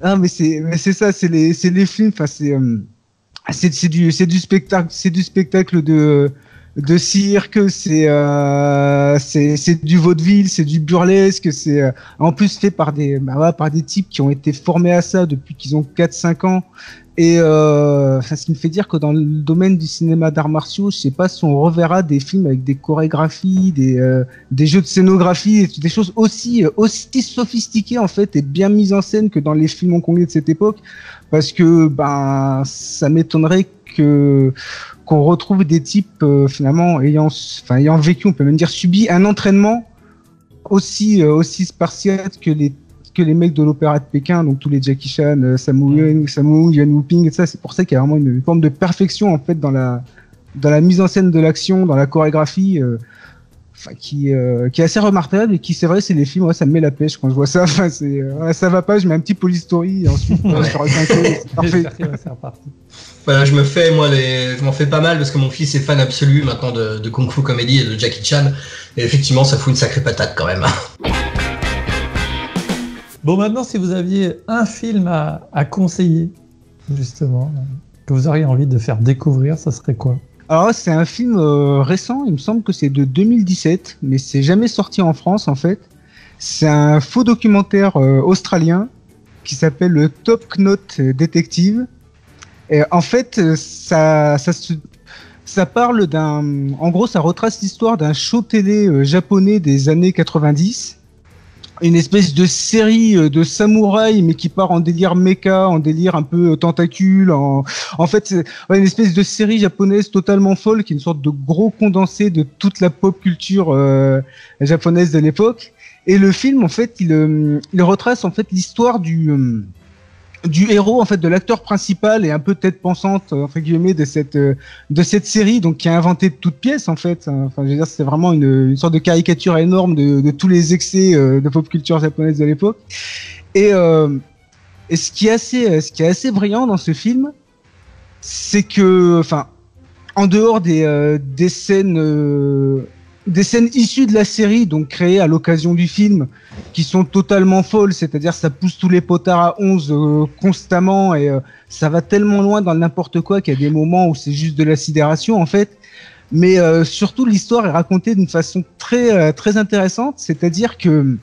Ah, mais c'est ça, c'est les films. Enfin, c'est du spectacle de cirque, c'est du vaudeville, c'est du burlesque, c'est en plus fait par des types qui ont été formés à ça depuis qu'ils ont 4-5 ans. Et ce qui me fait dire que dans le domaine du cinéma d'arts martiaux, je sais pas si on reverra des films avec des chorégraphies, des jeux de scénographie, des choses aussi sophistiquées, en fait, et bien mises en scène que dans les films hongkongais de cette époque, parce que ça m'étonnerait qu'on retrouve des types finalement ayant vécu, on peut même dire subi un entraînement aussi spartiate que les mecs de l'opéra de Pékin, donc tous les Jackie Chan, Sammo Hung, Yuan Wuping et ça. C'est pour ça qu'il y a vraiment une forme de perfection, en fait, dans la mise en scène de l'action, dans la chorégraphie, qui est assez remarquable, et qui, c'est vrai, c'est les films, ça me met la pêche quand je vois ça. Enfin, ça va pas, je mets un petit Police Story, et ensuite je reviens, c'est parfait. C'est reparti. Voilà, je m'en fais pas mal, parce que mon fils est fan absolu maintenant de Kung Fu Comedy et de Jackie Chan, et effectivement ça fout une sacrée patate quand même. Bon, maintenant, si vous aviez un film à conseiller, justement, que vous auriez envie de faire découvrir, ça serait quoi? Alors, c'est un film récent, il me semble que c'est de 2017, mais c'est jamais sorti en France, en fait. C'est un faux documentaire australien qui s'appelle le Top Knot Detective. Et en fait, ça parle d'un... En gros, ça retrace l'histoire d'un show télé japonais des années 90. Une espèce de série de samouraïs, mais qui part en délire mecha, en délire un peu tentacule. En fait, c'est une espèce de série japonaise totalement folle, qui est une sorte de gros condensé de toute la pop culture japonaise de l'époque. Et le film, en fait, il retrace en fait l'histoire du héros, en fait, de l'acteur principal et un peu tête pensante entre guillemets de cette série, donc qui a inventé de toutes pièces, en fait. Enfin, je veux dire, c'est vraiment une sorte de caricature énorme de tous les excès de pop culture japonaise de l'époque. Et ce qui est assez brillant dans ce film, c'est que, enfin, en dehors des scènes issues de la série, donc créées à l'occasion du film, qui sont totalement folles, c'est-à-dire ça pousse tous les potards à 11 constamment, et ça va tellement loin dans le n'importe quoi qu'il y a des moments où c'est juste de la sidération, en fait. Mais surtout, l'histoire est racontée d'une façon très intéressante, c'est-à-dire que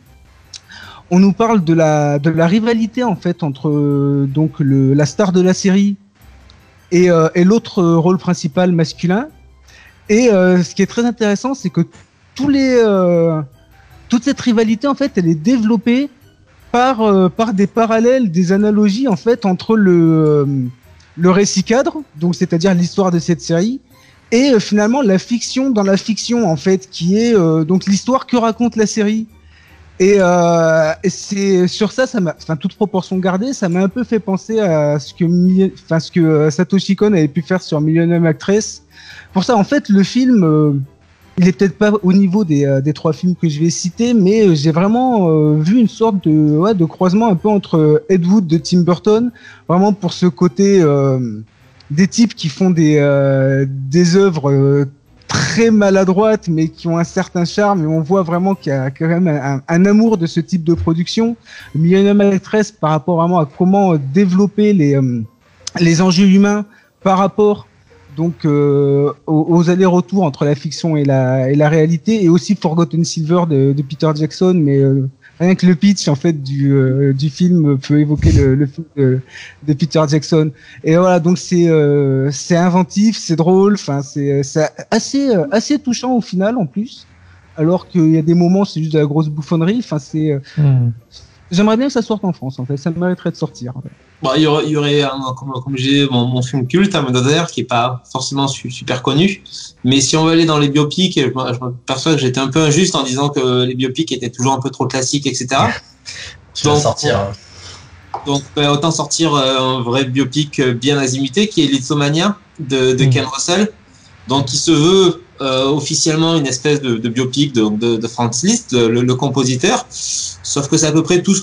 on nous parle de la rivalité, en fait, entre donc la star de la série et l'autre rôle principal masculin. Et ce qui est très intéressant, c'est que toute cette rivalité, en fait, elle est développée par des parallèles, des analogies, en fait, entre le récit cadre, donc c'est-à-dire l'histoire de cette série, et finalement la fiction dans la fiction, en fait, qui est donc l'histoire que raconte la série. Et c'est sur ça m'a, enfin, toute proportion gardée, ça m'a un peu fait penser à ce que Satoshi Kon avait pu faire sur Millennium Actress. Pour ça, en fait, le film, il est peut-être pas au niveau des trois films que je vais citer, mais j'ai vraiment vu une sorte de croisement un peu entre Ed Wood de Tim Burton, vraiment pour ce côté des types qui font des œuvres très maladroites, mais qui ont un certain charme, et on voit vraiment qu'il y a quand même un amour de ce type de production. Millennium Actress, par rapport vraiment à comment développer les enjeux humains par rapport donc aux allers-retours entre la fiction et la réalité, et aussi Forgotten Silver de Peter Jackson, mais rien que le pitch, en fait, du film peut évoquer le film de Peter Jackson. Et voilà, donc c'est inventif, c'est drôle, enfin c'est assez touchant au final, en plus, alors qu'il y a des moments c'est juste de la grosse bouffonnerie. Enfin j'aimerais bien que ça sorte en France, en fait, ça mériterait de sortir. Bon, il y aurait comme j'ai mon film culte, Mother, qui est pas forcément super connu, mais si on veut aller dans les biopics, je me perçois que j'étais un peu injuste en disant que les biopics étaient toujours un peu trop classiques, etc. Donc autant sortir un vrai biopic bien azimuté, qui est Lithomania de Ken Russell, donc qui se veut officiellement une espèce de biopic de Franz Liszt, le compositeur, sauf que c'est à peu près tout ce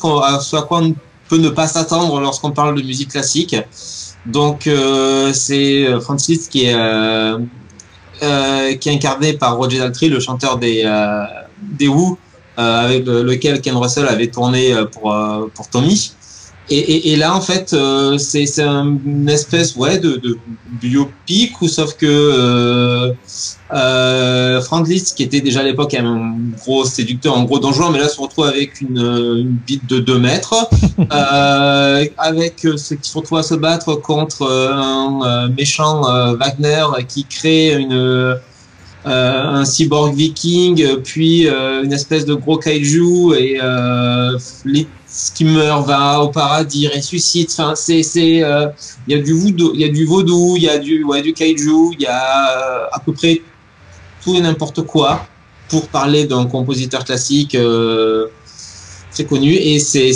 à quoi on peut ne pas s'attendre lorsqu'on parle de musique classique. Donc c'est Franz Liszt qui est incarné par Roger Daltrey, le chanteur des Who, avec lequel Ken Russell avait tourné pour Tommy. Et là, en fait, c'est une espèce de biopic, sauf que Franz Liszt, qui était déjà à l'époque un gros séducteur, un gros don Juan, mais là se retrouve avec une bite de 2 mètres, avec ceux qui se retrouvent à se battre contre un méchant Wagner qui crée un cyborg viking, puis une espèce de gros kaiju, et ce qui meurt va au paradis, ressuscite. Enfin, il y a du vaudou, il y a du kaiju, il y a à peu près tout et n'importe quoi pour parler d'un compositeur classique très connu, et c'est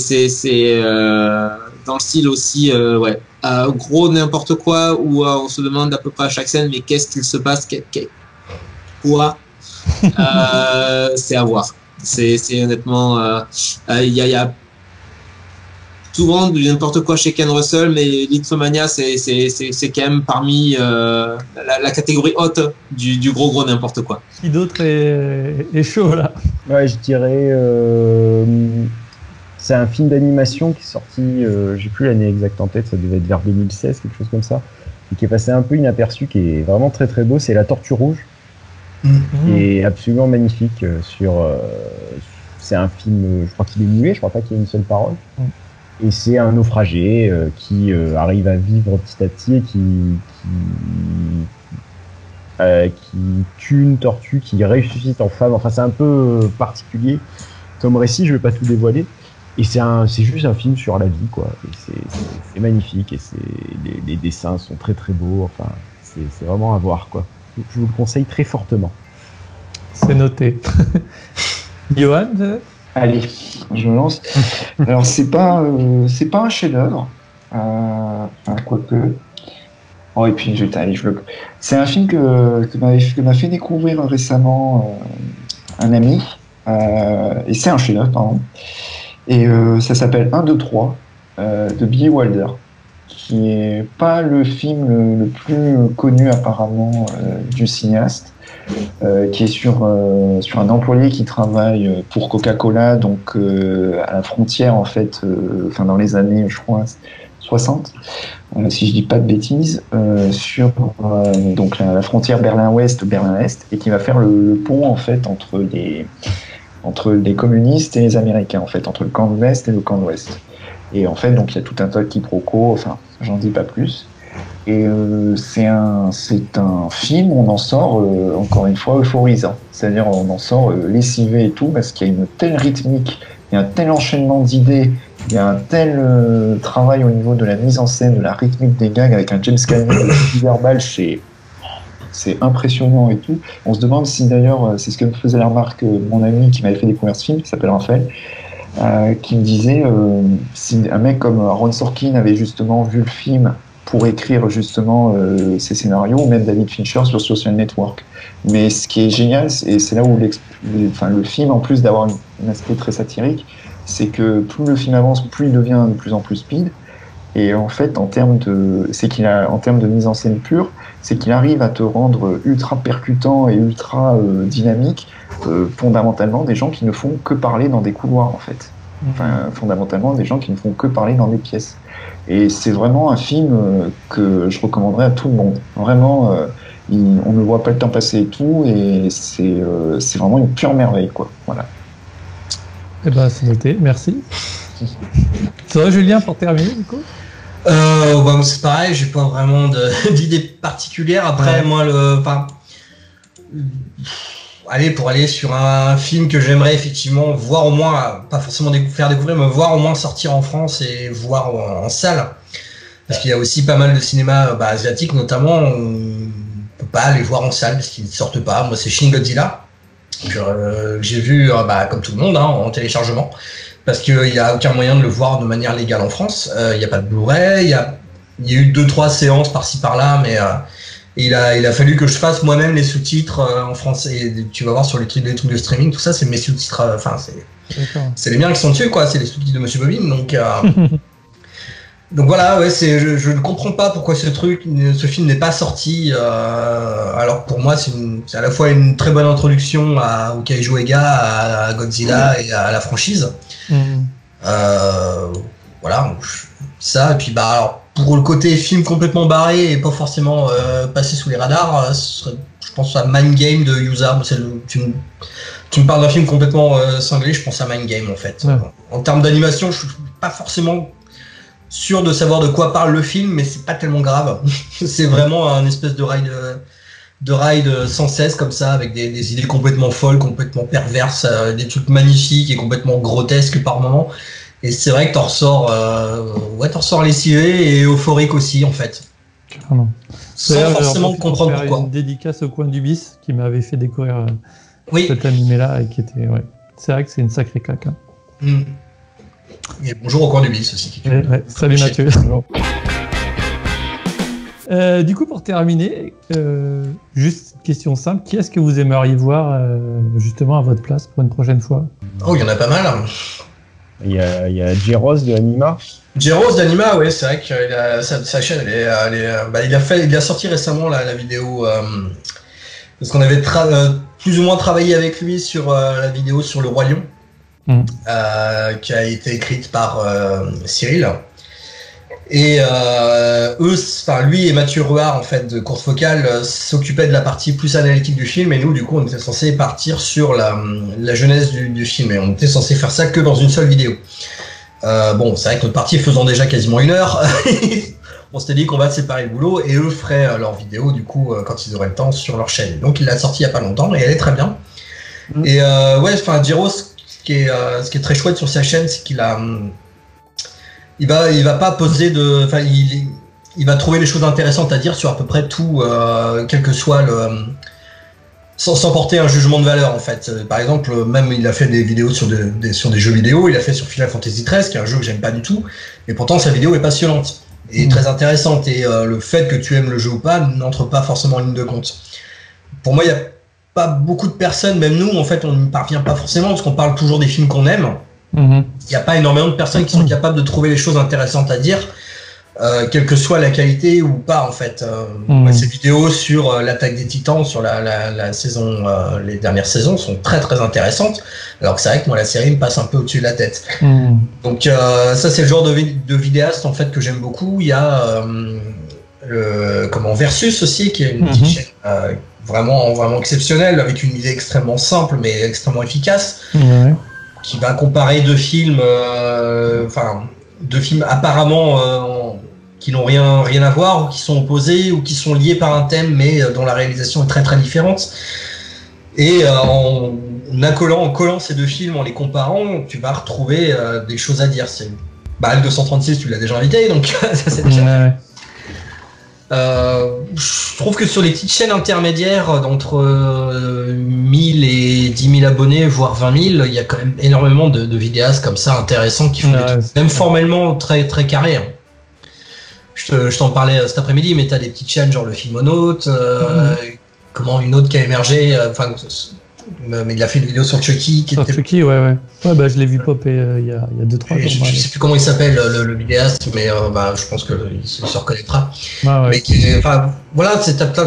dans le style aussi gros n'importe quoi, où on se demande à peu près à chaque scène mais qu'est-ce qu'il se passe, quoi. C'est à voir. C'est honnêtement il y a souvent du n'importe quoi chez Ken Russell, mais Lithomania c'est quand même parmi la catégorie haute du gros n'importe quoi. Qui d'autre est chaud là? Ouais, je dirais C'est un film d'animation qui est sorti, j'ai plus l'année exacte en tête, ça devait être vers 2016, quelque chose comme ça, et qui est passé un peu inaperçu, qui est vraiment très très beau. C'est La Tortue Rouge, qui est absolument magnifique. C'est un film, je crois qu'il est muet, je crois pas qu'il y ait une seule parole. Et c'est un naufragé qui arrive à vivre petit à petit et qui tue une tortue, qui ressuscite en femme. Enfin, c'est un peu particulier comme récit, je vais pas tout dévoiler. Et c'est juste un film sur la vie, quoi. Et c'est magnifique, et les dessins sont très très beaux. Enfin, c'est vraiment à voir, quoi. Je vous le conseille très fortement. C'est noté. Johan, allez, je me lance. Alors c'est pas un chef-d'œuvre, quoique. Oh, et puis c'est un film que m'a fait découvrir récemment un ami, et c'est un chef-d'œuvre, pardon. Et ça s'appelle 1, 2, 3 de Billy Wilder, qui est pas le film le plus connu apparemment du cinéaste, qui est sur un employé qui travaille pour Coca-Cola, donc à la frontière en fait, dans les années je crois 60, si je dis pas de bêtises, sur donc la frontière Berlin-Ouest, Berlin-Est, et qui va faire le pont en fait entre les communistes et les Américains, en fait, entre le camp de l'Est et le camp de l'Ouest. Et en fait, donc il y a tout un tas de quiproquos, enfin, j'en dis pas plus. Et c'est un film où on en sort, encore une fois, euphorisant. C'est-à-dire, on en sort lessivé et tout, parce qu'il y a une telle rythmique, il y a un tel enchaînement d'idées, il y a un tel travail au niveau de la mise en scène, de la rythmique des gags, avec un James Cameron verbal, c'est impressionnant et tout. On se demande si d'ailleurs, c'est ce que me faisait la remarque mon ami qui m'avait fait découvrir ce film, qui s'appelle Raphaël, qui me disait si un mec comme Aaron Sorkin avait justement vu le film pour écrire justement ses scénarios, ou même David Fincher sur Social Network. Mais ce qui est génial, et c'est là où le film, en plus d'avoir un aspect très satirique, c'est que plus le film avance, plus il devient de plus en plus speed. Et en fait, en termes de mise en scène pure, c'est qu'il arrive à te rendre ultra percutant et ultra dynamique, fondamentalement des gens qui ne font que parler dans des couloirs, en fait. Enfin, fondamentalement des gens qui ne font que parler dans des pièces. Et c'est vraiment un film que je recommanderais à tout le monde. Vraiment, on ne voit pas le temps passer et tout, et c'est vraiment une pure merveille, quoi. Voilà. Eh ben, c'est noté, merci. C'est vrai, Julien, pour terminer, du coup? C'est pareil, j'ai pas vraiment d'idée particulière. Après, moi, pour aller sur un film que j'aimerais effectivement voir au moins, pas forcément faire découvrir, mais voir au moins sortir en France et voir en salle. Parce qu'il y a aussi pas mal de cinéma asiatique, notamment, on peut pas aller voir en salle parce qu'ils ne sortent pas. Moi, c'est Shin Godzilla. J'ai vu, comme tout le monde, en téléchargement. Parce qu'il n'y a aucun moyen de le voir de manière légale en France. Il n'y a pas de Blu-ray, il y a eu 2-3 séances par-ci par-là, mais il a fallu que je fasse moi-même les sous-titres en français. Et tu vas voir sur les trucs de streaming, tout ça, c'est mes sous-titres. C'est les miens qui sont dessus, quoi. C'est les sous-titres de Monsieur Bobine. Donc voilà, ouais, je ne comprends pas pourquoi ce film n'est pas sorti. Alors pour moi, c'est à la fois une très bonne introduction au Kaiju Ega, à Godzilla et à la franchise. Voilà, ça. Et puis alors pour le côté film complètement barré et pas forcément passé sous les radars, ce serait, je pense à Mind Game de Yusa. Tu me parles d'un film complètement cinglé, je pense à Mind Game en fait. Ouais. En termes d'animation, je suis pas forcément sûr de savoir de quoi parle le film, mais c'est pas tellement grave. C'est vraiment un espèce de ride sans cesse comme ça, avec des idées complètement folles, complètement perverses, des trucs magnifiques et complètement grotesques par moments. Et c'est vrai que t'en ressors lessivé et euphorique aussi en fait. Carrément. Sans forcément comprendre pourquoi. Une dédicace au Coin du Bis qui m'avait fait découvrir cet animé-là et qui était. Ouais. C'est vrai que c'est une sacrée claque. Et bonjour au Coin du Bis aussi. Salut Mathieu. Du coup, pour terminer, juste une question simple. Qui est-ce que vous aimeriez voir justement à votre place pour une prochaine fois? Oh, il y en a pas mal. Il y a J-Rose de Anima. J-Rose d'Anima, ouais, c'est vrai que sa chaîne, il a sorti récemment la vidéo, parce qu'on avait plus ou moins travaillé avec lui sur la vidéo sur le Roi Lion. qui a été écrite par Cyril. Et lui et Mathieu Ruard, en fait, de Courte Focale, s'occupaient de la partie plus analytique du film, et nous, du coup, on était censé partir sur la genèse du film, et on était censé faire ça que dans une seule vidéo. Bon, c'est vrai que notre partie faisant déjà quasiment 1 heure, on s'était dit qu'on va séparer le boulot, et eux feraient leur vidéo, du coup, quand ils auraient le temps, sur leur chaîne. Donc, il l'a sorti il y a pas longtemps, et elle est très bien. Et Giro, ce qui est très chouette sur sa chaîne, c'est qu'il a... Il va pas poser de... Enfin, il va trouver des choses intéressantes à dire sur à peu près tout, quel que soit le... Sans porter un jugement de valeur, en fait. Par exemple, même il a fait des vidéos sur des jeux vidéo, il a fait sur Final Fantasy XIII, qui est un jeu que j'aime pas du tout, et pourtant sa vidéo est passionnante et très intéressante, et le fait que tu aimes le jeu ou pas n'entre pas forcément en ligne de compte. Pour moi, il y a pas beaucoup de personnes, même nous, en fait, on n'y parvient pas forcément, parce qu'on parle toujours des films qu'on aime. Il n'y a pas énormément de personnes qui sont capables de trouver les choses intéressantes à dire, quelle que soit la qualité ou pas, en fait. Ces vidéos sur l'attaque des Titans, sur la saison, les dernières saisons sont très très intéressantes, alors que c'est vrai que moi la série me passe un peu au-dessus de la tête. Donc ça, c'est le genre de vidéaste, en fait, que j'aime beaucoup. Il y a Versus aussi, qui est une petite chaîne vraiment exceptionnelle, avec une idée extrêmement simple mais extrêmement efficace. Qui va comparer deux films apparemment qui n'ont rien à voir, ou qui sont opposés, ou qui sont liés par un thème, mais dont la réalisation est très très différente. Et en collant ces deux films, en les comparant, tu vas retrouver des choses à dire. L236, tu l'as déjà invité, donc ça c'est déjà... je trouve que sur les petites chaînes intermédiaires d'entre 1000 et 10 000 abonnés, voire 20 000, il y a quand même énormément de vidéastes comme ça intéressants qui font des trucs, même formellement très très carrés. Je t'en parlais cet après-midi, mais t'as des petites chaînes genre le Filmonaute, une autre qui a émergé, mais il a fait une vidéo sur Chucky. Chucky, ouais, je l'ai vu popper il y a 2-3 jours. Je sais plus comment il s'appelle le vidéaste, mais je pense qu'il se reconnaîtra. Mais t'as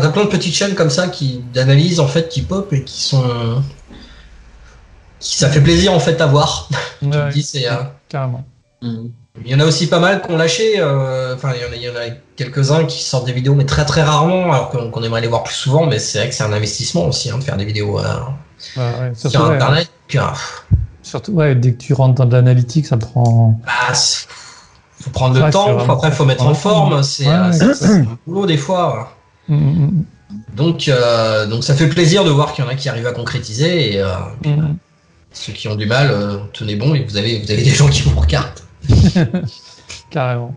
plein de petites chaînes comme ça d'analyse, en fait, qui pop et ça fait plaisir, en fait, à voir. Carrément. Il y en a aussi pas mal qui ont lâché. Il y en a quelques-uns qui sortent des vidéos, mais très très rarement, alors qu'on aimerait les voir plus souvent. Mais c'est vrai que c'est un investissement aussi, de faire des vidéos sur Internet. Surtout, dès que tu rentres dans de l'analytique, ça prend... faut prendre le temps, après il faut mettre en forme. C'est un boulot des fois. Donc ça fait plaisir de voir qu'il y en a qui arrivent à concrétiser. Et ceux qui ont du mal, tenez bon, et vous avez des gens qui vous regardent. Carrément.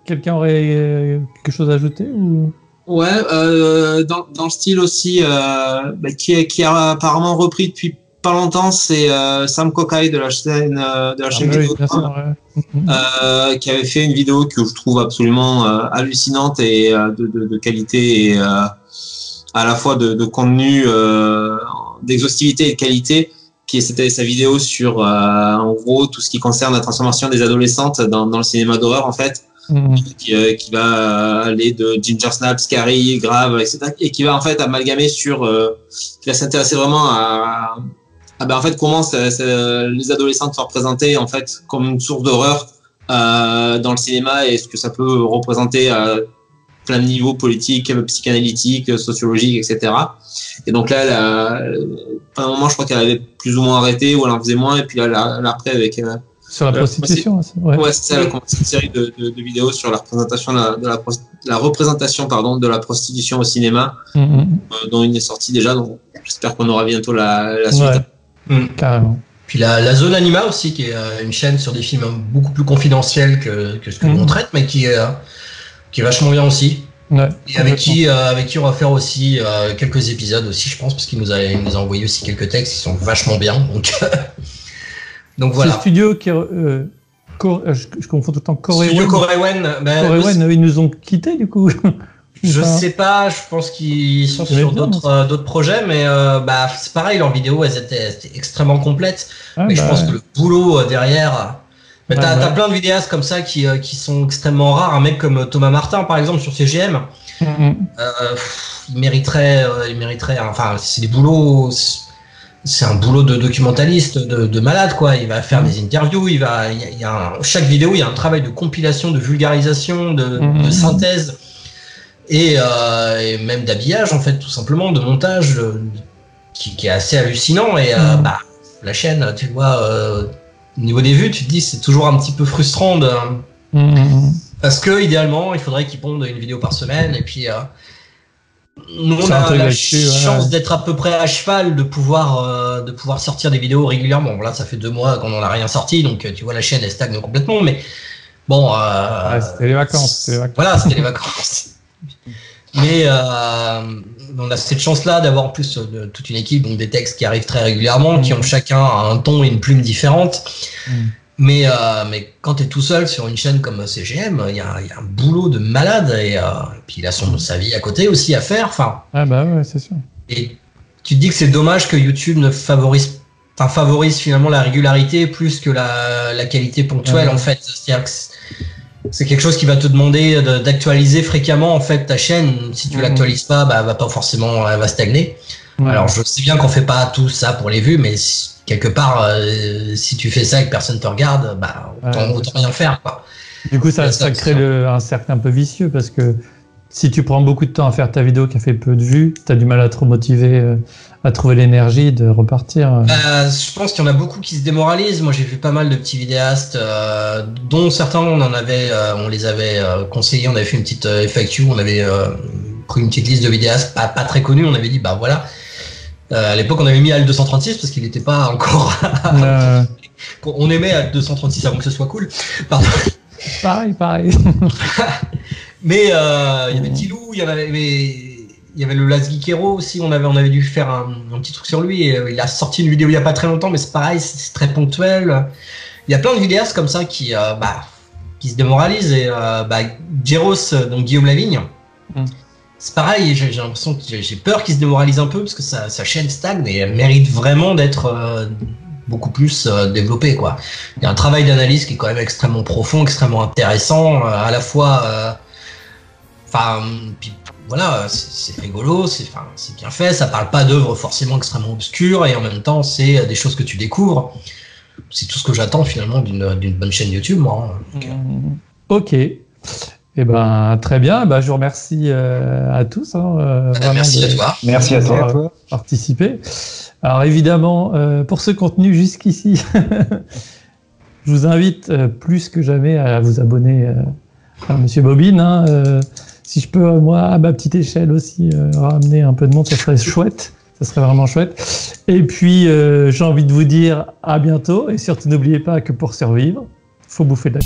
Quelqu'un aurait quelque chose à ajouter ou... Ouais, dans le style aussi, qui a apparemment repris depuis pas longtemps, c'est Sam Kokai de la chaîne vidéo, qui avait fait une vidéo que je trouve absolument hallucinante et de qualité, et à la fois de contenu, d'exhaustivité et de qualité. C'était sa vidéo sur en gros tout ce qui concerne la transformation des adolescentes dans le cinéma d'horreur, en fait, qui va aller de Ginger Snaps, Carrie, Grave, etc., et qui va en fait amalgamer qui va s'intéresser vraiment à en fait comment les adolescentes sont représentées, en fait, comme une source d'horreur dans le cinéma, et ce que ça peut représenter à plein de niveaux politiques, psychanalytiques, sociologiques, etc. Et donc là, à un moment, je crois qu'elle avait plus ou moins arrêté, ou elle en faisait moins, et puis là, elle a repris avec... sur la prostitution, ouais, c'est ça, elle a commencé une série de vidéos sur la représentation de la prostitution au cinéma, dont une est sortie déjà, donc j'espère qu'on aura bientôt la suite. Carrément. Puis la Zone Anima aussi, qui est une chaîne sur des films beaucoup plus confidentiels que ce que nous on traite, mais qui est vachement bien aussi. Et avec qui on va faire aussi quelques épisodes aussi, je pense, parce qu'il nous a envoyé aussi quelques textes qui sont vachement bien. Donc voilà. C'est Studio qui je confonds tout le temps. Studio Korewen. Ils nous ont quittés du coup. Je sais pas, je pense qu'ils sont sur d'autres projets, mais c'est pareil, leurs vidéos elles étaient extrêmement complètes. Mais je pense que le boulot derrière. Mais t'as plein de vidéastes comme ça qui sont extrêmement rares. Un mec comme Thomas Martin, par exemple, sur CGM, il mériterait. Enfin, c'est des boulots. c'est un boulot de documentaliste, de malade, quoi. Il va faire des interviews, chaque vidéo, il y a un travail de compilation, de vulgarisation, de synthèse et même d'habillage, en fait, tout simplement, de montage qui est assez hallucinant. Et la chaîne, tu vois, au niveau des vues, tu te dis, c'est toujours un petit peu frustrant parce que, idéalement, il faudrait qu'ils pondent une vidéo par semaine et puis. Nous, on a la chance d'être à peu près à cheval, de pouvoir sortir des vidéos régulièrement. Là, ça fait 2 mois qu'on n'en a rien sorti, donc tu vois, la chaîne elle stagne complètement. Mais bon, c'était les vacances. Voilà, c'était les vacances. Mais on a cette chance-là d'avoir en plus toute une équipe, donc des textes qui arrivent très régulièrement, qui ont chacun un ton et une plume différente. Mais quand tu es tout seul sur une chaîne comme CGM, il y a un boulot de malade et puis il a sa vie à côté aussi à faire. Ouais, c'est sûr. Et tu te dis que c'est dommage que YouTube ne favorise finalement la régularité plus que la qualité ponctuelle en fait. C'est-à-dire que c'est quelque chose qui va te demander d'actualiser fréquemment en fait ta chaîne. Si tu l'actualises pas, elle va pas forcément, elle va stagner. Alors je sais bien qu'on fait pas tout ça pour les vues, mais quelque part, si tu fais ça et que personne te regarde, autant rien faire, quoi. Du coup, ça crée un cercle un peu vicieux parce que si tu prends beaucoup de temps à faire ta vidéo qui a fait peu de vues, tu as du mal à te remotiver, à trouver l'énergie de repartir. Je pense qu'il y en a beaucoup qui se démoralisent. Moi, j'ai vu pas mal de petits vidéastes, dont certains, on les avait conseillés. On avait fait une petite FAQ, on avait pris une petite liste de vidéastes pas très connus. On avait dit, voilà. À l'époque, on avait mis Al 236 parce qu'il n'était pas encore. On aimait Al 236 avant que ce soit cool. Pardon. Pareil. Mais il y avait Tilou, il y avait le Las Geekero aussi. On avait dû faire un petit truc sur lui. Et, il a sorti une vidéo il y a pas très longtemps, mais c'est pareil, c'est très ponctuel. Il y a plein de vidéastes comme ça qui se démoralisent. Et Gyros, donc Guillaume Lavigne. C'est pareil, j'ai l'impression que j'ai peur qu'il se démoralise un peu parce que sa chaîne stagne et elle mérite vraiment d'être beaucoup plus développée, quoi. Il y a un travail d'analyse qui est quand même extrêmement profond, extrêmement intéressant, à la fois. Puis voilà, c'est rigolo, c'est bien fait, ça parle pas d'œuvres forcément extrêmement obscures et en même temps c'est des choses que tu découvres. C'est tout ce que j'attends finalement d'une bonne chaîne YouTube, moi. Ok. Très bien. Je vous remercie à tous. Merci à toi. Merci à toi. Participer. Alors évidemment, pour ce contenu jusqu'ici, je vous invite plus que jamais à vous abonner à Monsieur Bobine. Si je peux, moi, à ma petite échelle aussi, ramener un peu de monde, ça serait chouette. Ça serait vraiment chouette. Et puis, j'ai envie de vous dire à bientôt. Et surtout, n'oubliez pas que pour survivre, il faut bouffer de la...